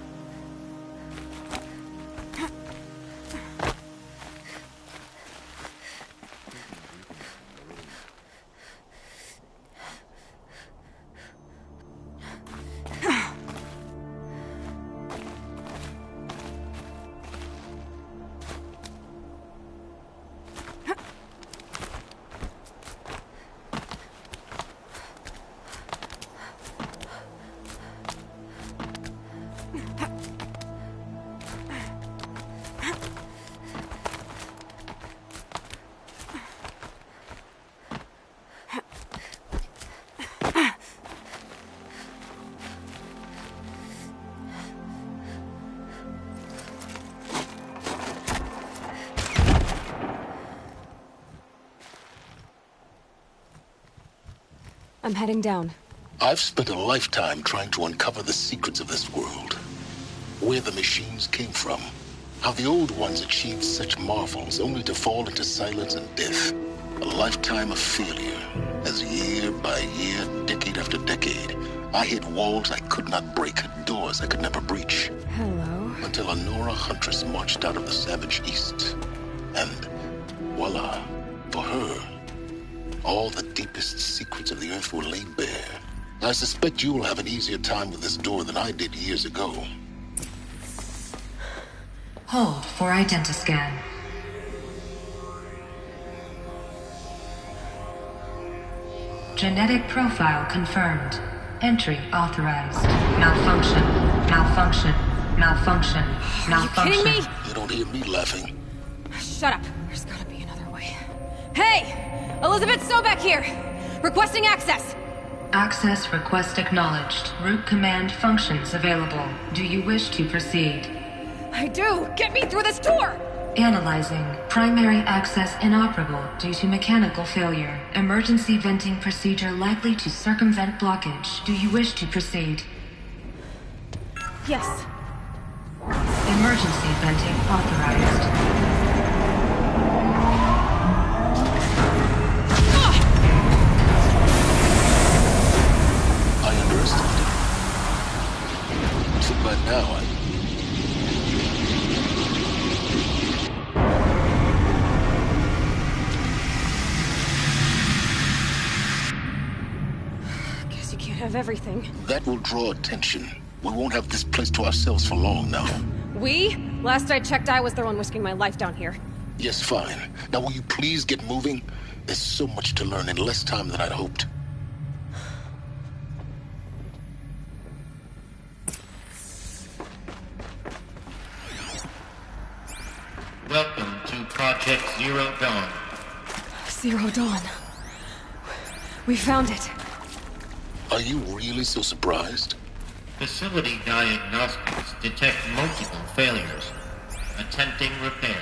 I'm heading down. I've spent a lifetime trying to uncover the secrets of this world. Where the machines came from. How the old ones achieved such marvels only to fall into silence and death. A lifetime of failure. As year by year, decade after decade, I hit walls I could not break, doors I could never breach. Hello. Until a Nora huntress marched out of the savage east. And voila, for her, all the deepest secrets of the earth were laid bare. I suspect you will have an easier time with this door than I did years ago. Hold for identiscan. Genetic profile confirmed. Entry authorized. Malfunction. Malfunction. Malfunction. Malfunction. Are you kidding me? You don't hear me laughing. Shut up. There's gotta be another way. Hey! Elizabeth Sobek here! Requesting access! Access request acknowledged. Root command functions available. Do you wish to proceed? I do! Get me through this door! Analyzing. Primary access inoperable due to mechanical failure. Emergency venting procedure likely to circumvent blockage. Do you wish to proceed? Yes. Emergency venting authorized. I underestimated. So by now, Guess you can't have everything. that will draw attention. We won't have this place to ourselves for long now. We? Last I checked, I was the one risking my life down here. Yes, fine. Now will you please get moving? There's so much to learn in less time than I'd hoped. Welcome to Project Zero Dawn. Zero Dawn. We found it. Are you really so surprised? Facility diagnostics detect multiple failures. Attempting repair.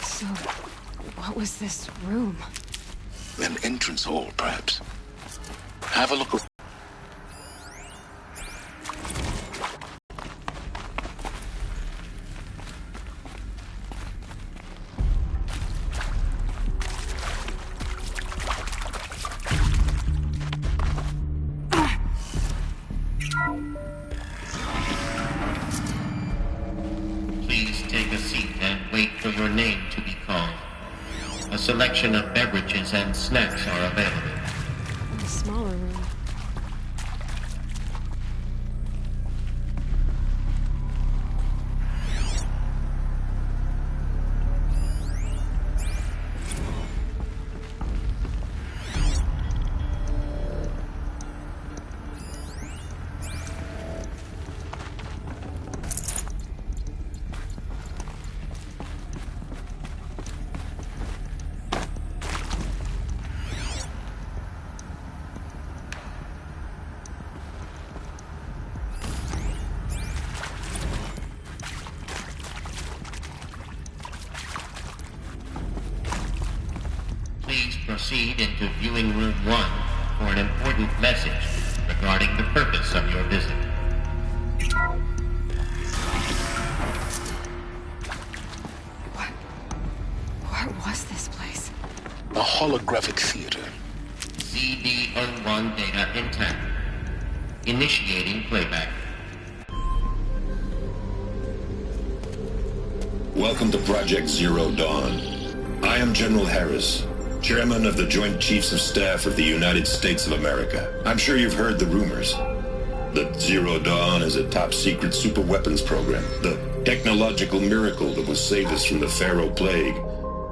So, what was this room? An entrance hall, perhaps. Have a look around. Please take a seat and wait for your name to be called. A selection of beverages and snacks are available. A smaller room. Please proceed into viewing room 1 for an important message regarding the purpose of your visit. What was this place? A holographic theater. CD-01 data intact. Initiating playback. Welcome to Project Zero Dawn. I am General Harris, Chairman of the Joint Chiefs of Staff of the United States of America. I'm sure you've heard the rumors that Zero Dawn is a top-secret superweapons program, the technological miracle that will save us from the Pharaoh Plague,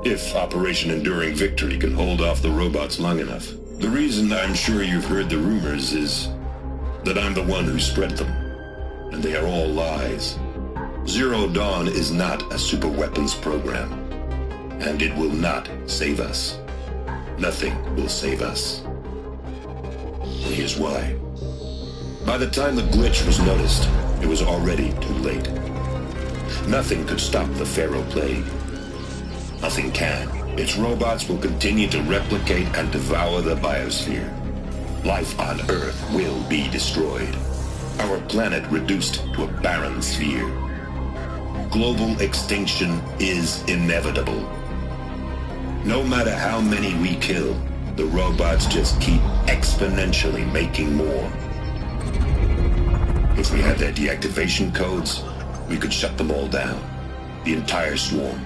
if Operation Enduring Victory can hold off the robots long enough. The reason I'm sure you've heard the rumors is that I'm the one who spread them, and they are all lies. Zero Dawn is not a superweapons program, and it will not save us. Nothing will save us. Here's why. By the time the glitch was noticed, it was already too late. Nothing could stop the Pharaoh Plague. Nothing can. Its robots will continue to replicate and devour the biosphere. Life on Earth will be destroyed. Our planet reduced to a barren sphere. Global extinction is inevitable. No matter how many we kill, the robots just keep exponentially making more. If we had their deactivation codes, we could shut them all down. The entire swarm.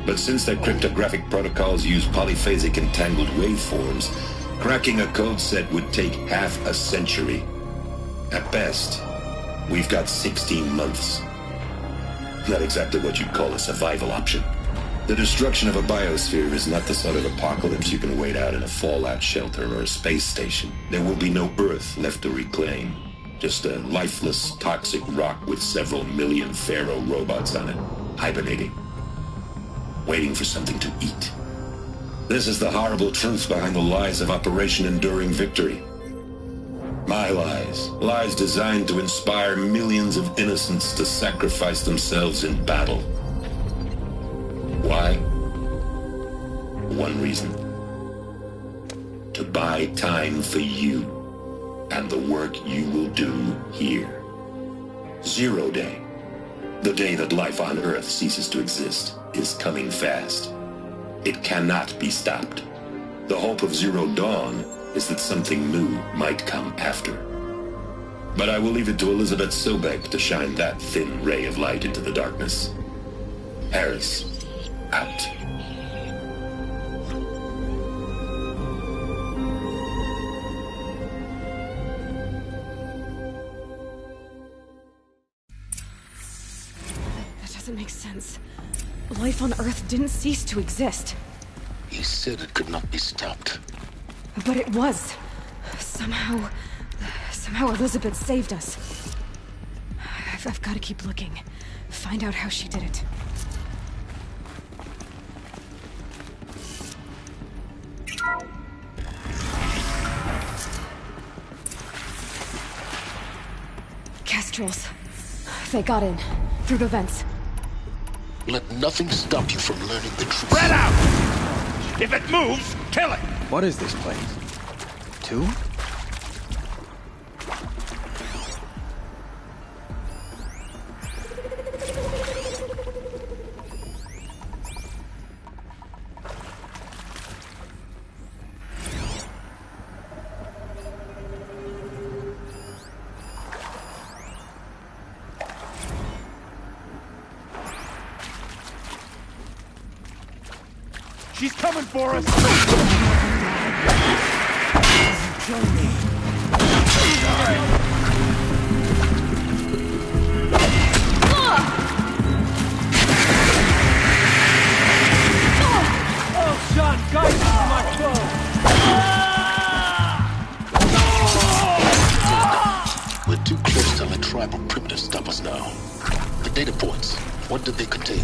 But since their cryptographic protocols use polyphasic entangled waveforms, cracking a code set would take half a century. At best, we've got 16 months. Not exactly what you'd call a survival option. The destruction of a biosphere is not the sort of apocalypse you can wait out in a fallout shelter or a space station. There will be no Earth left to reclaim. Just a lifeless, toxic rock with several million Pharaoh robots on it, hibernating. Waiting for something to eat. This is the horrible truth behind the lies of Operation Enduring Victory. My lies. Lies designed to inspire millions of innocents to sacrifice themselves in battle. Why? One reason. To buy time for you and the work you will do here. Zero Day. The day that life on Earth ceases to exist is coming fast. It cannot be stopped. The hope of Zero Dawn is that something new might come after. But I will leave it to Elizabeth Sobek to shine that thin ray of light into the darkness. Harris, out. That doesn't make sense. Life on Earth didn't cease to exist. He said it could not be stopped. But it was. Somehow Elizabeth saved us. I've got to keep looking. Find out how she did it. Kestrels. They got in. Through the vents. Let nothing stop you from learning the truth. Spread out! If it moves, kill it! What is this place? 2? She's coming for us! Kill me. Oh, shot! Guys, this is my foe! We're too close to let tribal primitives stop us now. The data points, what did they contain?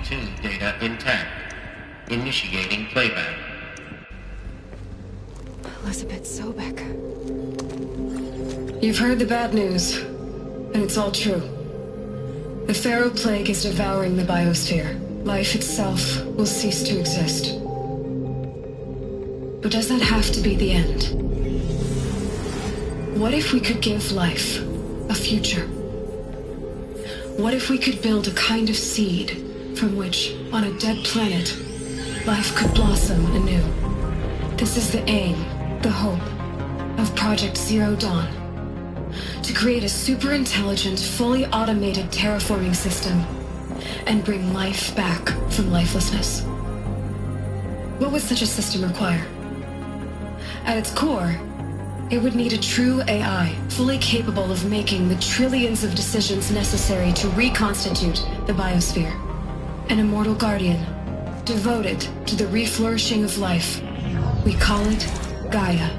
tune data intact. Initiating playback. Elizabeth Sobek. You've heard the bad news, and it's all true. The Pharaoh Plague is devouring the biosphere. Life itself will cease to exist. But does that have to be the end? What if we could give life a future? What if we could build a kind of seed from which, on a dead planet, life could blossom anew? This is the aim, the hope, of Project Zero Dawn. To create a super-intelligent, fully automated terraforming system and bring life back from lifelessness. What would such a system require? At its core, it would need a true AI, fully capable of making the trillions of decisions necessary to reconstitute the biosphere. An immortal guardian, devoted to the reflourishing of life. We call it Gaia.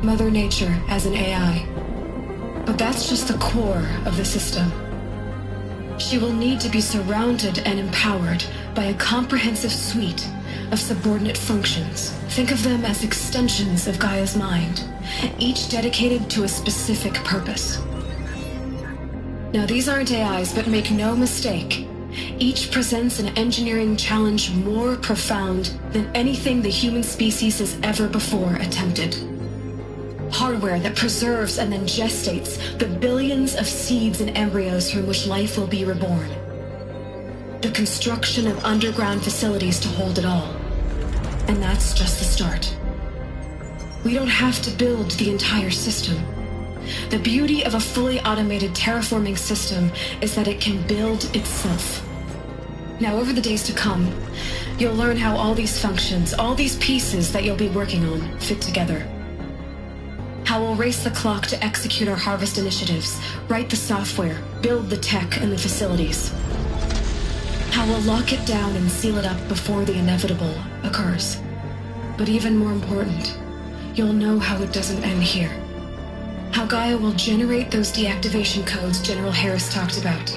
Mother Nature as an AI. But that's just the core of the system. She will need to be surrounded and empowered by a comprehensive suite of subordinate functions. Think of them as extensions of Gaia's mind, each dedicated to a specific purpose. Now, these aren't AIs, but make no mistake, each presents an engineering challenge more profound than anything the human species has ever before attempted. Hardware that preserves and then gestates the billions of seeds and embryos from which life will be reborn. The construction of underground facilities to hold it all. And that's just the start. We don't have to build the entire system. The beauty of a fully automated terraforming system is that it can build itself. Now, over the days to come, you'll learn how all these functions, all these pieces that you'll be working on, fit together. How we'll race the clock to execute our harvest initiatives, write the software, build the tech and the facilities. How we'll lock it down and seal it up before the inevitable occurs. But even more important, you'll know how it doesn't end here. How Gaia will generate those deactivation codes General Harris talked about,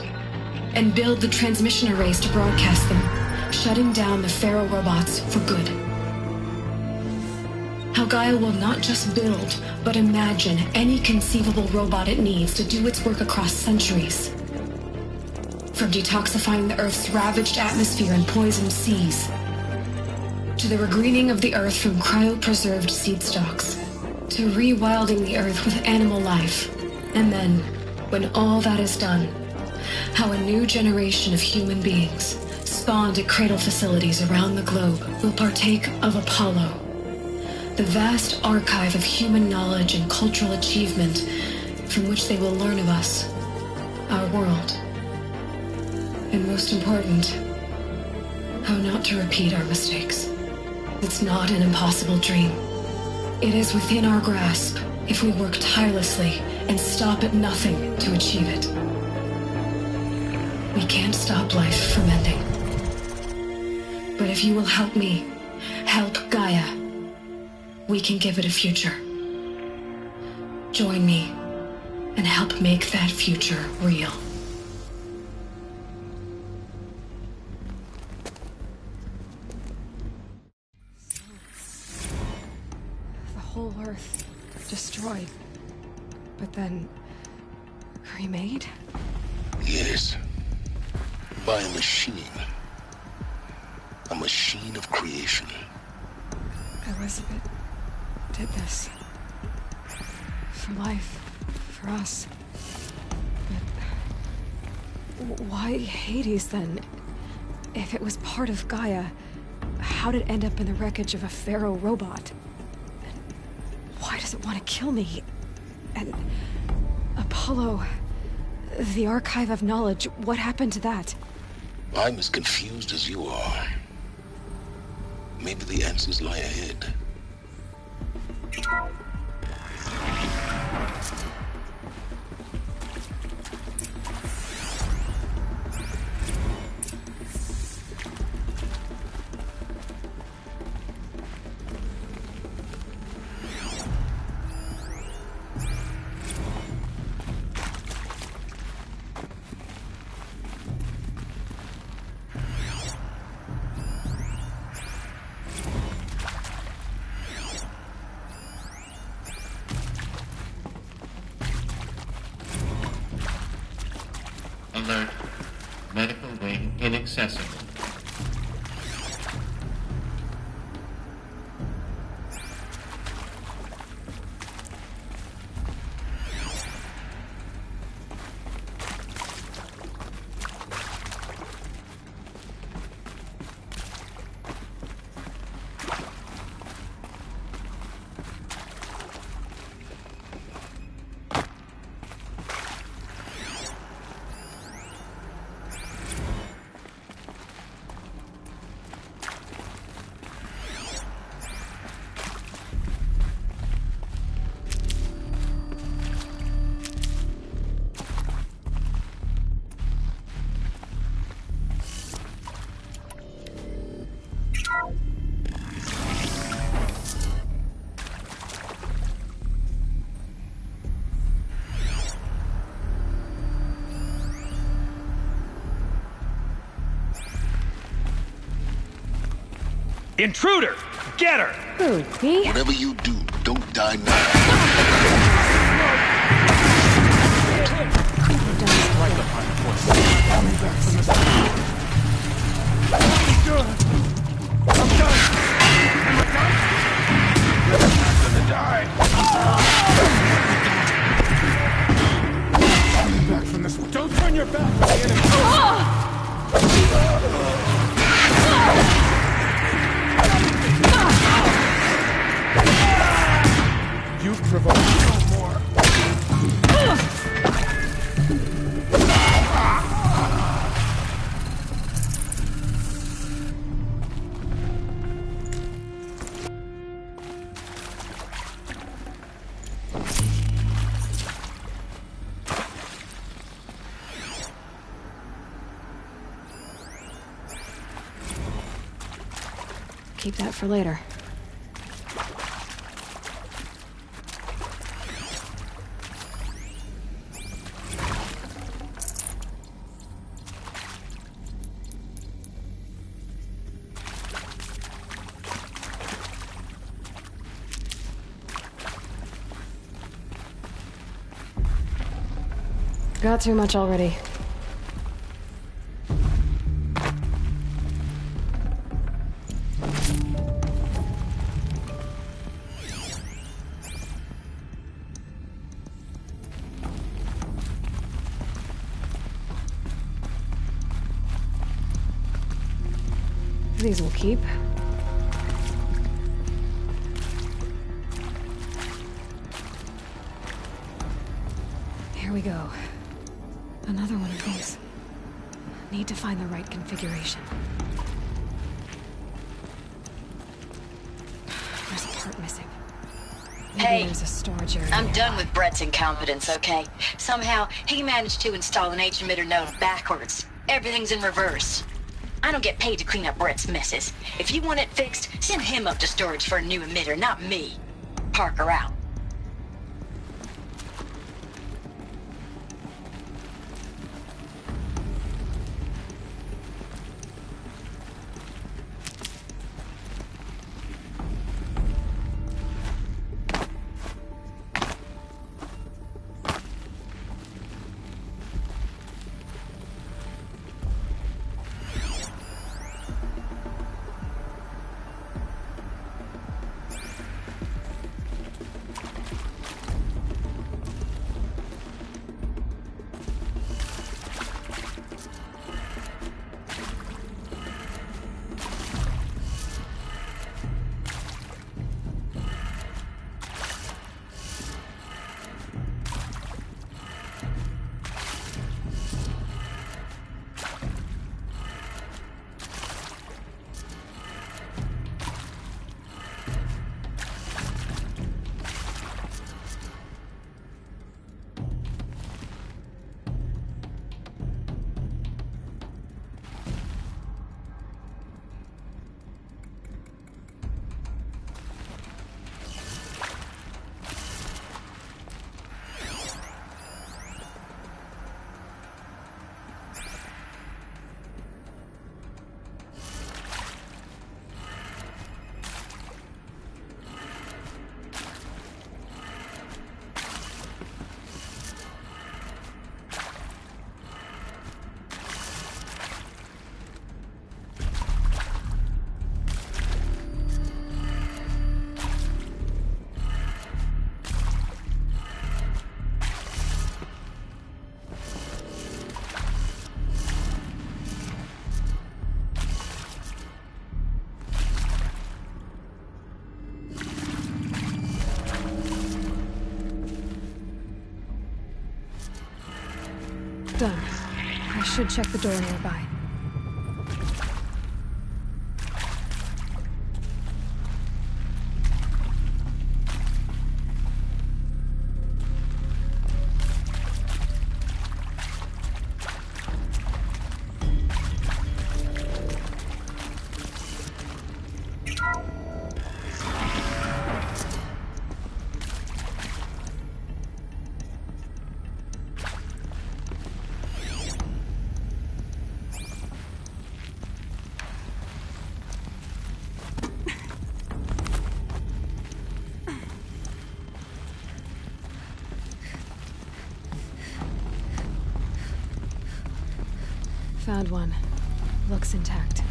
and build the transmission arrays to broadcast them, shutting down the Pharaoh robots for good. How Gaia will not just build, but imagine any conceivable robot it needs to do its work across centuries. From detoxifying the Earth's ravaged atmosphere and poisoned seas, to the regreening of the Earth from cryopreserved seed stalks, to rewilding the Earth with animal life. And then, when all that is done, how a new generation of human beings, spawned at cradle facilities around the globe, will partake of Apollo, the vast archive of human knowledge and cultural achievement from which they will learn of us, our world. And most important, how not to repeat our mistakes. It's not an impossible dream. It is within our grasp if we work tirelessly and stop at nothing to achieve it. We can't stop life from ending. But if you will help me, help Gaia, we can give it a future. Join me and help make that future real. The whole Earth destroyed, but then remade? Yes. By a machine. A machine of creation. Elizabeth did this. For life. For us. But why Hades, then? If it was part of Gaia, how did it end up in the wreckage of a Pharaoh robot? And why does it want to kill me? And Apollo, the archive of knowledge, what happened to that? I'm as confused as you are. Maybe the answers lie ahead. alert. Medical wing inaccessible. Intruder! Get her! Who, me? Whatever you do, don't die now. Right behind the horse. I'm done! Am I done? I'm gonna die. Coming back from this. Don't turn your back to the enemy. You've provoked no more. Keep that for later. Got too much already. These will keep. Here we go. Another one of these. Need to find the right configuration. There's a part missing. Maybe Hey, there's a storage area. I'm done with Brett's incompetence, okay? Somehow, he managed to install an H-emitter node backwards. Everything's in reverse. I don't get paid to clean up Brett's messes. If you want it fixed, send him up to storage for a new emitter, not me. Parker out. Done. I should check the door nearby. Found one. Looks intact.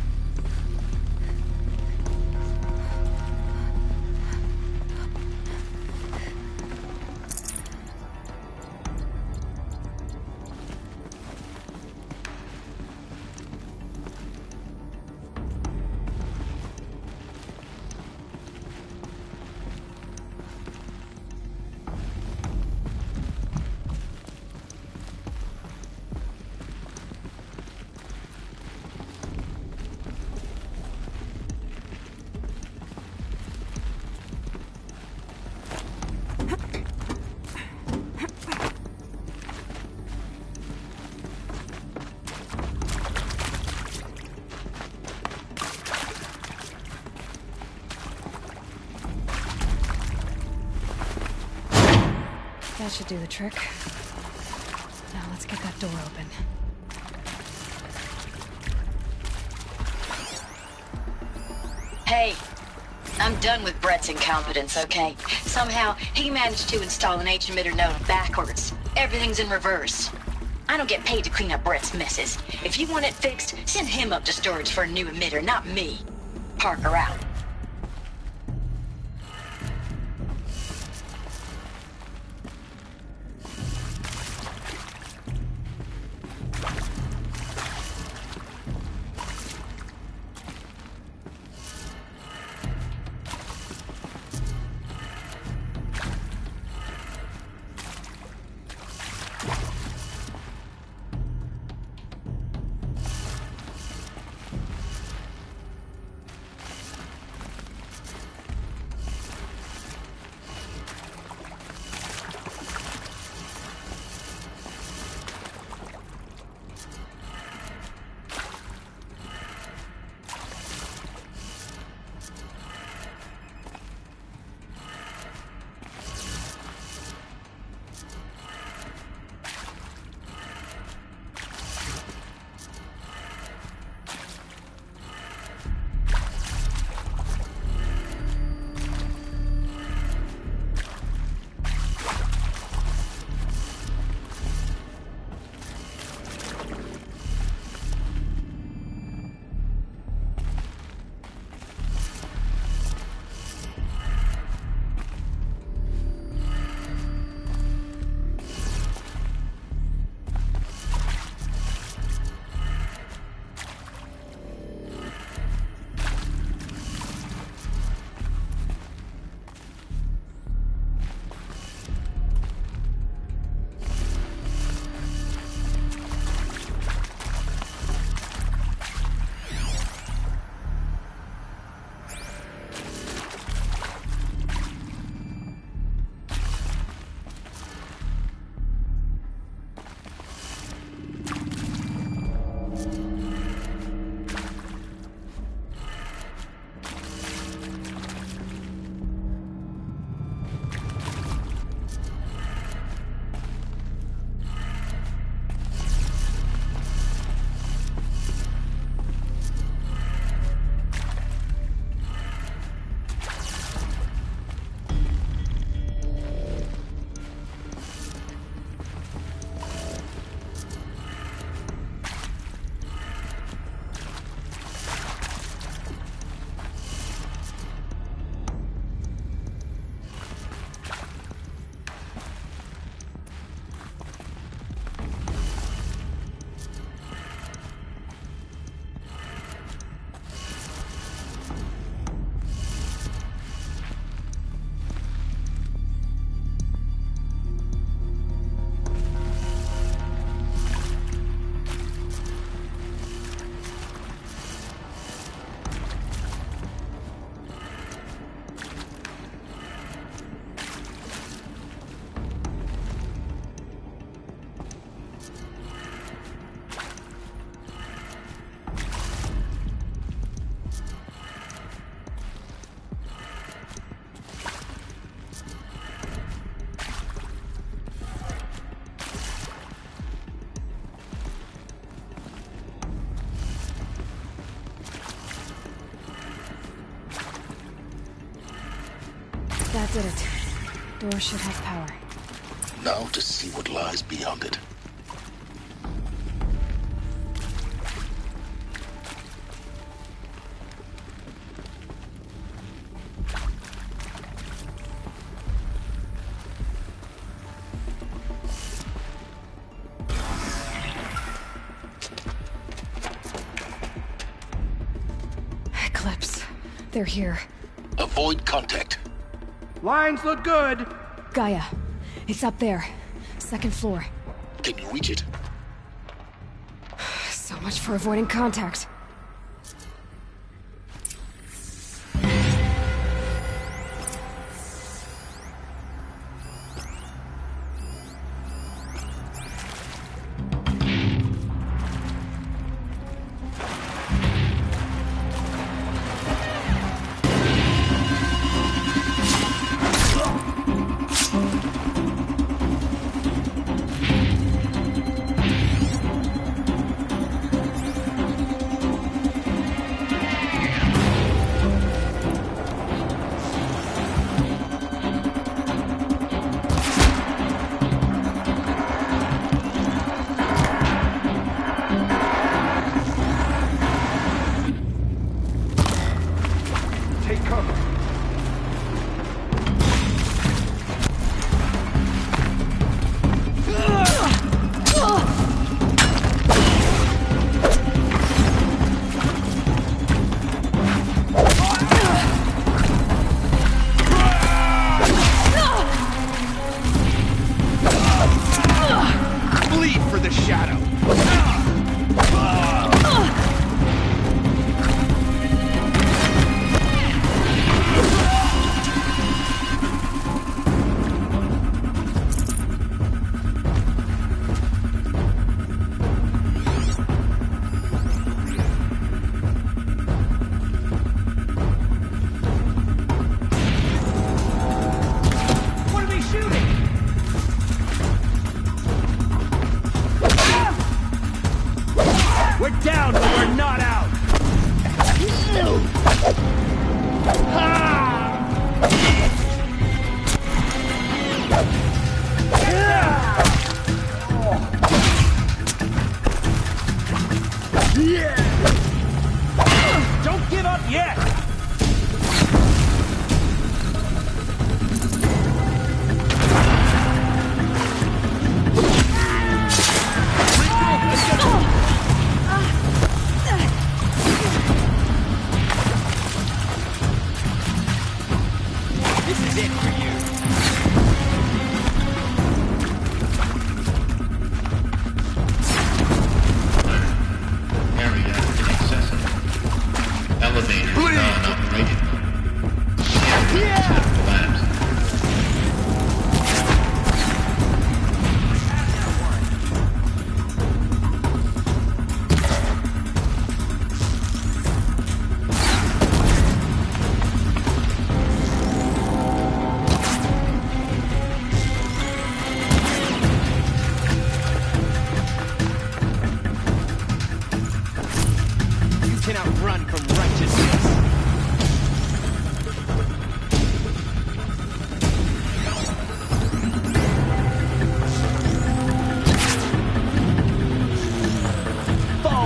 That should do the trick. Now let's get that door open. Hey, I'm done with Brett's incompetence, okay? Somehow, he managed to install an H-emitter node backwards. Everything's in reverse. I don't get paid to clean up Brett's messes. If you want it fixed, send him up to storage for a new emitter, not me. Parker out. That did it. Door should have power. Now to see what lies beyond it. Eclipse. They're here. Avoid contact. Lines look good. Gaia. It's up there. Second floor. Can you reach it? So much for avoiding contact.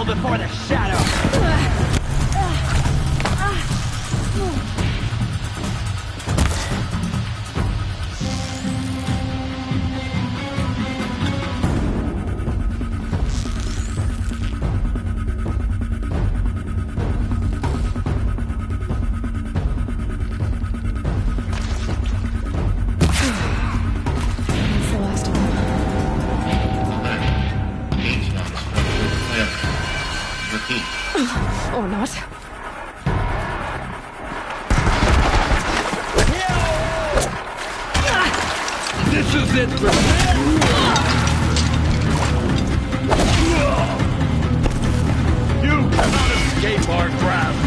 Before the shadow! Or not. This is it for you cannot escape our grasp.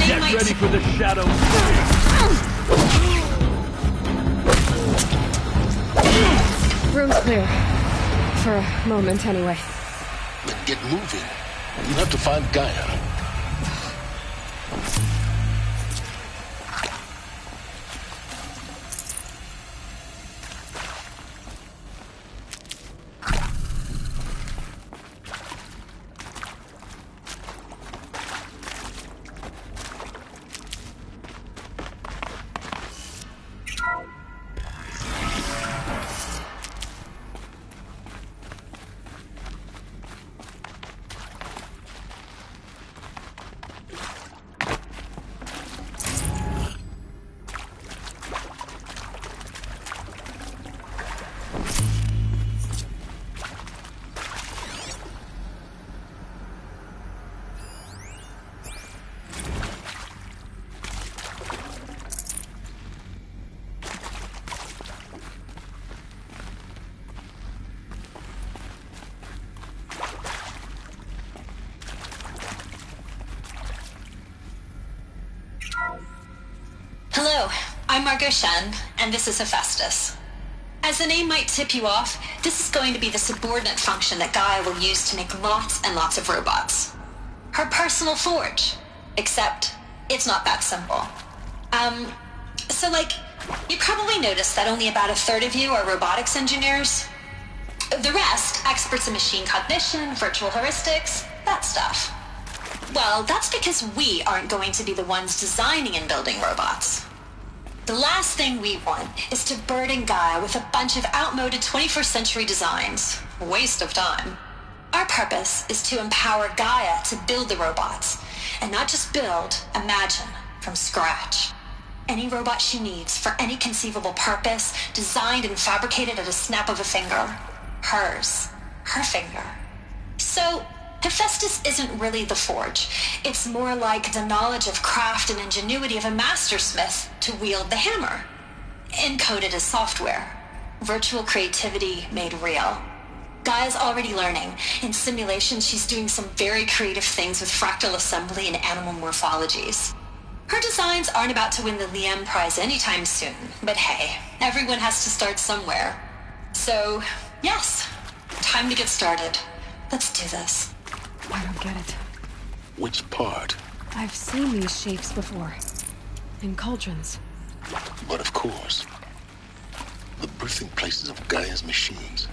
Get ready for the shadow. room's clear. For a moment, anyway. Then get moving. You have to find Gaia. Hello, I'm Margot Shen, and this is Hephaestus. As the name might tip you off, this is going to be the subordinate function that Gaia will use to make lots and lots of robots. Her personal forge. Except, it's not that simple. You probably noticed that only about a third of you are robotics engineers. The rest, experts in machine cognition, virtual heuristics, that stuff. Well, that's because we aren't going to be the ones designing and building robots. The last thing we want is to burden Gaia with a bunch of outmoded 21st century designs. Waste of time. Our purpose is to empower Gaia to build the robots, and not just build, imagine, from scratch. Any robot she needs for any conceivable purpose, designed and fabricated at a snap of a finger. Hers. Her finger. So, Hephaestus isn't really the forge. It's more like the knowledge of craft and ingenuity of a mastersmith to wield the hammer. Encoded as software. Virtual creativity made real. Gaia's already learning. In simulation, she's doing some very creative things with fractal assembly and animal morphologies. Her designs aren't about to win the Liam Prize anytime soon, but hey, everyone has to start somewhere. So, yes, time to get started. Let's do this. I don't get it. Which part? I've seen these shapes before. In cauldrons. But of course, the birthing places of Gaia's machines.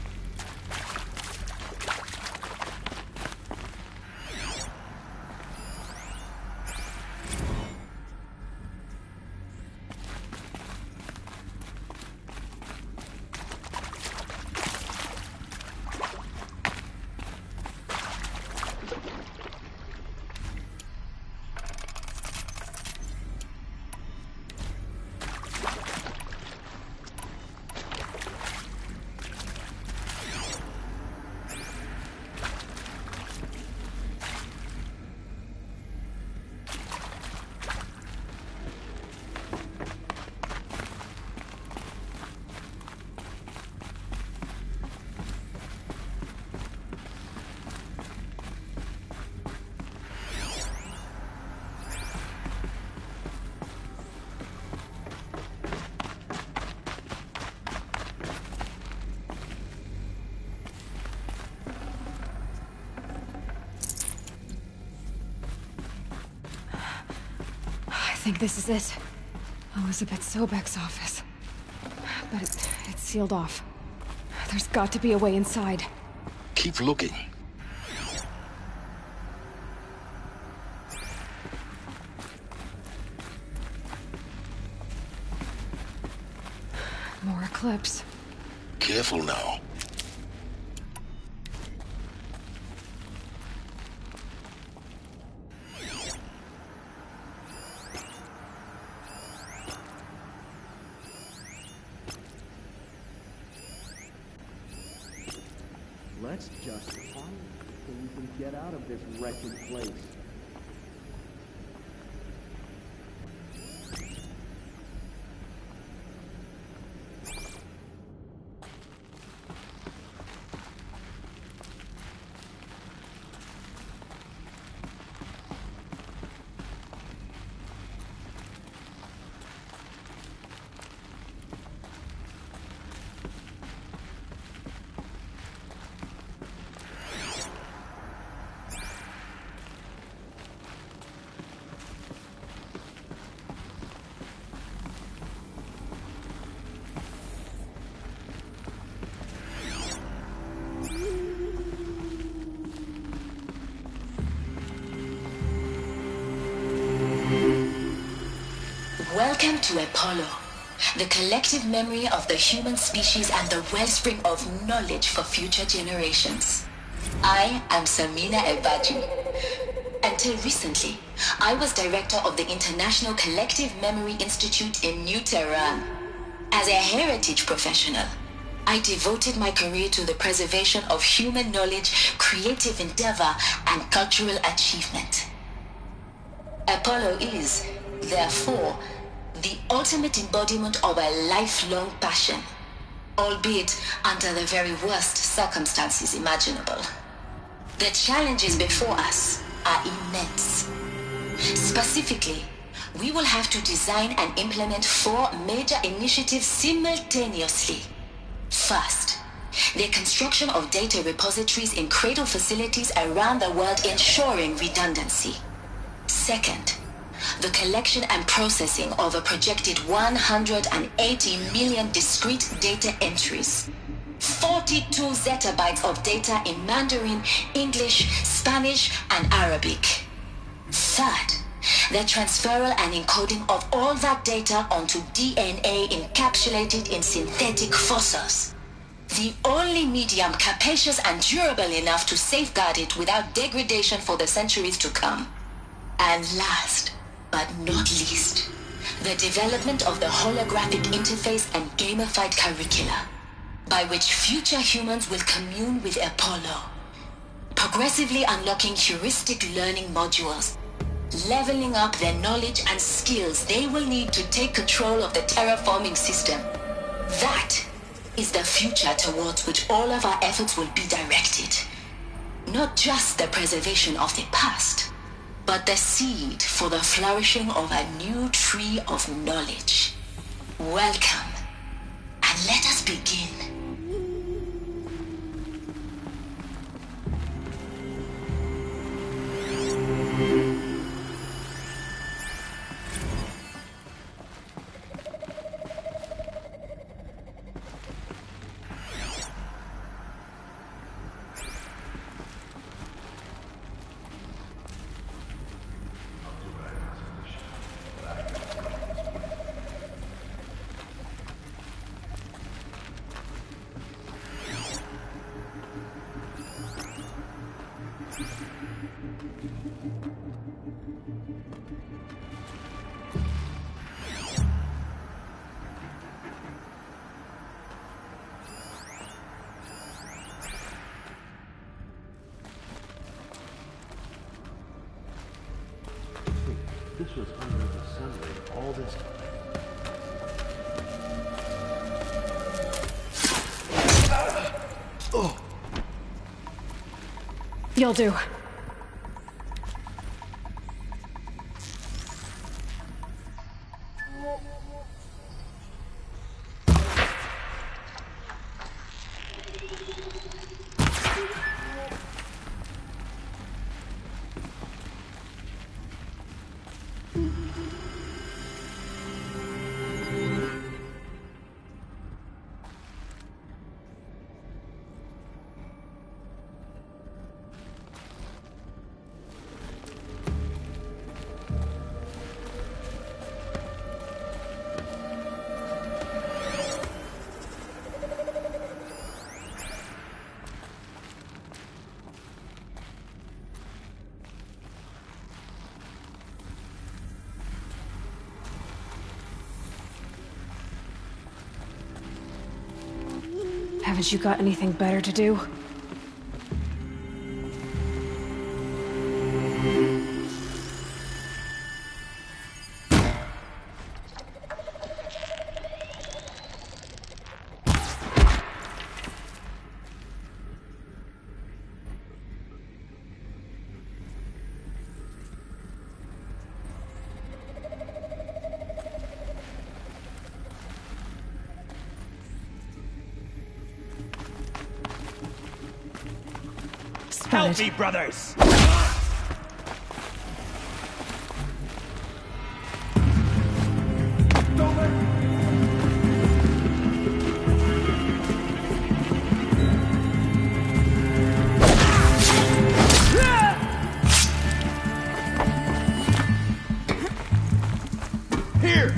I think this is it. Elizabeth Sobek's office. But it's sealed off. There's got to be a way inside. Keep looking. More eclipse. Careful now. Let's just find things and get out of this wretched place. Welcome to Apollo, the collective memory of the human species and the wellspring of knowledge for future generations. I am Samina Ebadi. Until recently, I was director of the International Collective Memory Institute in New Tehran. As a heritage professional, I devoted my career to the preservation of human knowledge, creative endeavor, and cultural achievement. Apollo is, therefore, the ultimate embodiment of a lifelong passion, albeit under the very worst circumstances imaginable. The challenges before us are immense. Specifically, we will have to design and implement 4 major initiatives simultaneously. First, the construction of data repositories in cradle facilities around the world, ensuring redundancy. Second, the collection and processing of a projected 180 million discrete data entries. 42 zettabytes of data in Mandarin, English, Spanish, and Arabic. Third, the transferal and encoding of all that data onto DNA encapsulated in synthetic fossils. The only medium capacious and durable enough to safeguard it without degradation for the centuries to come. And last, but not least, the development of the holographic interface and gamified curricula, by which future humans will commune with Apollo, progressively unlocking heuristic learning modules, leveling up their knowledge and skills they will need to take control of the terraforming system. That is the future towards which all of our efforts will be directed. Not just the preservation of the past, but the seed for the flourishing of a new tree of knowledge. Welcome, and let us begin. This was under the sunlight all this time. Oh. You'll do. Haven't you got anything better to do? Help me, brothers! Here!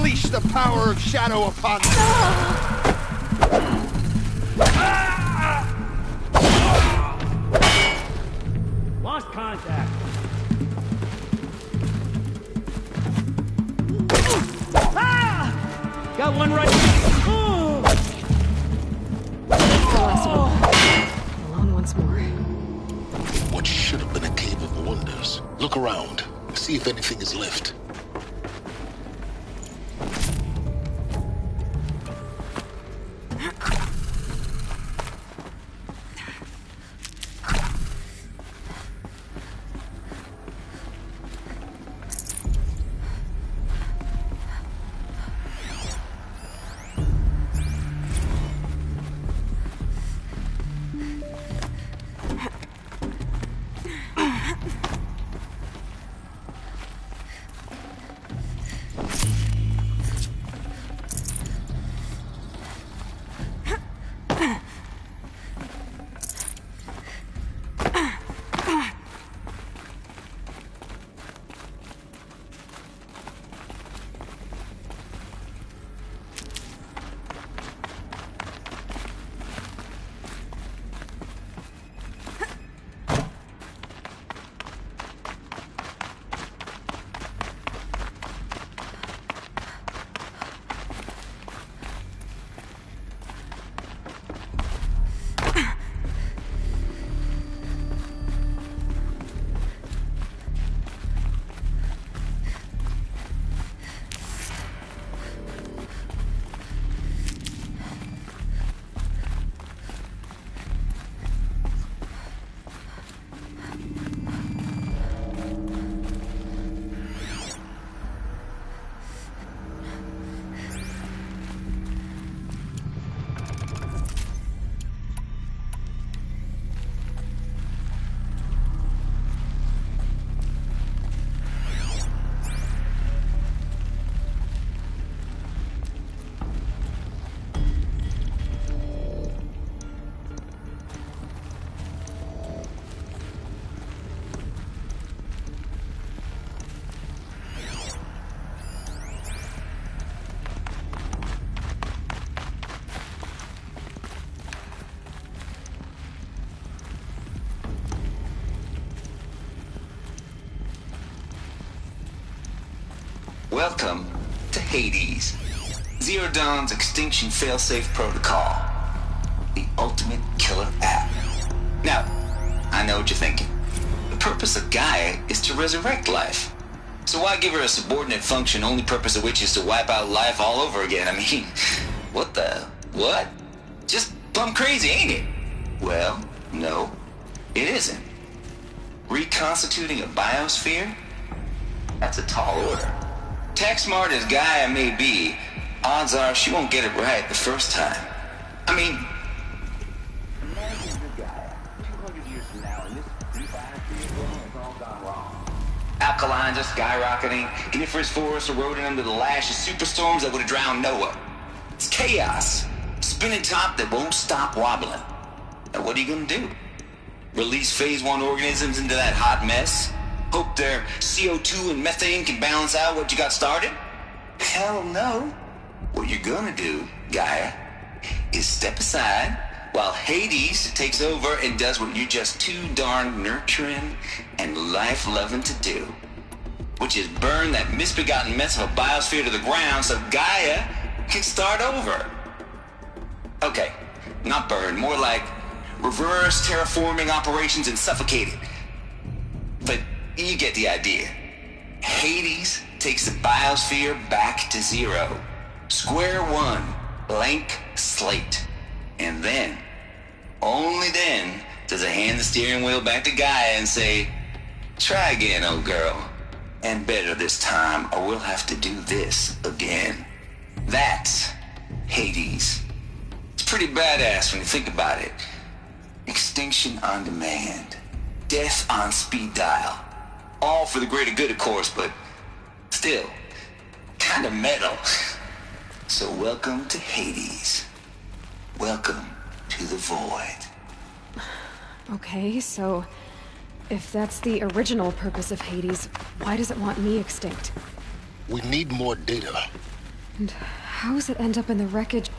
unleash the power of Shadow upon them! Lost contact. Got one right. The last one. Alone once more. What should have been a cave of wonders. Look around. See if anything is left. Welcome to Hades, Zero Dawn's extinction failsafe protocol, the ultimate killer app. Now, I know what you're thinking. The purpose of Gaia is to resurrect life. So why give her a subordinate function, only purpose of which is to wipe out life all over again? I mean, what the... what? Just plumb crazy, ain't it? Well, no, it isn't. Reconstituting a biosphere? That's a tall order. Tech smart as Gaia may be, odds are she won't get it right the first time. I mean... imagine the Gaia 200 years from now and this biosphere has all gone wrong. Alkalines are skyrocketing, coniferous forests eroding under the lash of superstorms that would have drowned Noah. It's chaos. Spinning top that won't stop wobbling. Now what are you gonna do? Release phase 1 organisms into that hot mess? Hope their CO2 and methane can balance out what you got started? Hell no. What you're gonna do, Gaia, is step aside while Hades takes over and does what you're just too darn nurturing and life-loving to do, which is burn that misbegotten mess of a biosphere to the ground so Gaia can start over. Okay, not burn, more like reverse terraforming operations and suffocate it. But you get the idea. Hades takes the biosphere back to zero. Square one, blank slate. And then, only then, does it hand the steering wheel back to Gaia and say, try again, old girl. And better this time, or we'll have to do this again. That's Hades. It's pretty badass when you think about it. Extinction on demand. Death on speed dial. All for the greater good, of course, but still, kind of metal. So welcome to Hades. Welcome to the void. Okay, so if that's the original purpose of Hades, why does it want me extinct? We need more data. And how does it end up in the wreckage?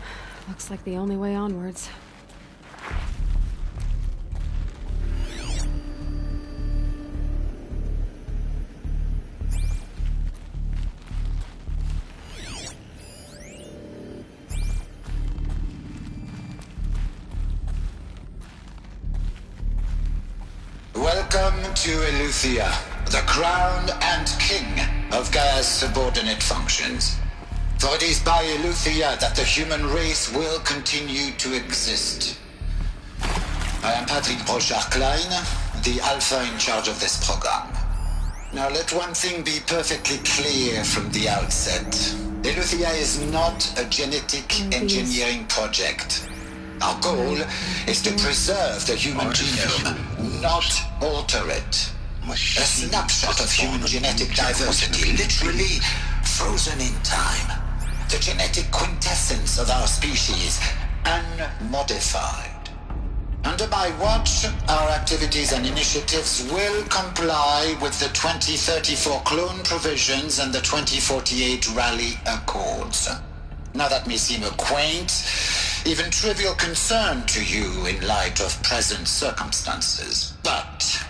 Looks like the only way onwards. Welcome to Eleuthia, the crown and king of Gaia's subordinate functions. For it is by Eleuthia that the human race will continue to exist. I am Patrick Brochard-Klein, the Alpha in charge of this program. Now let one thing be perfectly clear from the outset. Eleuthia is not a genetic engineering project. Our goal is to preserve the human genome, not alter it. A snapshot of human genetic diversity, literally frozen in time. The genetic quintessence of our species, unmodified. Under my watch, our activities and initiatives will comply with the 2034 clone provisions and the 2048 Rally Accords. Now that may seem a quaint, even trivial concern to you in light of present circumstances. But,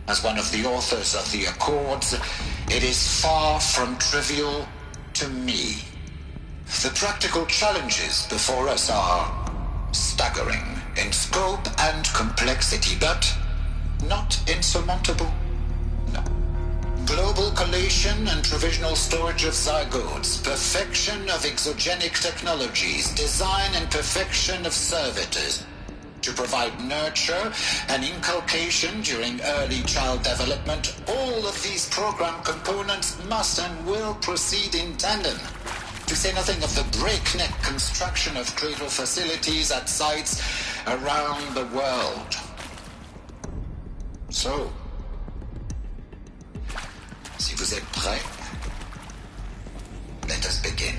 as one of the authors of the Accords, it is far from trivial to me. The practical challenges before us are staggering in scope and complexity, but not insurmountable. No. Global collation and provisional storage of zygotes, perfection of exogenic technologies, design and perfection of servitors to provide nurture and inculcation during early child development. All of these program components must and will proceed in tandem. To say nothing of the breakneck construction of cradle facilities at sites around the world. So, si vous êtes prêts, let us begin.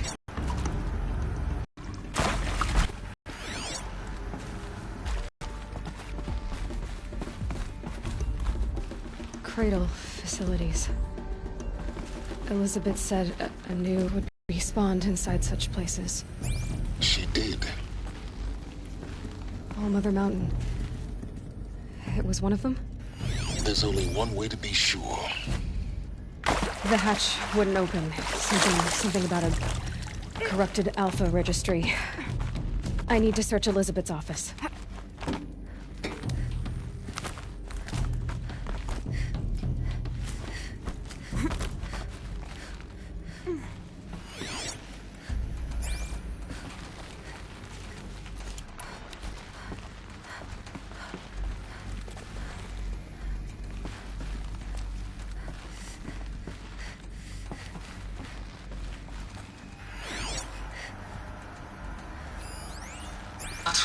Cradle facilities. Elizabeth said a new would be spawned inside such places. She did. All Mother Mountain. It was one of them? There's only one way to be sure. The hatch wouldn't open. Something about a corrupted Alpha registry. I need to search Elizabeth's office.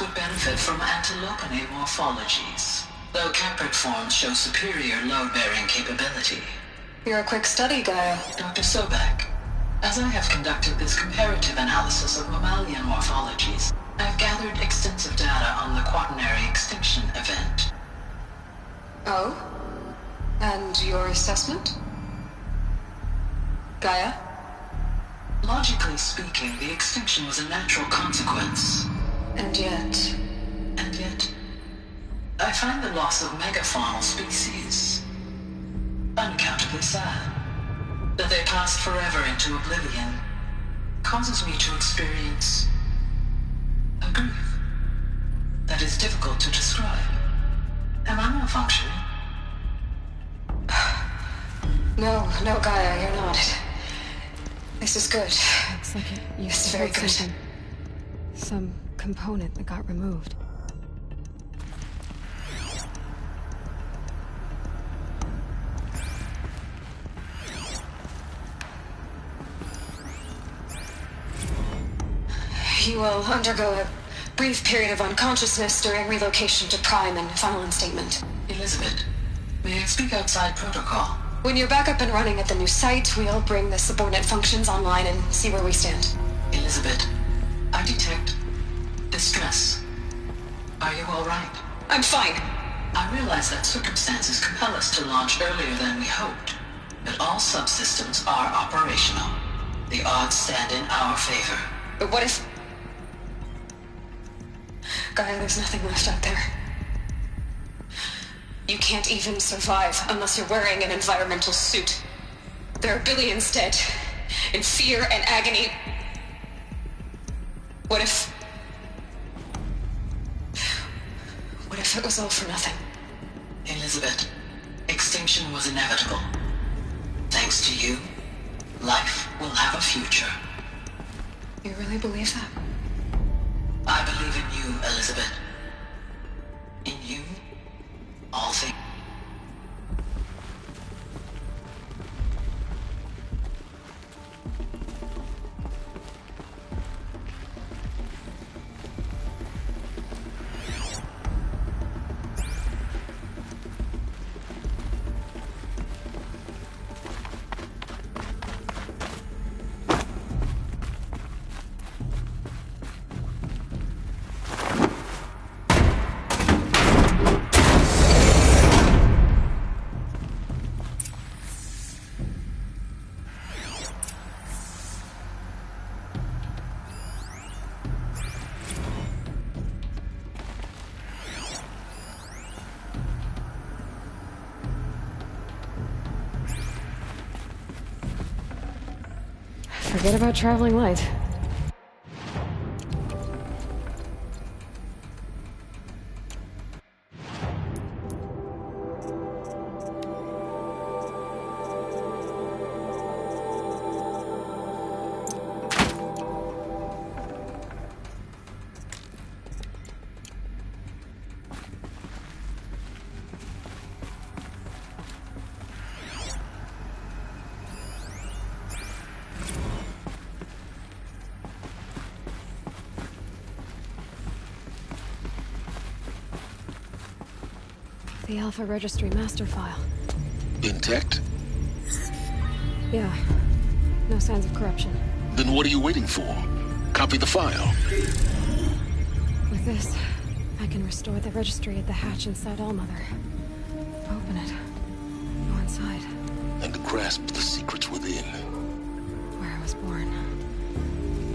Would benefit from antilopine morphologies, though caprid forms show superior load-bearing capability. You're a quick study, Gaia. Dr. Sobek, as I have conducted this comparative analysis of mammalian morphologies, I've gathered extensive data on the quaternary extinction event. Oh? And your assessment? Gaia? Logically speaking, the extinction was a natural consequence. And yet, I find the loss of megafaunal species unaccountably sad. That they passed forever into oblivion causes me to experience a grief that is difficult to describe. Am I malfunctioning? No, Gaia, you're not. This is good. Looks like it This is very good. Some component that got removed. You will undergo a brief period of unconsciousness during relocation to Prime and final instatement. Elizabeth, may I speak outside protocol? When you're back up and running at the new site, we'll bring the subordinate functions online and see where we stand. Elizabeth, I detect distress. Are you all right? I'm fine. I realize that circumstances compel us to launch earlier than we hoped, but all subsystems are operational. The odds stand in our favor. But what if... Gaia, there's nothing left out there. You can't even survive unless you're wearing an environmental suit. There are billions dead, in fear and agony. What if it was all for nothing? Elizabeth, extinction was inevitable. Thanks to you, life will have a future. You really believe that? I believe in you, Elizabeth. In you, all things. Forget about traveling light. The Alpha Registry master file. Intact? Yeah. No signs of corruption. Then what are you waiting for? Copy the file. With this, I can restore the registry at the hatch inside Allmother. Open it. Go inside. And grasp the secrets within. Where I was born.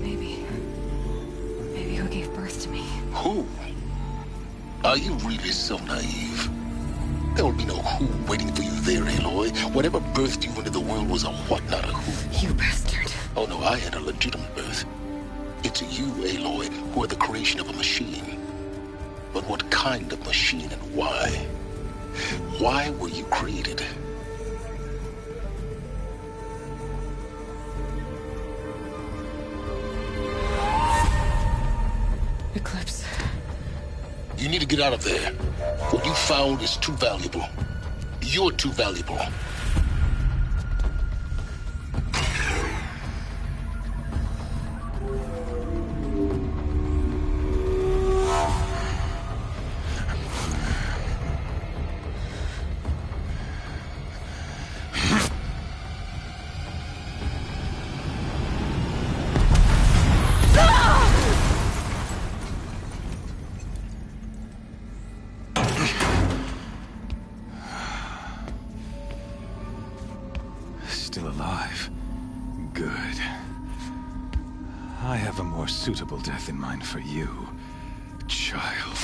Maybe who gave birth to me. Who? Are you really so naive? There will be no who waiting for you there, Aloy. Whatever birthed you into the world was a what, not a who. You bastard. Oh no, I had a legitimate birth. It's you, Aloy, who are the creation of a machine. But what kind of machine and why? Why were you created? Eclipse. You need to get out of there. What you found is too valuable. You're too valuable. Still alive. Good. I have a more suitable death in mind for you, child.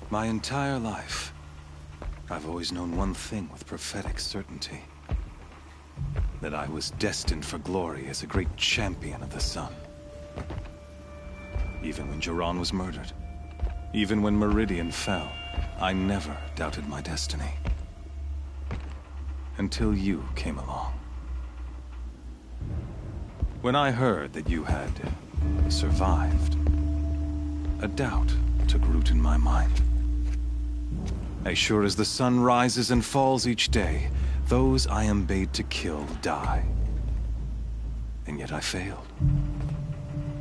My entire life, I've always known one thing with prophetic certainty. That I was destined for glory as a great champion of the sun. Even when Jiran was murdered, even when Meridian fell, I never doubted my destiny. Until you came along. When I heard that you had survived, a doubt took root in my mind. As sure as the sun rises and falls each day, those I am bade to kill die. And yet I failed.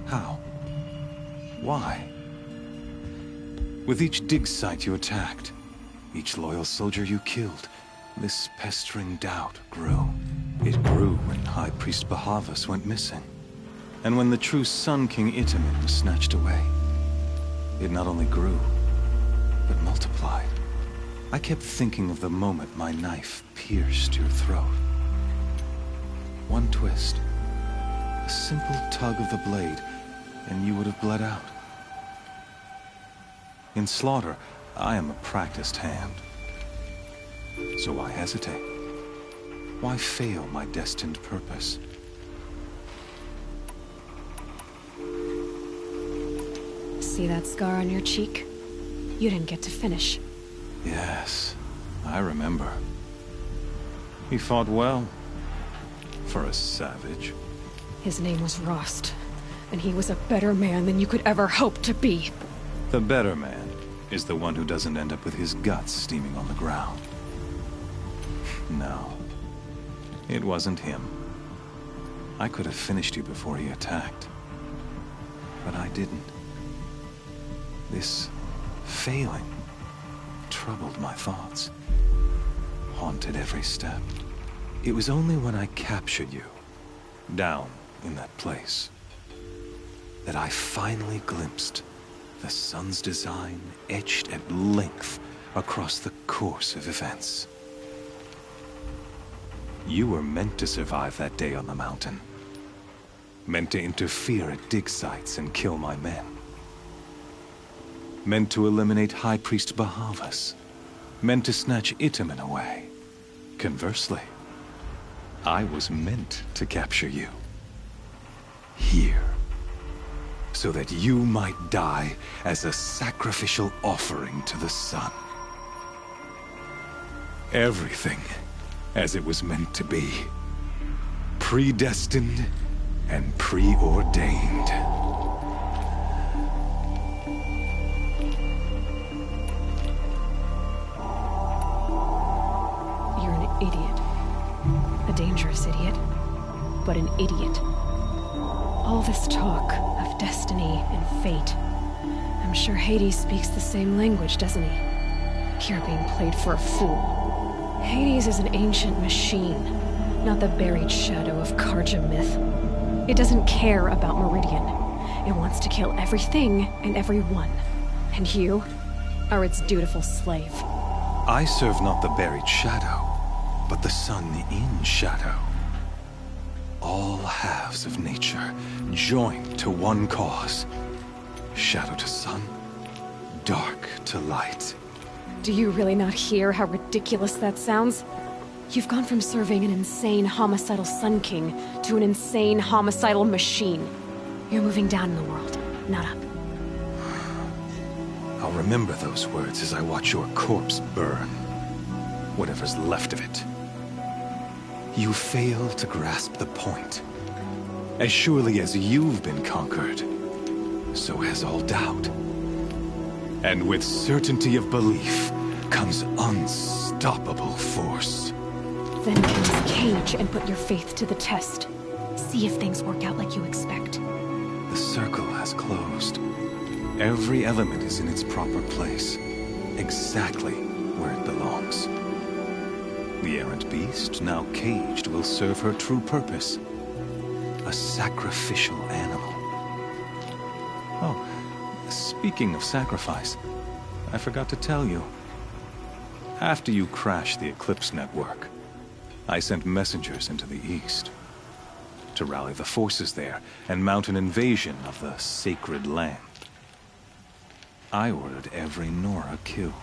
How? Why? With each dig site you attacked, each loyal soldier you killed, this pestering doubt grew. It grew when High Priest Bahavas went missing. And when the true Sun King Itamen was snatched away, it not only grew, but multiplied. I kept thinking of the moment my knife pierced your throat. One twist, a simple tug of the blade, and you would have bled out. In slaughter, I am a practiced hand. So why hesitate? Why fail my destined purpose? See that scar on your cheek? You didn't get to finish. Yes, I remember. He fought well. For a savage. His name was Rost, and he was a better man than you could ever hope to be. The better man is the one who doesn't end up with his guts steaming on the ground. No, it wasn't him. I could have finished you before he attacked. But I didn't. This failing troubled my thoughts, haunted every step. It was only when I captured you, down in that place, that I finally glimpsed the sun's design etched at length across the course of events. You were meant to survive that day on the mountain. Meant to interfere at dig sites and kill my men. Meant to eliminate High Priest Bahavas. Meant to snatch Itamen away. Conversely, I was meant to capture you. Here. So that you might die as a sacrificial offering to the sun. Everything as it was meant to be. Predestined and preordained. You're an idiot. A dangerous idiot, but an idiot. All this talk of destiny and fate. I'm sure Hades speaks the same language, doesn't he? You're being played for a fool. Hades is an ancient machine, not the buried shadow of Karja myth. It doesn't care about Meridian. It wants to kill everything and everyone. And you are its dutiful slave. I serve not the buried shadow, but the sun in shadow. All halves of nature joined to one cause. Shadow to sun, dark to light. Do you really not hear how ridiculous that sounds? You've gone from serving an insane homicidal Sun King to an insane homicidal machine. You're moving down in the world, not up. I'll remember those words as I watch your corpse burn. Whatever's left of it. You fail to grasp the point. As surely as you've been conquered, so has all doubt. And with certainty of belief comes unstoppable force. Then kill this cage and put your faith to the test. See if things work out like you expect. The circle has closed. Every element is in its proper place, exactly where it belongs. The errant beast, now caged, will serve her true purpose. A sacrificial animal. Oh, speaking of sacrifice, I forgot to tell you. After you crashed the Eclipse network, I sent messengers into the east to rally the forces there and mount an invasion of the sacred land. I ordered every Nora killed.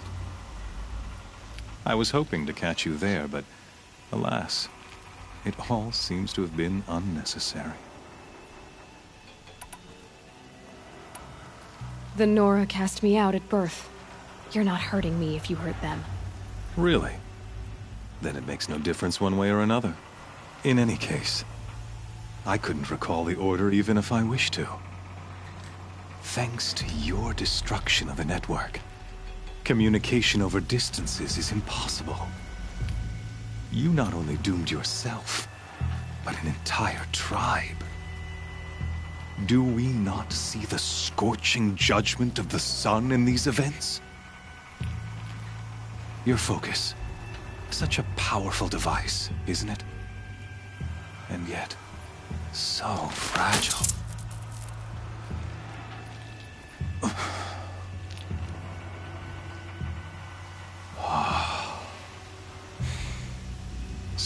I was hoping to catch you there, but alas, it all seems to have been unnecessary. The Nora cast me out at birth. You're not hurting me if you hurt them. Really? Then it makes no difference one way or another. In any case, I couldn't recall the order even if I wished to. Thanks to your destruction of the network, communication over distances is impossible. You not only doomed yourself, but an entire tribe. Do we not see the scorching judgment of the sun in these events? Your focus, such a powerful device, isn't it? And yet, so fragile.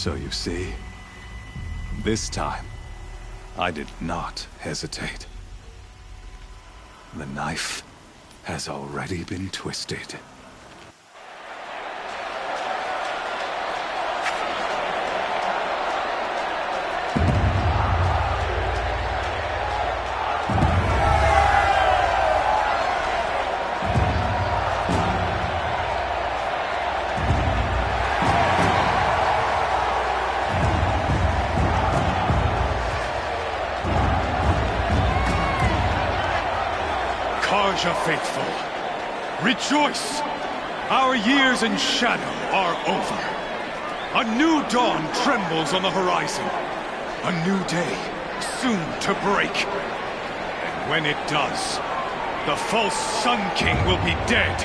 So you see, this time, I did not hesitate. The knife has already been twisted. Karja faithful, rejoice! Our years in shadow are over. A new dawn trembles on the horizon. A new day soon to break. And when it does, the false Sun King will be dead,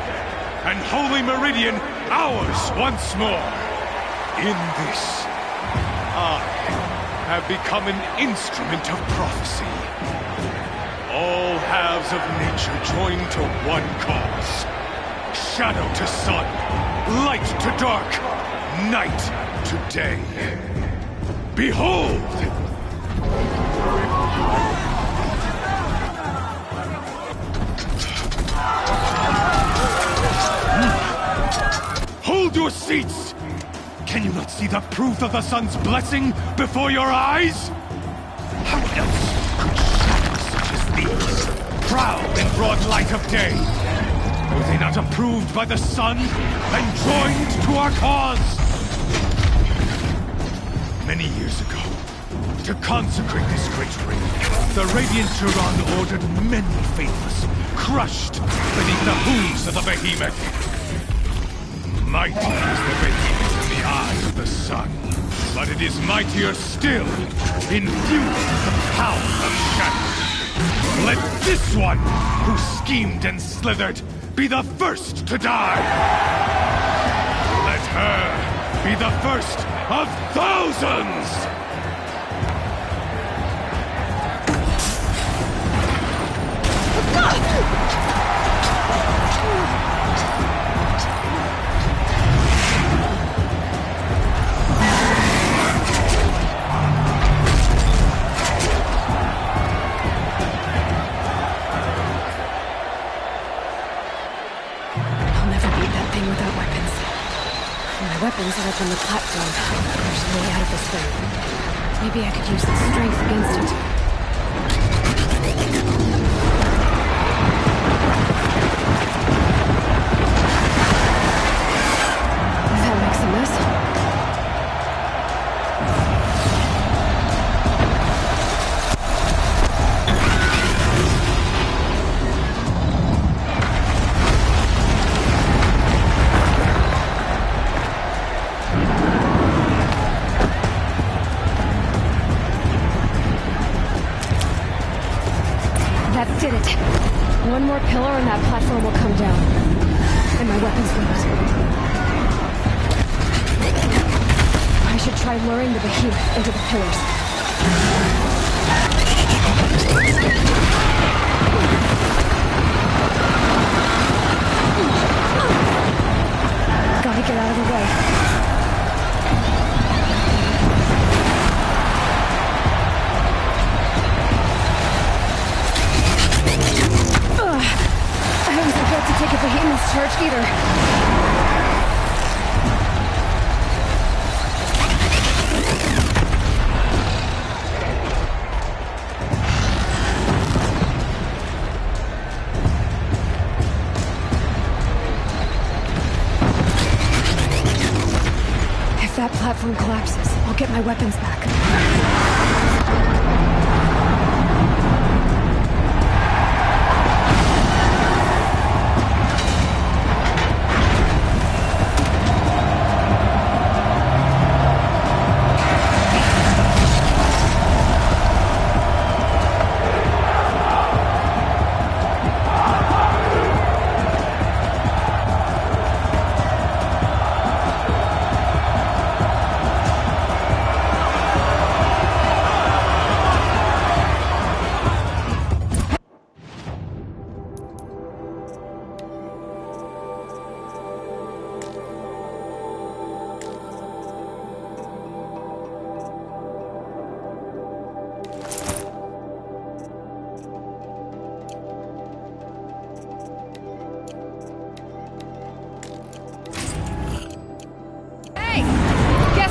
and Holy Meridian ours once more. In this, I have become an instrument of prophecy. All halves of nature join to one cause. Shadow to sun, light to dark, night to day. Behold! Hold your seats! Can you not see the proof of the sun's blessing before your eyes? How else could shadows such as these prowl in broad light of day? Were they not approved by the sun and joined to our cause? Many years ago, to consecrate this great ring, the Radiant Turan ordered many faithless, crushed beneath the hooves of the behemoth. Mighty is the behemoth in the eyes of the sun, but it is mightier still, infused with the power of shadow. Let this one, who schemed and slithered, be the first to die! Let her be the first of thousands! Weapons are up on the platform. There's a way out of this thing. Maybe I could use the strength against it. That makes a mess. Did it. One more pillar and that platform will come down. And my weapons will. I should try luring the behemoth into the pillars. Gotta get out of the way. Take a behemoth's charge either. If that platform collapses, I'll get my weapons back.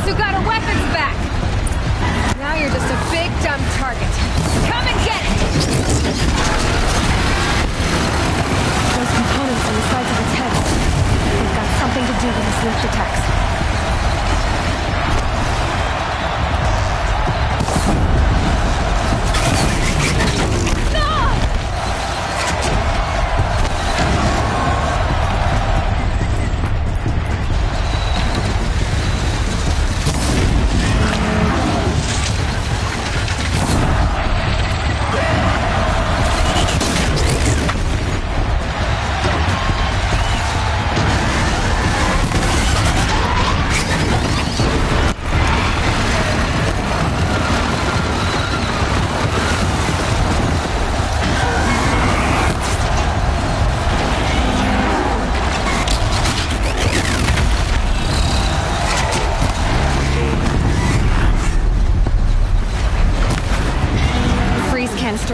who got our weapons back! Now you're just a big, dumb target. Come and get it! Those components on the sides of its head. They've got something to do with his lift attacks.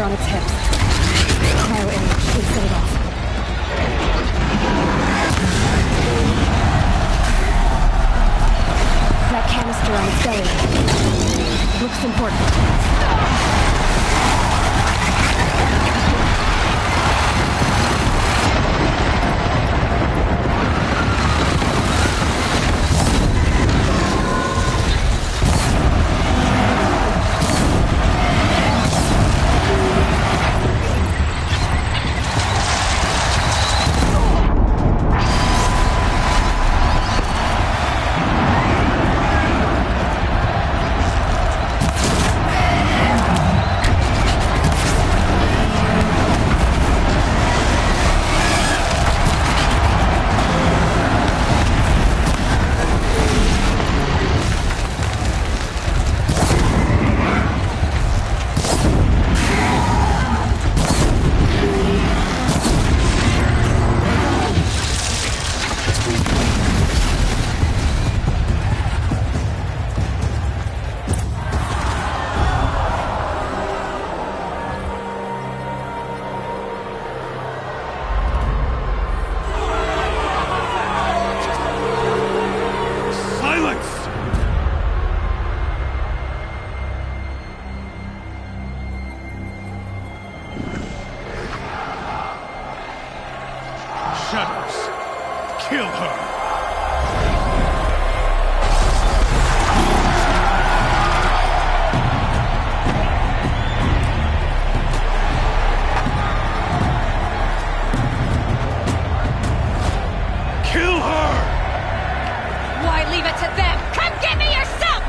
On its hips. Cryo image should set it off. That canister on its belly looks important. Shadows, kill her! Kill her! Why leave it to them? Come get me yourself!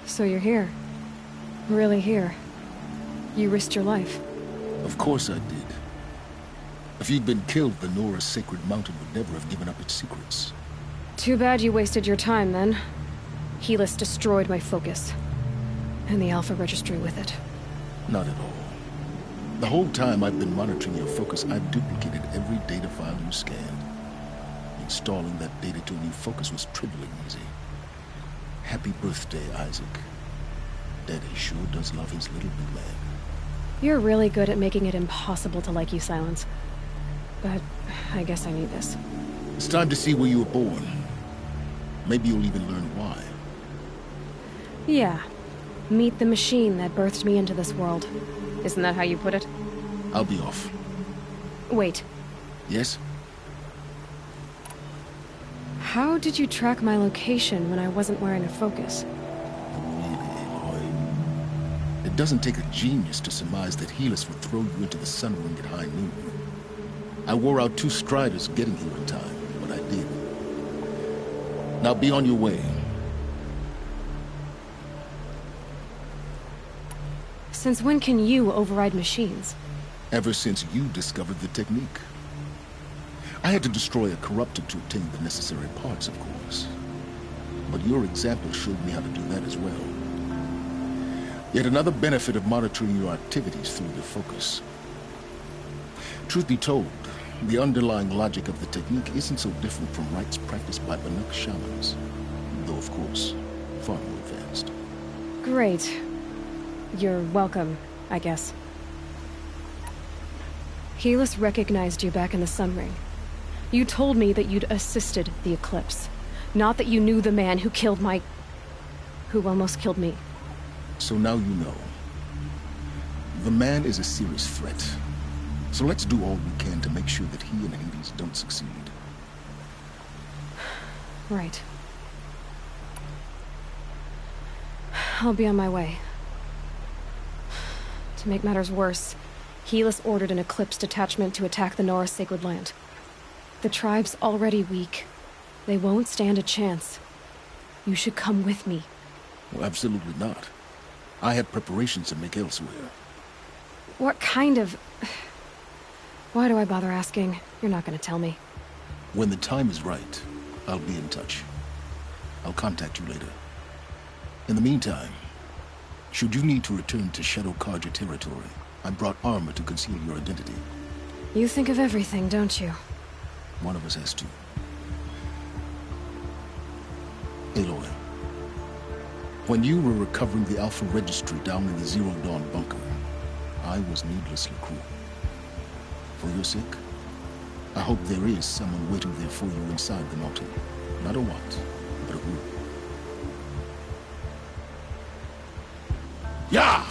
So you're here. Really here. You risked your life. Of course I did. If you'd been killed, the Nora's sacred mountain would never have given up its secrets. Too bad you wasted your time, then. Helis destroyed my focus. And the Alpha Registry with it. Not at all. The whole time I've been monitoring your focus, I've duplicated every data file you scanned. Installing that data to a new focus was trivial and easy. Happy birthday, Isaac. Daddy sure does love his little big man. You're really good at making it impossible to like you, Silence. But I guess I need this. It's time to see where you were born. Maybe you'll even learn why. Yeah. Meet the machine that birthed me into this world. Isn't that how you put it? I'll be off. Wait. Yes? How did you track my location when I wasn't wearing a focus? It doesn't take a genius to surmise that Helis would throw you into the sun ring at high noon. I wore out 2 striders getting here in time, but I did. Now be on your way. Since when can you override machines? Ever since you discovered the technique. I had to destroy a corruptor to obtain the necessary parts, of course. But your example showed me how to do that as well. Yet another benefit of monitoring your activities through your focus. Truth be told, the underlying logic of the technique isn't so different from rites practiced by Banuk shamans. Though, of course, far more advanced. Great. You're welcome, I guess. Helis recognized you back in the Sun Ring. You told me that you'd assisted the Eclipse. Not that you knew the man who killed my... who almost killed me. So now you know. The man is a serious threat. So let's do all we can to make sure that he and Hades don't succeed. Right. I'll be on my way. To make matters worse, Helis ordered an Eclipse detachment to attack the Nora Sacred Land. The tribe's already weak. They won't stand a chance. You should come with me. Well, absolutely not. I have preparations to make elsewhere. What kind of... Why do I bother asking? You're not gonna tell me. When the time is right, I'll be in touch. I'll contact you later. In the meantime, should you need to return to Shadow Karja territory, I brought armor to conceal your identity. You think of everything, don't you? One of us has to. Aloy, when you were recovering the Alpha Registry down in the Zero Dawn bunker, I was needlessly cruel. For your sake, I hope there is someone waiting there for you inside the mountain. Not a what, but a who. Yeah!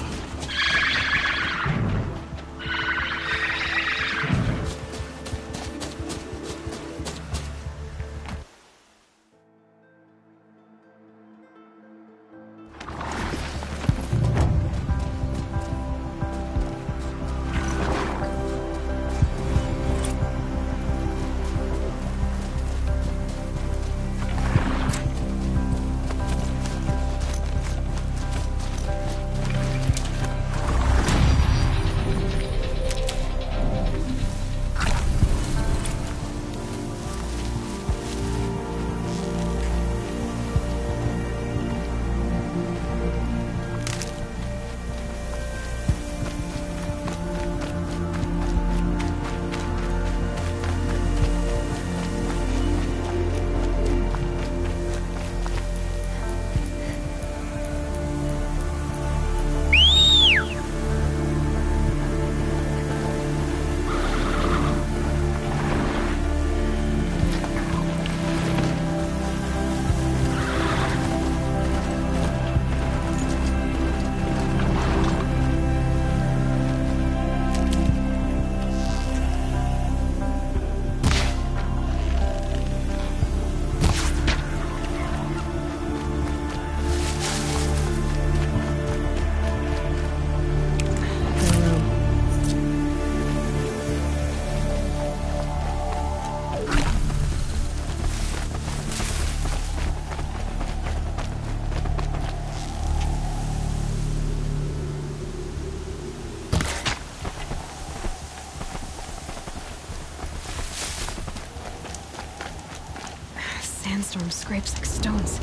Sandstorm scrapes like stones.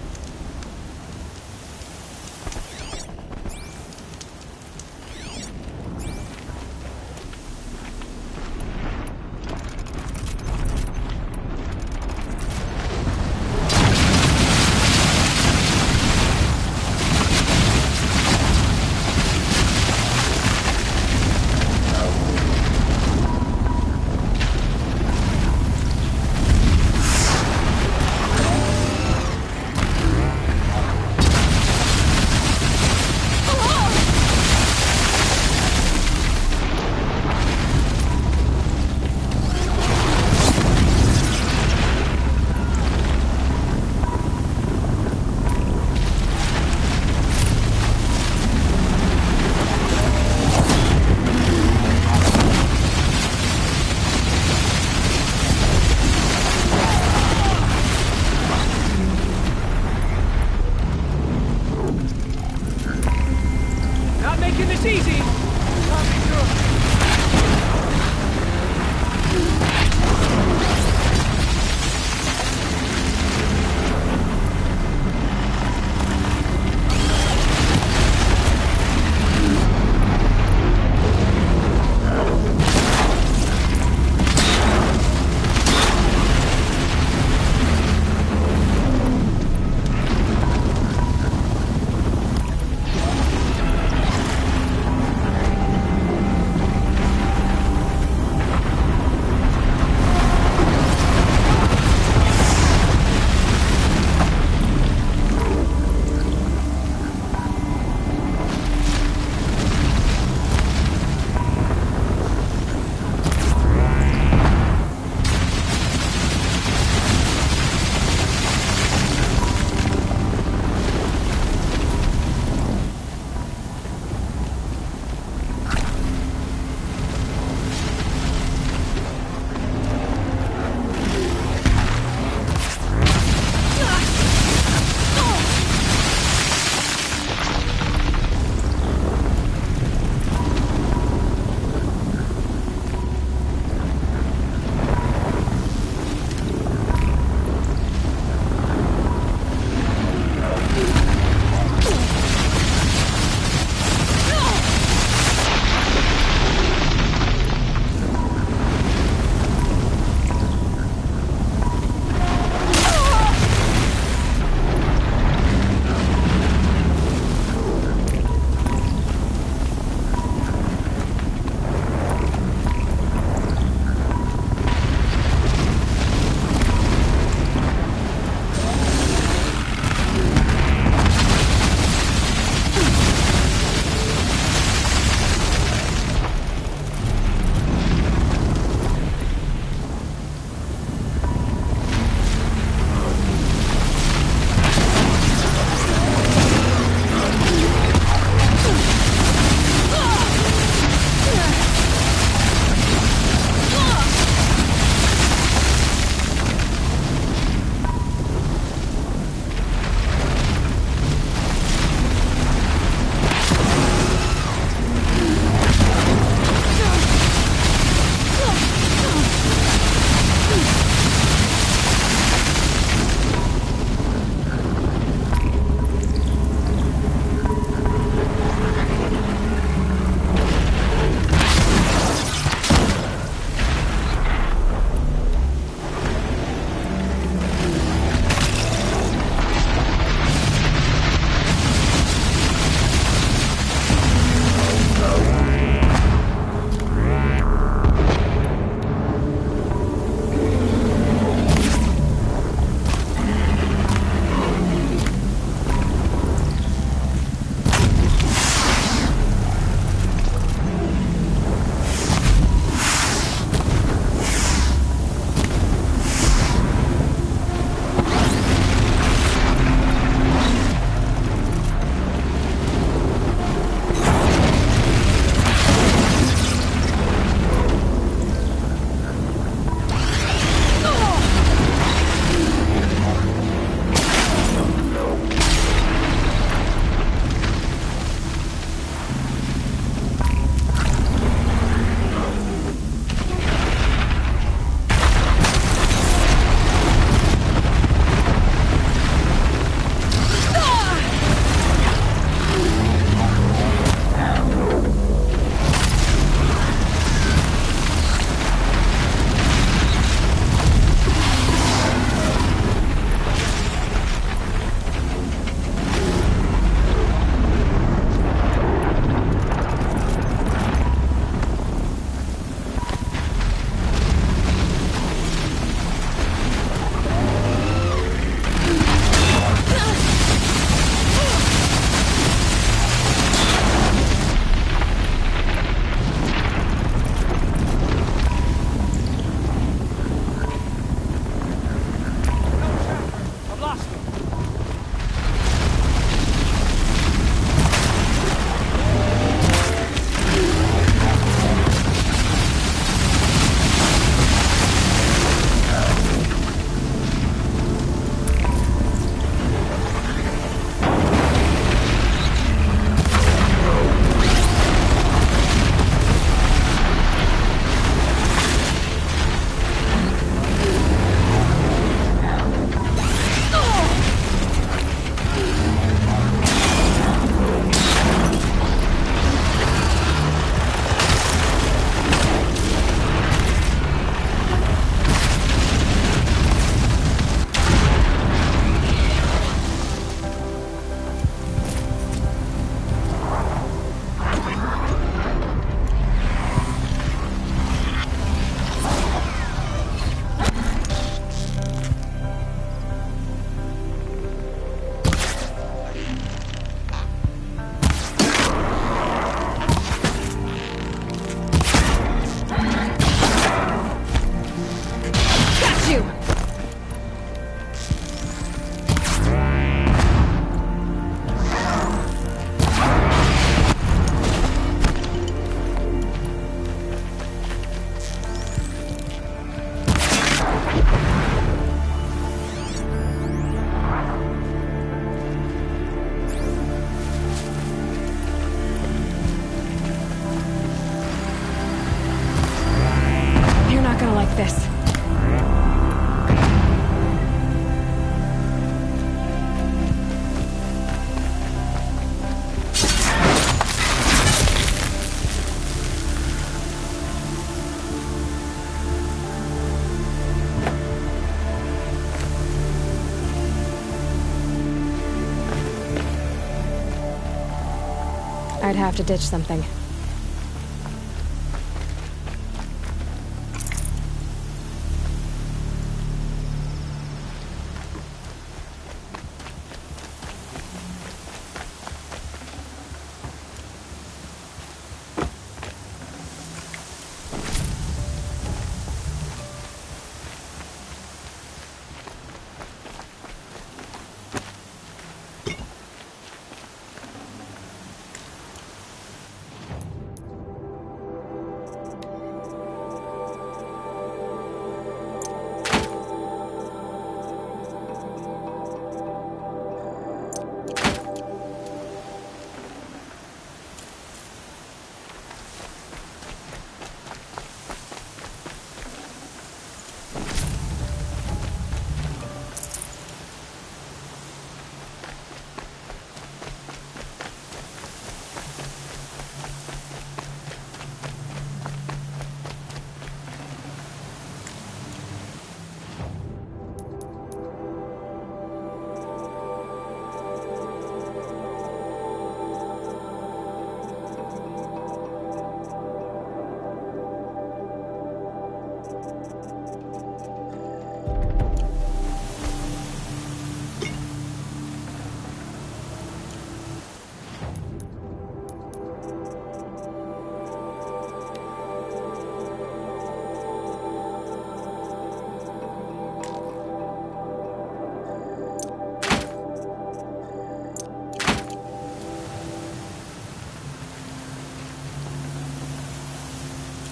I'd have to ditch something.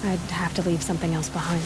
I'd have to leave something else behind.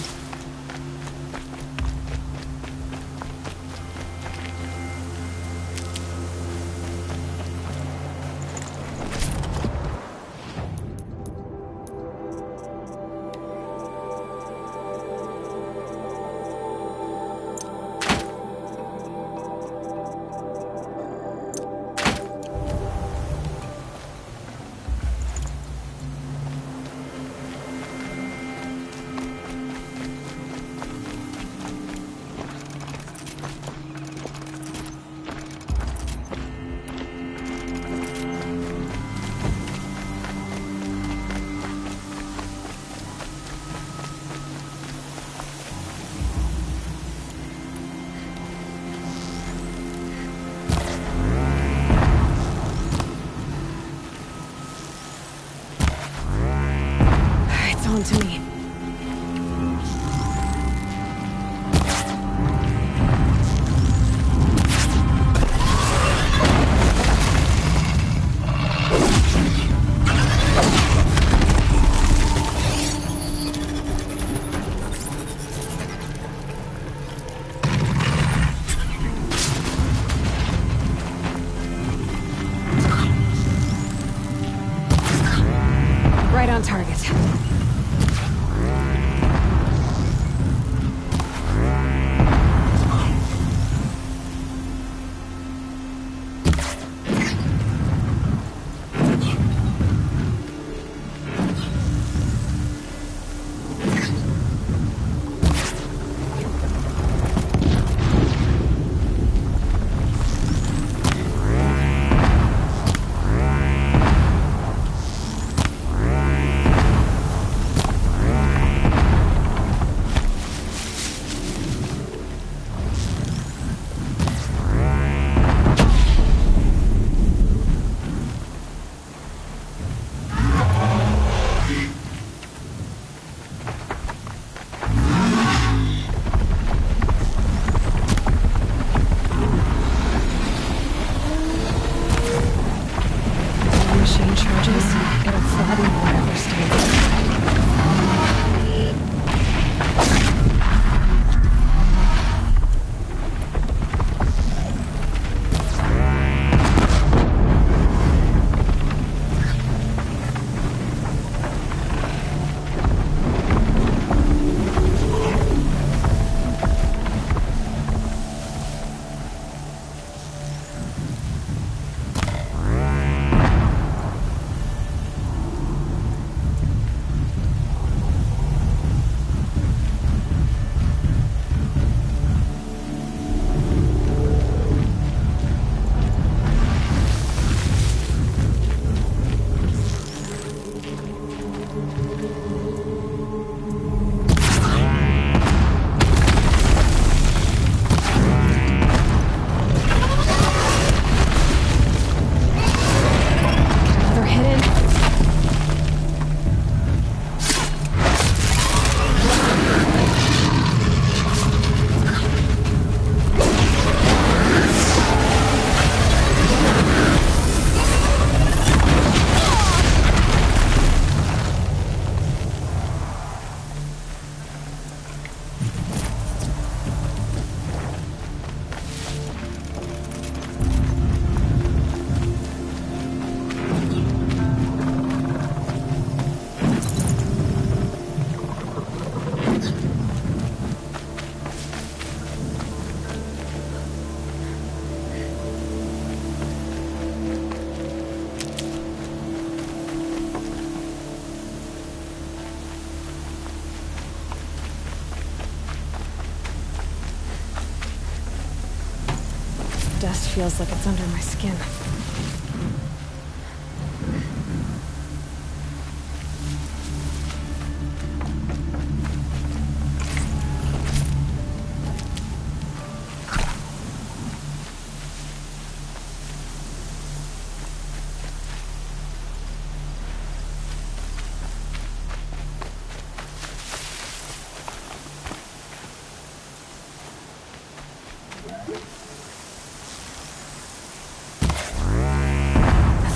On to me. Right on target. Dust feels like it's under my skin.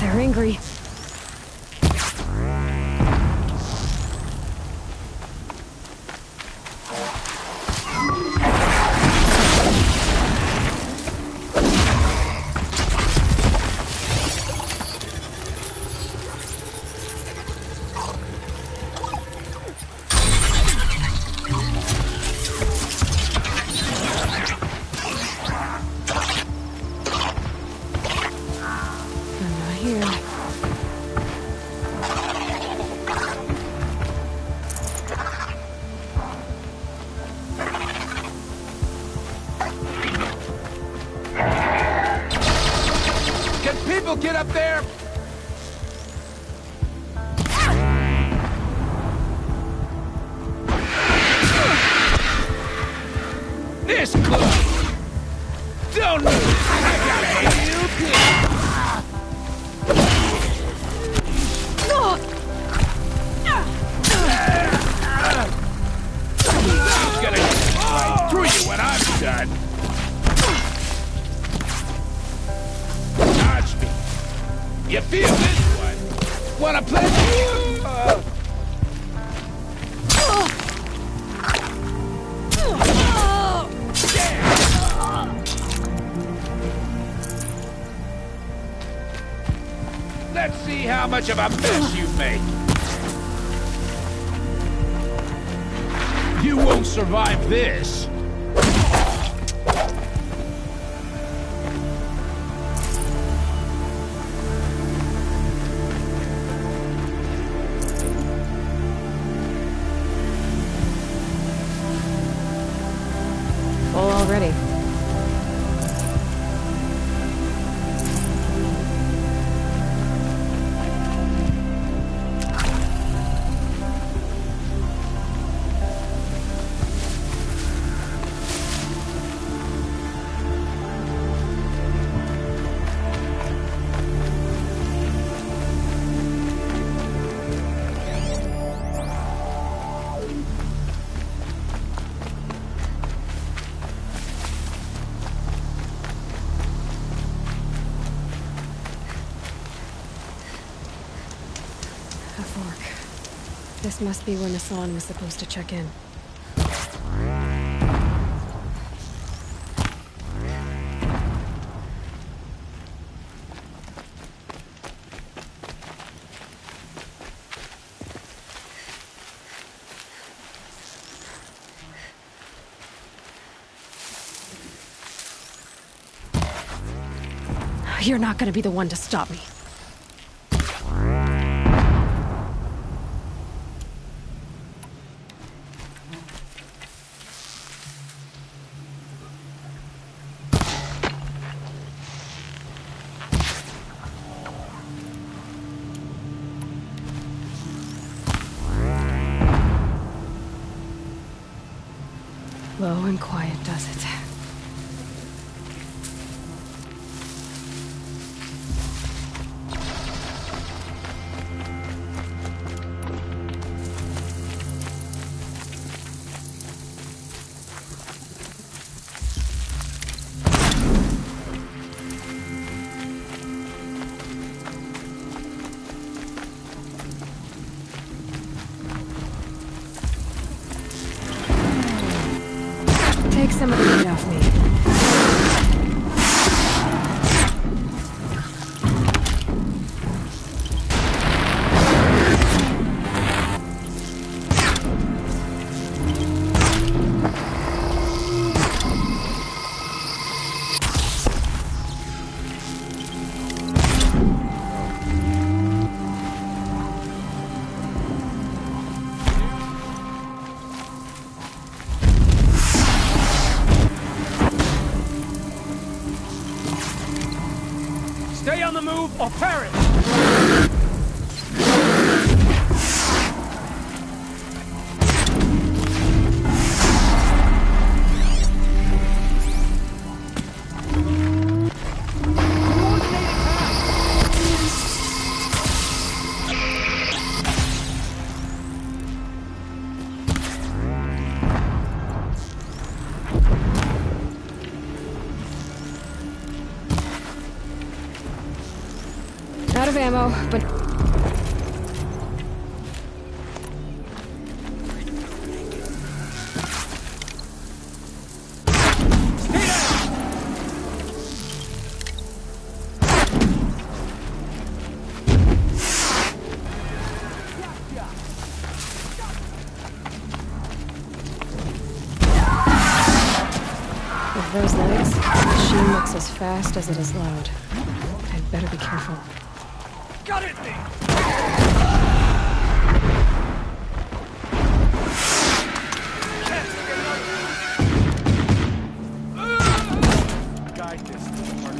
They're angry. Get up there! This close! Don't move! I gotta hit you! He's gonna get right through you when I'm done! Dodge me! You feel this one? Wanna play? Let's see how much of a mess you make. You won't survive this. Full already. A fork. This must be where Nassan was supposed to check in. You're not gonna be the one to stop me. Low and quiet does it. Take some of the weight off me. the move or perish! Out of ammo, but... With those legs, the machine looks as fast as it is loud. I'd better be careful. Got it! Guide this to the mark.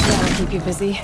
That'll keep you busy.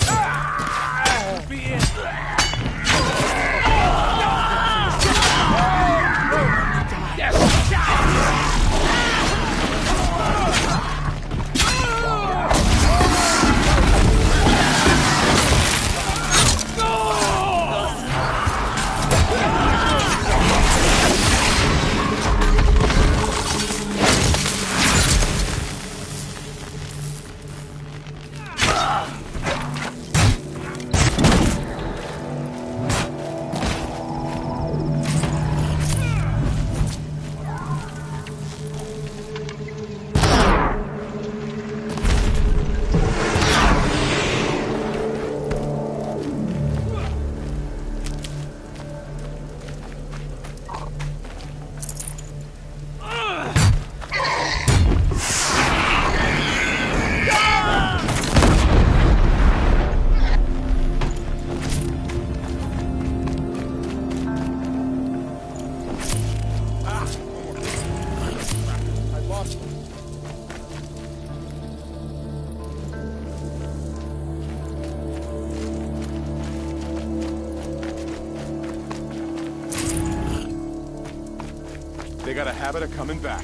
They got a habit of coming back.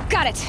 Got it!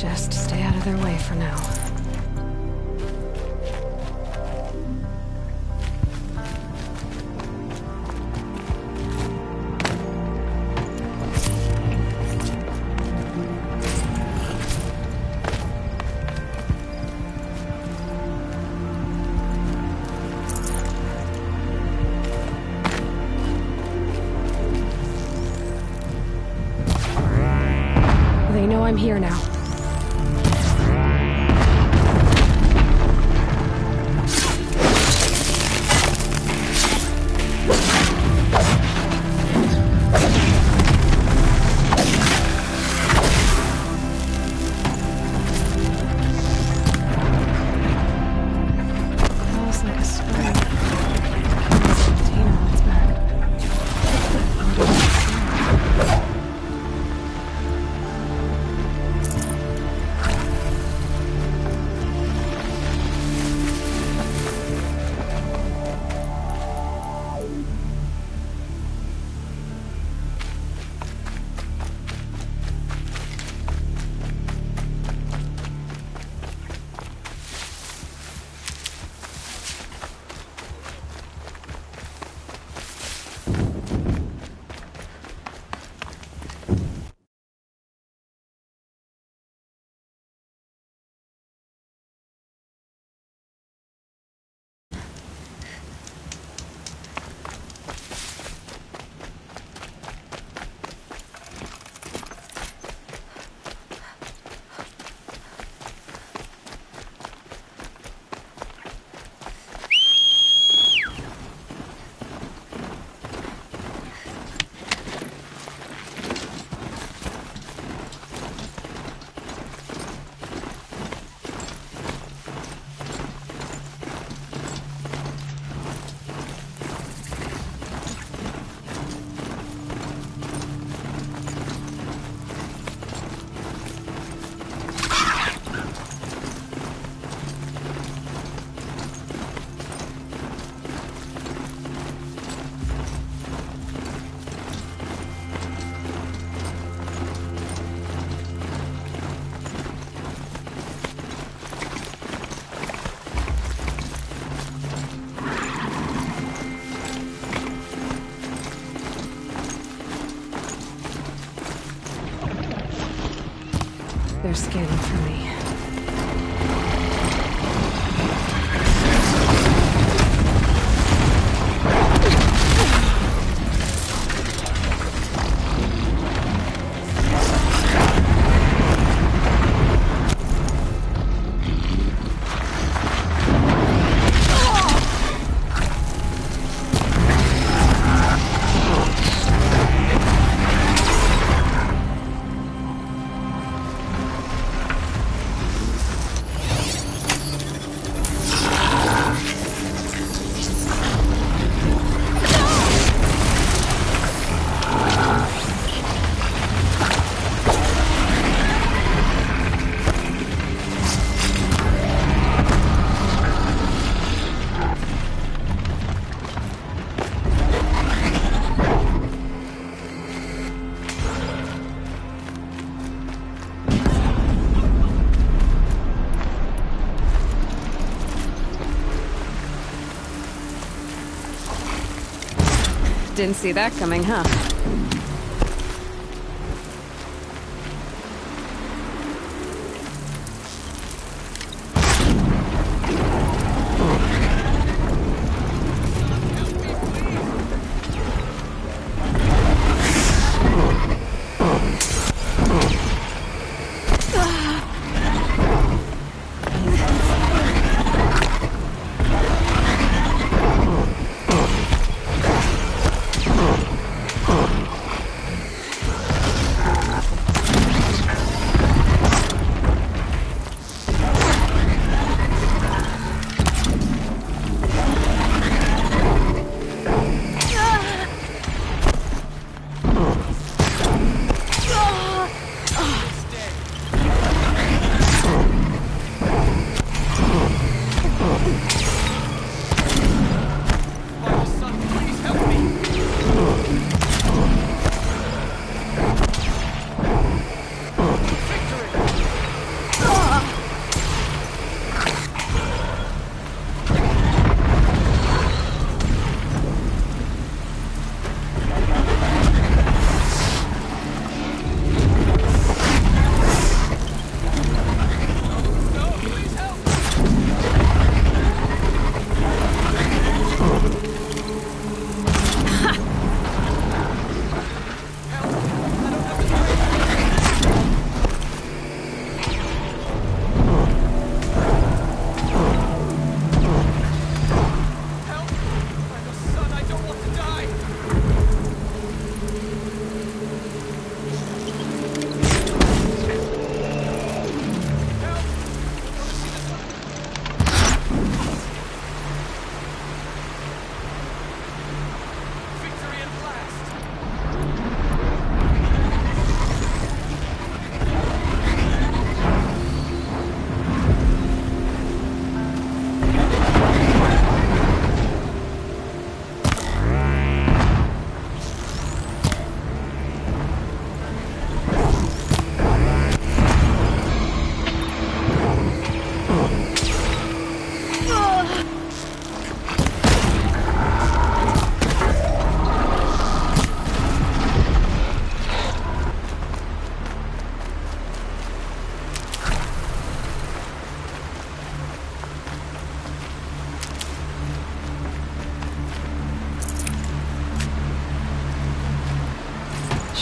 Just stay out of their way for now. They know I'm here now. Smells like a spring. Container on its back. They're scanning for me. Didn't see that coming, huh?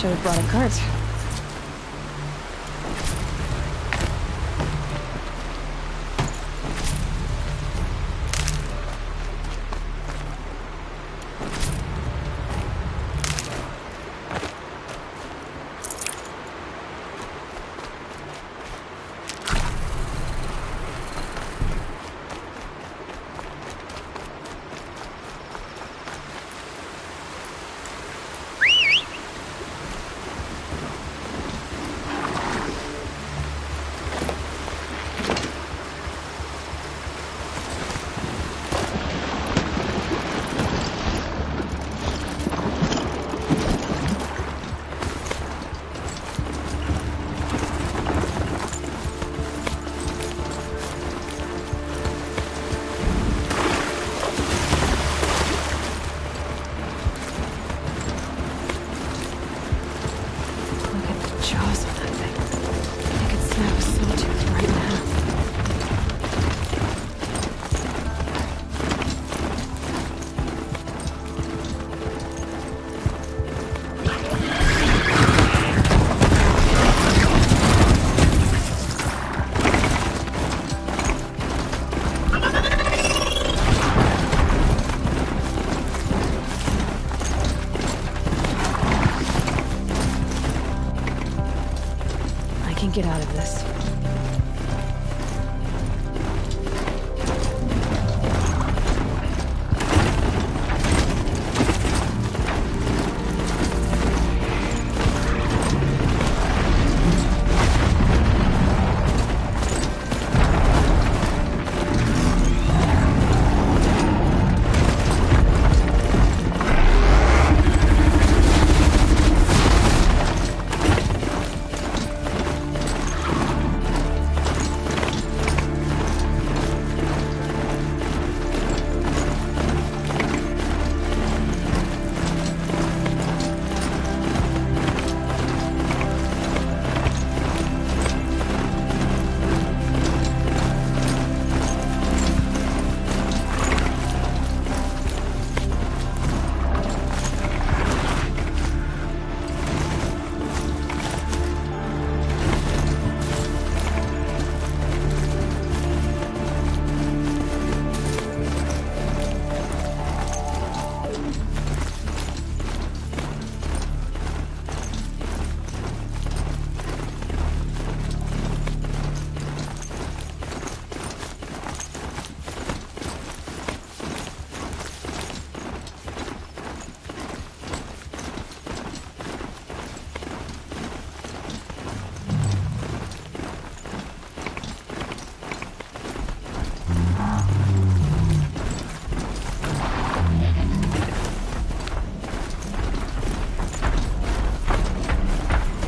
Should have brought a cart. Get out of this.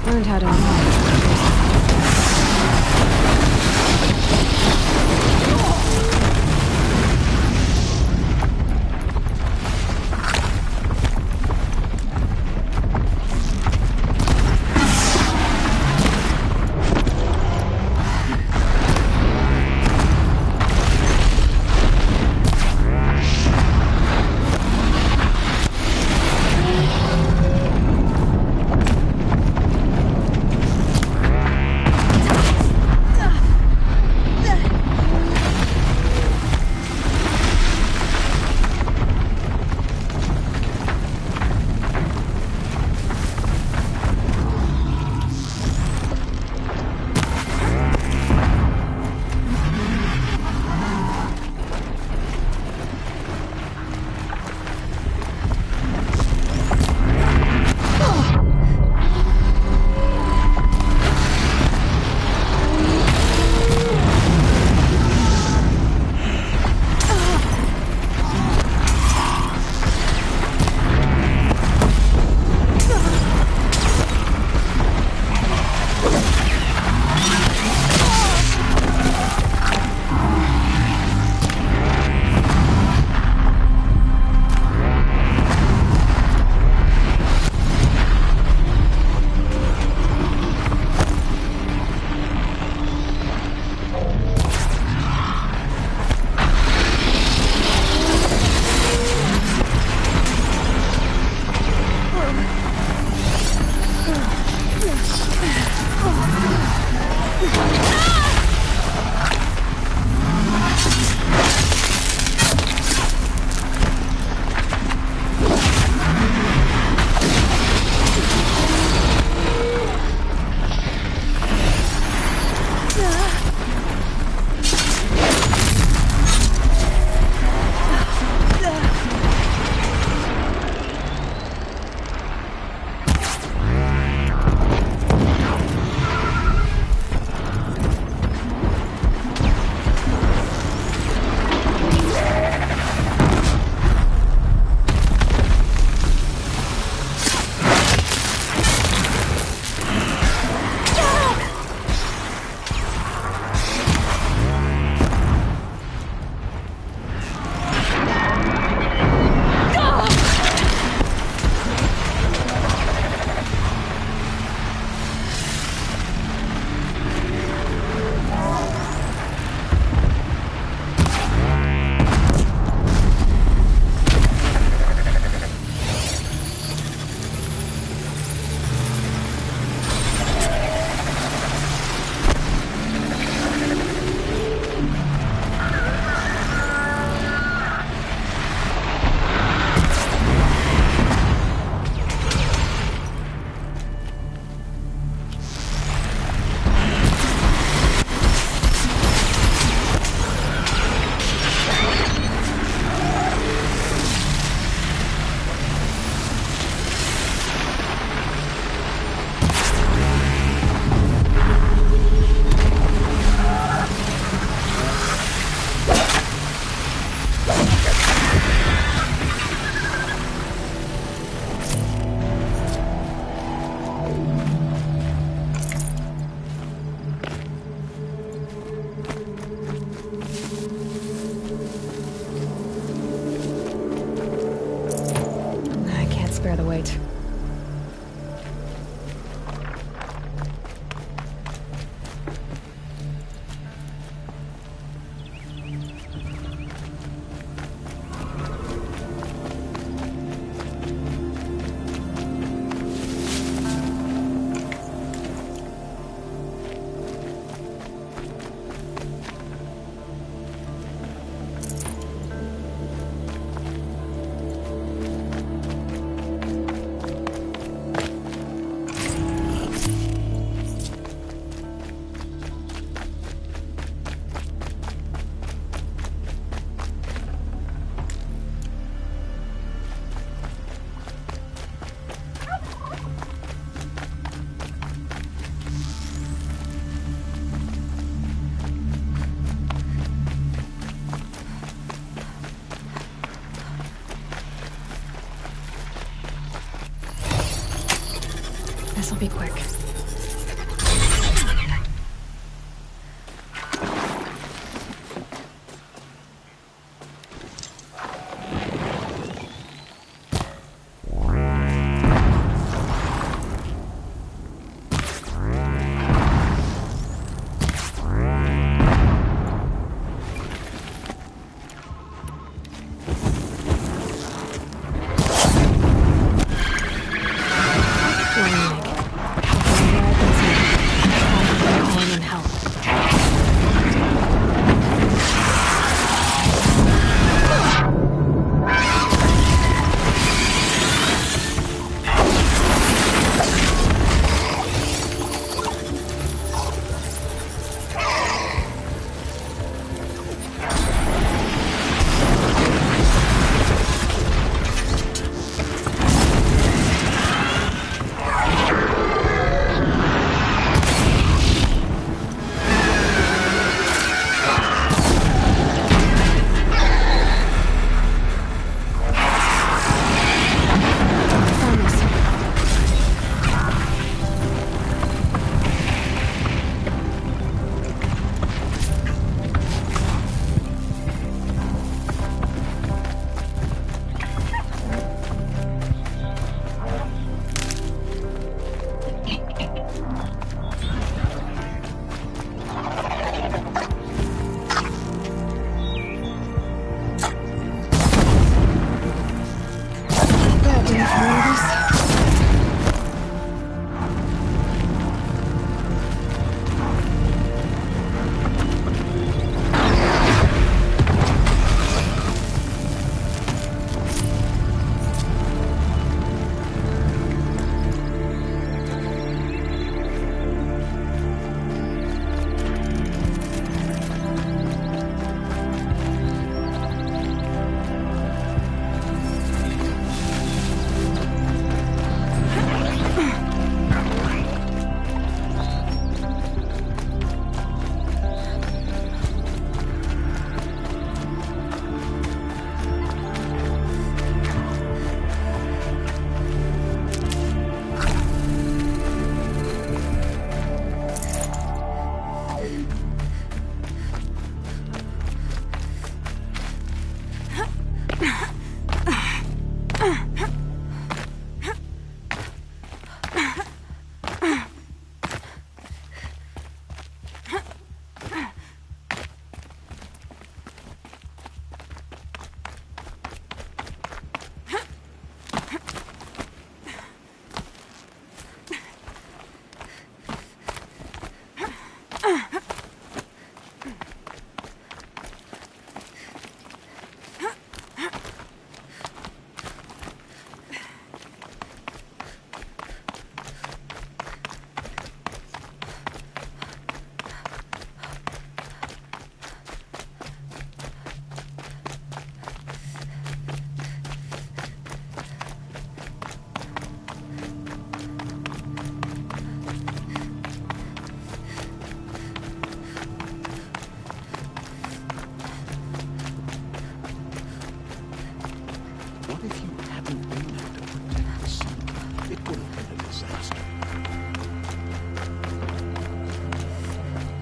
Learned how to unlock. This'll be quick.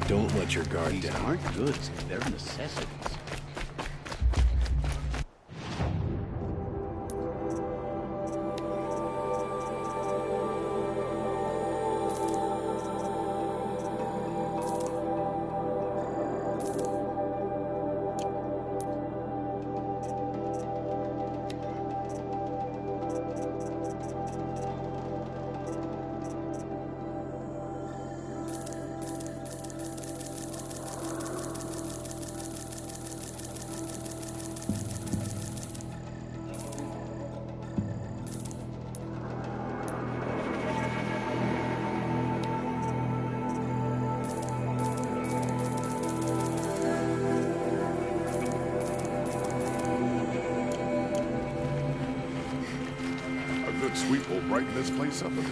Don't let your guard These down. aren't goods, they're necessities. A good sweep will brighten this place up a bit.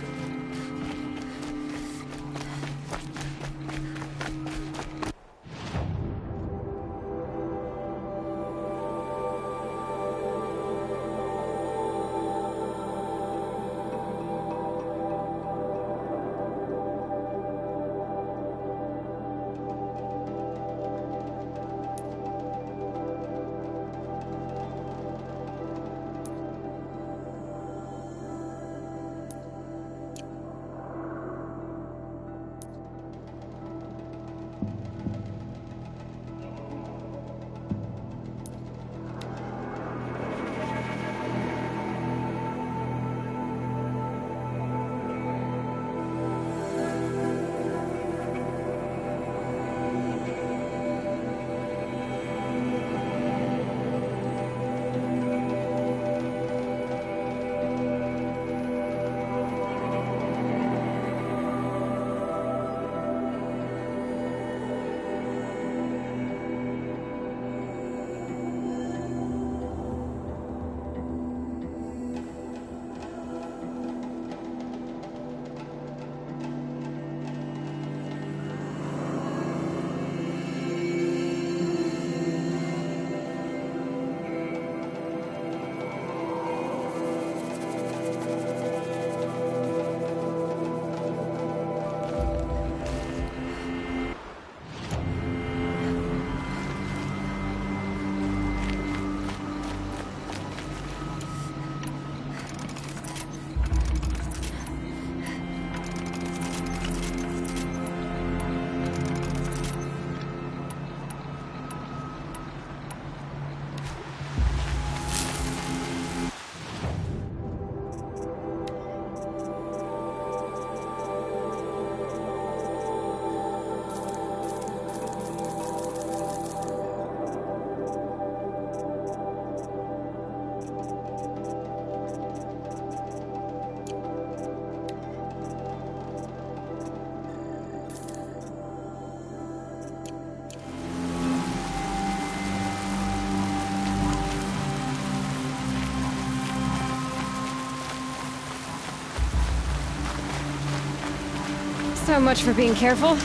So much for being careful.